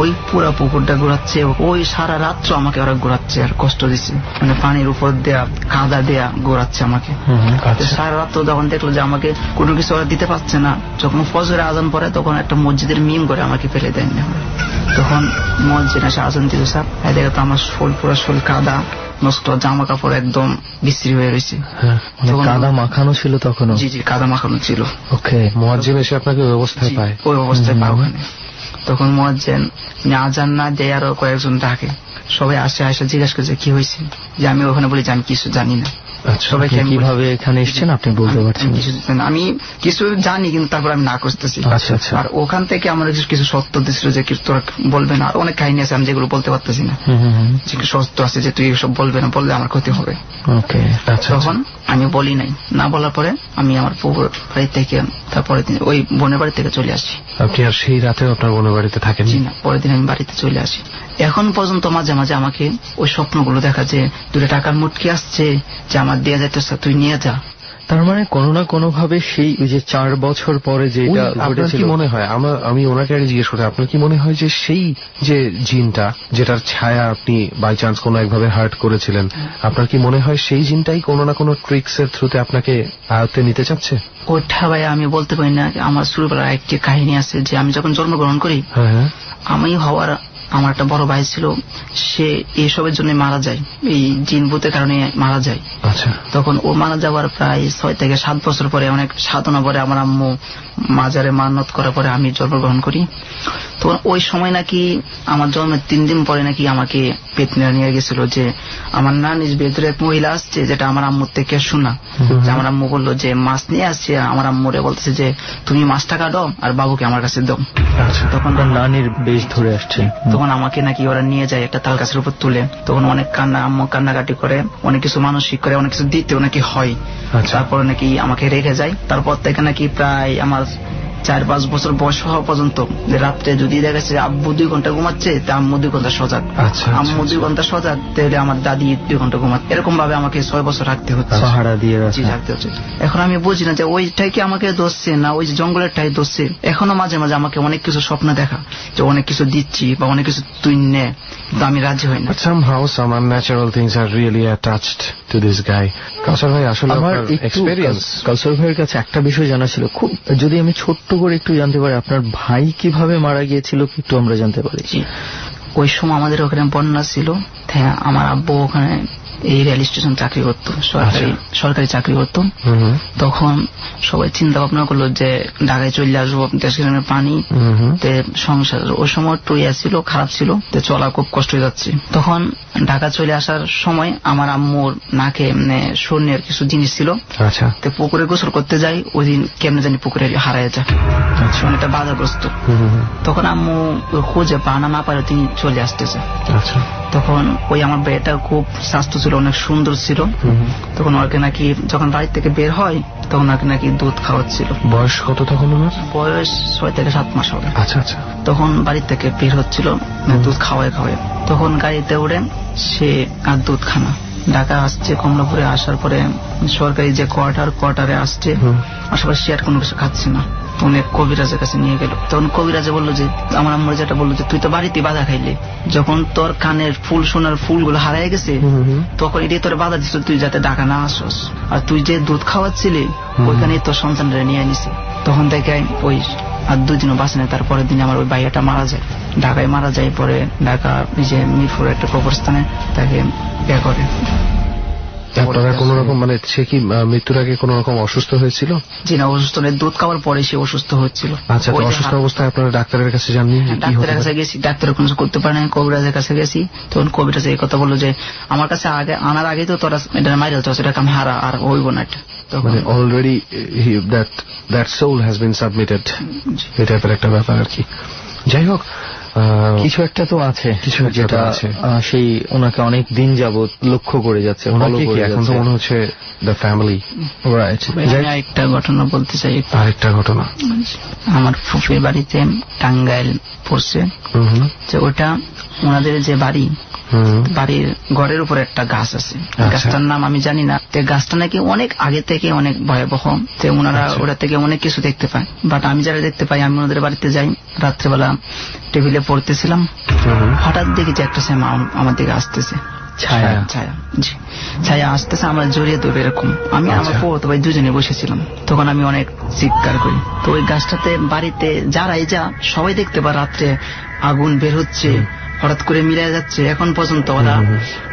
ওই পুরা পুকুরটা ঘোরাচ্ছে, ওই সারা রাত্র আমাকে ওরা ঘোরাচ্ছে আর কষ্ট দিচ্ছে, মানে পানির উপর দেয়া কাদা দেয়া ঘোরাচ্ছে আমাকে সারা রাত্র। যখন দেখলো যে আমাকে কোনো কিছু ওরা দিতে পারছে না, যখন ফজরে আজান পড়ে তখন একটা মসজিদের মিম করে আমাকে ফেলে দেন। তখন মসজিদ এসে আজান দিল, স্যার দেখে তো আমার পুরো শরীর কাদা, নষ্ট, জামা কাপড় একদম বিশ্রী হয়ে রয়েছে। কাদা মাখানো ছিল তখন? জি জি, কাদা মাখানো ছিল। ওকে, মুয়াজ্জিন এসে আপনাকে ওই অবস্থায় পায়? ওই অবস্থায় পায় ওখানে। তখন মুয়াজ্জিন আজান না দেয় আরো কয়েকজন ডাকে, সবাই আসে জিজ্ঞাসা করছে কি হয়েছে, যে আমি ওখানে বলি যে আমি কিছু জানি না। সবাইকে আমি কিভাবে এখানে এসেছেন আপনি বলতে পারছেন? আমি কিছু জানি, কিন্তু তারপর আমি না করতেছি। আর ওখান থেকে আমার কিছু সত্য দিচ্ছিল যে তোরা বলবে না, আর অনেক কাহিনী আছে আমি যেগুলো বলতে পারতেছি না, যে সত্য আছে যে তুই এসব বলবে না, বললে আমার ক্ষতি হবে। তখন আমি বলি নাই, না বলার পরে আমি আমার বাড়ি থেকে তারপরে দিন ওই বোনের বাড়ি থেকে চলে আসি। আপনি আর সেই রাতে আপনার বোনের বাড়িতে থাকেন? না, পরের দিন আমি বাড়িতে চলে আসি। এখন পর্যন্ত মাঝে মাঝে আমাকে ওই স্বপ্নগুলো দেখা, যে 2 টাকার মুটকি আসছে, যে আমার দেয়া যাইতেছে, তুই নিয়ে যা। তার মানে কোনো না কোনো ভাবে সেই ওই যে 4 বছর পরে যেটা ঘটেছিল, কি মনে হয়, আমি ওনাকে আগে জিজ্ঞেস করি, আপনার কি মনে হয় যে সেই যে জিনটা, যেটার ছায়া আপনি বাই চান্স কোনো একভাবে হার্ট করেছিলেন, আপনার কি মনে হয় সেই জিনটাই কোনো না কোনো ট্রিক্স এর থ্রুতে আপনাকে আয়ত্তে নিতে চাচ্ছে? ওটা ভাই আমি বলতে পারি না। আমার ছোটবেলার একটি কাহিনী আছে, যে আমি যখন জন্মগ্রহণ করি, আমি হওয়ার আমার একটা বড় ভাই ছিল, সে এইসবের জন্য মারা যায়, এই জিন ভূতের কারণে মারা যায়। আচ্ছা। তখন ও মারা যাওয়ার প্রায় 6 থেকে 7 বছর পরে, অনেক সাধনা পরে আমার আম্মু মাজারে মানত করার পরে আমি জন্মগ্রহণ করি। তখন ওই সময় নাকি আমার জন্মের 3 দিন পরে নাকি আমাকে পেতনিরা নিয়ে গেছিল, যে আমার নানির ভেতরে এক মহিলা আসছে, যেটা আমার আম্মুর থেকে শোনা। আমার আম্মু বললো যে মাছ নিয়ে আসছে, আমার আম্মুরে বলতেছে যে তুমি মাছটা কাটো আর বাবুকে আমার কাছে দাও। তখন নানির বেশ ধরে আসছে। তখন আমাকে নাকি ওরা নিয়ে যায় একটা তাল গাছের উপর তুলে। তখন অনেক আম্মু কান্নাকাটি করে, অনেক কিছু মানসিক করে, অনেক কিছু দিতেও নাকি হয়। তারপরে নাকি আমাকে রেখে যায়। তারপর থেকে নাকি প্রায় আমার 4-5 বছর বয়স হওয়া পর্যন্ত, যে রাত্রে যদি দেখা যাচ্ছে আব্বু 2 ঘন্টা ঘুমাচ্ছে, তা আম্মু 2 ঘন্টা সজাগ, আম্মু 2 ঘন্টা সজাগ, তাহলে আমার দাদি 2 ঘন্টা ঘুমাচ্ছে। এরকম ভাবে আমাকে 6 বছর রাখতে হচ্ছে, পাহারা দিয়ে রাখতে হচ্ছে। এখন আমি বুঝি না যে ওইটাই কি আমাকে দোষছে, না ওই জঙ্গলেরটাই দোষছে। এখনো মাঝে মাঝে আমাকে অনেক কিছু স্বপ্ন দেখা, যে অনেক কিছু দিচ্ছি বা অনেক কিছু তুই নে, কিন্তু আমি রাজি হই না। Somehow some unnatural things are really attached to this guy. কাউসার ভাই, আসলে আমার এক্সপেরিয়েন্স, কাউসার ভাইয়ের কাছে একটা বিষয় জানা ছিল খুব, যদি আমি ছোট্ট করে একটু জানতে পারি, আপনার ভাই কিভাবে মারা গিয়েছিল একটু আমরা জানতে পারি? ওই সময় আমাদের ওখানে বন্যা ছিল, আমার আব্বু ওখানে এই রেল স্টেশন চাকরি করতো, সরকারি চাকরি করতো। তখন সবাই চিন্তা ভাবনা করলো যে ঢাকায় চলে আসবো, দেশের পানি, সংসার ওই সময় একটু ছিল, খারাপ ছিল, চলা খুব কষ্ট হয়ে যাচ্ছে। তখন ঢাকা চলে আসার সময় আমার আম্মুর নাকে স্বর্ণের কিছু জিনিস ছিল, পুকুরে গোসল করতে যাই, ওই দিন কেমনে জানি পুকুরে হারায় যায়, অনেকটা বাধাগ্রস্ত। তখন আম্মু খুঁজে পানা না পারে তিনি চলে আসতেছে। তখন ওই আমার বেটা খুব স্বাস্থ্য ছিল, অনেক সুন্দর ছিল। তখন ওকে নাকি যখন বাড়ি থেকে বের হয়, তখন ওকে নাকি দুধ খাওয়াচ্ছিল। বয়স কত তখন ওনার? বয়স 6 থেকে 7 মাস হবে। আচ্ছা আচ্ছা। তখন বাড়ি থেকে বের হচ্ছিল দুধ খাওয়ায়। তখন গাড়িতে উঠে সে আর দুধ খানা ঢাকা আসছে। কমলাপুরে আসার পরে সরকারি যে কোয়ার্টারে আসছে, আশেপাশে সে আর কোনো কিছু খাচ্ছে না। অনেক কবিরাজের কাছে নিয়ে গেল। তখন কবিরাজে বললো যে, আমার আম্মা যেটা বললো যে তুই তো বাড়িতে বাধা খাইলে, যখন তোর কানের ফুল সোনার ফুলগুলো হারাই গেছে, তখন এটাই তোর বাধা দিচ্ছিল তুই যাতে ঢাকা না আসস, আর তুই যে দুধ খাওয়াচ্ছিলি ওইখানে তোর সন্তানরা নিয়ে নিছে। তখন থেকে ওই আর 2 দিনও বাঁচে না। তারপরের দিনে আমার ওই ভাইয়াটা মারা যায়, ঢাকায় মারা যায়। পরে ঢাকা নিজে মিরপুর একটা কবরস্থানে তাকে বিয়ে করে। আপনারা কোন রকম মানে সে কি মৃত্যুর আগে কোন রকম অসুস্থ হয়েছিল? জি না, অসুস্থ নেই, দুধ খাওয়ার পরে সে অসুস্থ হচ্ছিল। আচ্ছা, অসুস্থ অবস্থায় আপনারা ডাক্তারের কাছে যাননি? ডাক্তারের কাছে গেছি, ডাক্তার কোনো করতে পারে না। কবিরাজের কাছে গেছি, তখন কবিরাজ এই কথা বললো যে আমার কাছে আগে আনার আগে তো তোরা এটা মাইরে তো সেটা কাম হারা আর হইব না। মানে already that soul has been submitted, এই টাইপের একটা ব্যাপার আর কি। যাই হোক, কিছু একটা তো আছে, কিছু যেটা সেই ওনাকে অনেক দিন যাবত লক্ষ্য করে যাচ্ছে। এখন তো মনে হচ্ছে দ্য ফ্যামিলি। একটা ঘটনা বলতে চাই। আরেকটা ঘটনা, আমার ফুফির বাড়িতে টাঙ্গাইল পড়ছে, যে ওটা ওনাদের যে বাড়ির ঘরের উপরে একটা গাছ আছে, গাছটার নাম আমি জানি না। গাছটা নাকি অনেক আগে থেকে অনেক ভয়াবহ, ওনারা ওটা থেকে অনেক কিছু দেখতে পায়। বাট আমি যারা দেখতে পাই, আমি ওনাদের বাড়িতে যাই, রাত্রেবেলা টেবিলে পড়তেছিলাম, হঠাৎ দেখি যে একটা শ্যামা আমার দিকে আসতেছে, ছায়া আসতেছে, আমার জড়িয়ে ধরে এরকম। আমি আমার পড়তো ভাই দুজনে বসেছিলাম, তখন আমি অনেক চিৎকার করি। তো ওই গাছটাতে বাড়িতে যারাই যা সবাই দেখতে পায়, রাত্রে আগুন বের হচ্ছে, হঠাৎ করে মিলে যাচ্ছে। এখন পর্যন্ত ওরা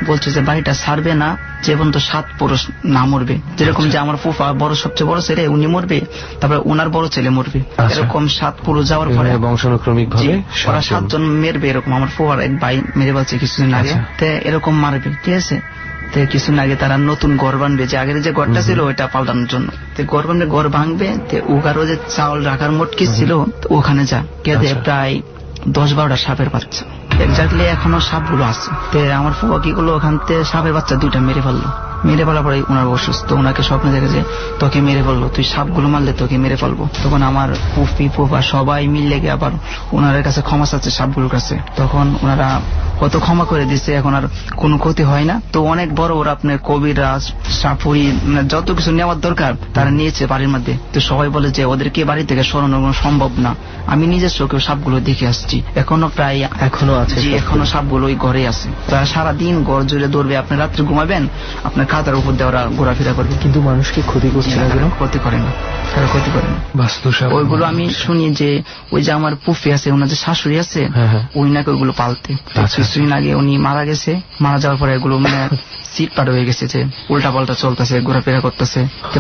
বলছে যে বাড়িটা ছাড়বে না যে পর্যন্ত 7 পুরুষ না মরবে। যেরকম যে আমার ফুফা সবচেয়ে বড় ছেলে, উনি মরবে, তারপরে ওনার বড় ছেলে মরবে, এরকম 7 পুরুষ যাওয়ার পরে বংশানুক্রমিক ভাবে ওরা 7 জন মেরবে। এরকম আমার ফুফার এক ভাই মেরে বলছে কিছুদিন আগে, এরকম মারবে। ঠিক আছে, তো কিছুদিন আগে তারা নতুন ঘর বানবে, যে আগের যে ঘরটা ছিল ওইটা পাল্টানোর জন্য। তো ঘর বানবে, ঘর ভাঙবে, তো ওখানে যে চাউল রাখার মটকি ছিল ওখানে যা কেঁদে প্রায় 10-12টা সাপের বাচ্চা এক্স্যাক্টলি এখনো সাপগুলো আছে। তো আমার ফুয়া কি করলো, ওখান থেকে সাপের বাচ্চা 2টা মেরে ফেললো। মেরে ফেলার পরে ওনার অসুস্থ, ওনাকে স্বপ্নে দেখে যে তোকে মেরে ফেলবো, তুই সাপগুলো মারলে তোকে মেরে ফেলবো। তখন আমার ফুফি ফুফা সবাই মিলে গিয়ে আবার ওনার কাছে ক্ষমা চাচ্ছে সাপগুলোর কাছে। তখন ওনারা কত ক্ষমা করে দিচ্ছে, এখন আর কোনো ক্ষতি হয় না। তো অনেক বড় বড় আপনার কবিরাজ সাপুরি যত কিছু নেওয়ার দরকার তারা নিয়েছে বাড়ির মধ্যে। তো সবাই বলে যে ওদেরকে বাড়ি থেকে সরানো সম্ভব না। আমি নিজস্ব কেউ সাপগুলো দেখে আসছি, এখনো প্রায় এখনো আছে, এখনো সাপগুলো ওই ঘরে আছে। তারা সারাদিন ঘর জুড়ে দৌড়বে, আপনি রাত্রে ঘুমাবেন আপনার খাতার উপর দিয়ে ওরা ঘোরাফেরা করবে, কিন্তু মানুষকে ক্ষতি করছে না, ক্ষতি করে না, তারা ক্ষতি করে না। ওইগুলো আমি শুনি যে ওই যে আমার পুফি আছে, ওনার যে শাশুড়ি আছে ওই নাকি ওইগুলো পালতে। কিছুদিন আগে উনি মারা গেছে, মারা যাওয়ার পরে এগুলো মানে সিট পাট হয়ে গেছে, যে উল্টা পাল্টা চলতেছে, ঘোরাফেরা করতেছে।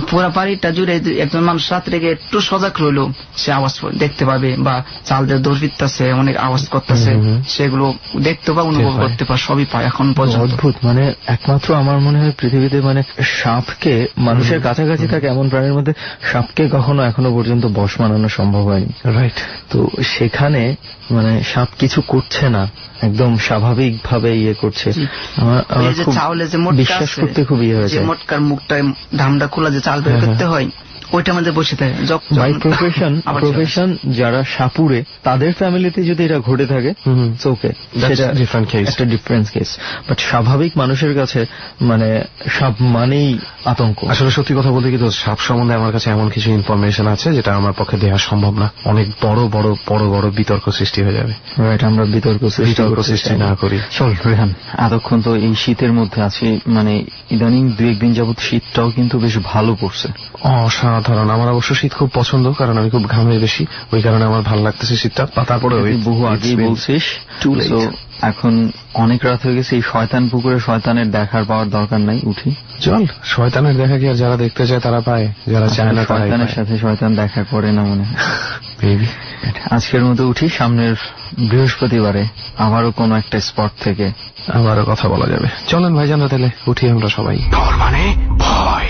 পুরো বাড়িটা জুড়ে একজন মানুষ রাত্রে গিয়ে একটু সজাগ রইলো সে আওয়াজ দেখতে পাবে, বা চাল দিয়ে দৌড় ফিরতেছে, অনেক আওয়াজ করতেছে, সেগুলো দেখতে বা অনুভব করতে পারে, সবই পায় এখন পর্যন্ত। অদ্ভুত, মানে একমাত্র আমার মনে হয় পৃথিবীতে মানে সাপকে মানুষের কাছাকাছি থাকে এমন প্রাণীর মধ্যে সাপকে কখনো এখনো পর্যন্ত বশ মানানো সম্ভব হয়নি। রাইট। তো সেখানে মানে সাপ কিছু করছে না, একদম স্বাভাবিক ভাবে ইয়ে করছে। চাউলে যে বিশ্বাস করতে খুব ইয়ে হয়েছে, মোটকার মুখটা ধামটা খোলা যে চাল বের করতে হয় ওইটা আমাদের বসে থাকে। বাই প্রফেশন যারা সাপুরে তাদের ফ্যামিলিতে যদি এটা ঘটে থাকে ওকে, সেটা একটা ডিফারেন্ট কেস। বাট স্বাভাবিক মানুষের কাছে মানে সাপ মানেই আতঙ্ক। আসলে সত্যি কথা বলতে কি, তো সাপ সম্বন্ধে আমার কাছে এমন কিছু ইনফরমেশন আছে যেটা আমার পক্ষে দেওয়া সম্ভব না। অনেক বড় বড় বড় বড় বিতর্ক সৃষ্টি হয়ে যাবে। রাইট, আমরা বিতর্ক সৃষ্টি না করি। চল রেহান, এতক্ষণ তো এই শীতের মধ্যে আছি, মানে ইদানিং 2-1 দিন যাবত শীতটাও কিন্তু বেশ ভালো পড়ছে। অসাধারণ। আমার অবশ্য শীত খুব পছন্দ, কারণ আমি খুব ঘামে বেশি, ওই কারণে আমার ভালো লাগতেছে শীতটা। তারপরে বহু আগেই বলছিস, এখন অনেক রাত হয়ে গেছে, এই শয়তান পুকুরে শয়তানের দেখার পাওয়ার দরকার নাই, উঠি চল। শয়তানের দেখা কি আর যারা দেখতে চায় তারা পায়, যারা চায় না শয়তানের সাথে শয়তান দেখা করে না মনে হয়। আজকের মতো উঠি, সামনের বৃহস্পতিবারে আবারও কোনো একটা স্পট থেকে আবারও কথা বলা যাবে। চলেন ভাইজান, তাহলে উঠি আমরা সবাই। মানে ভয়।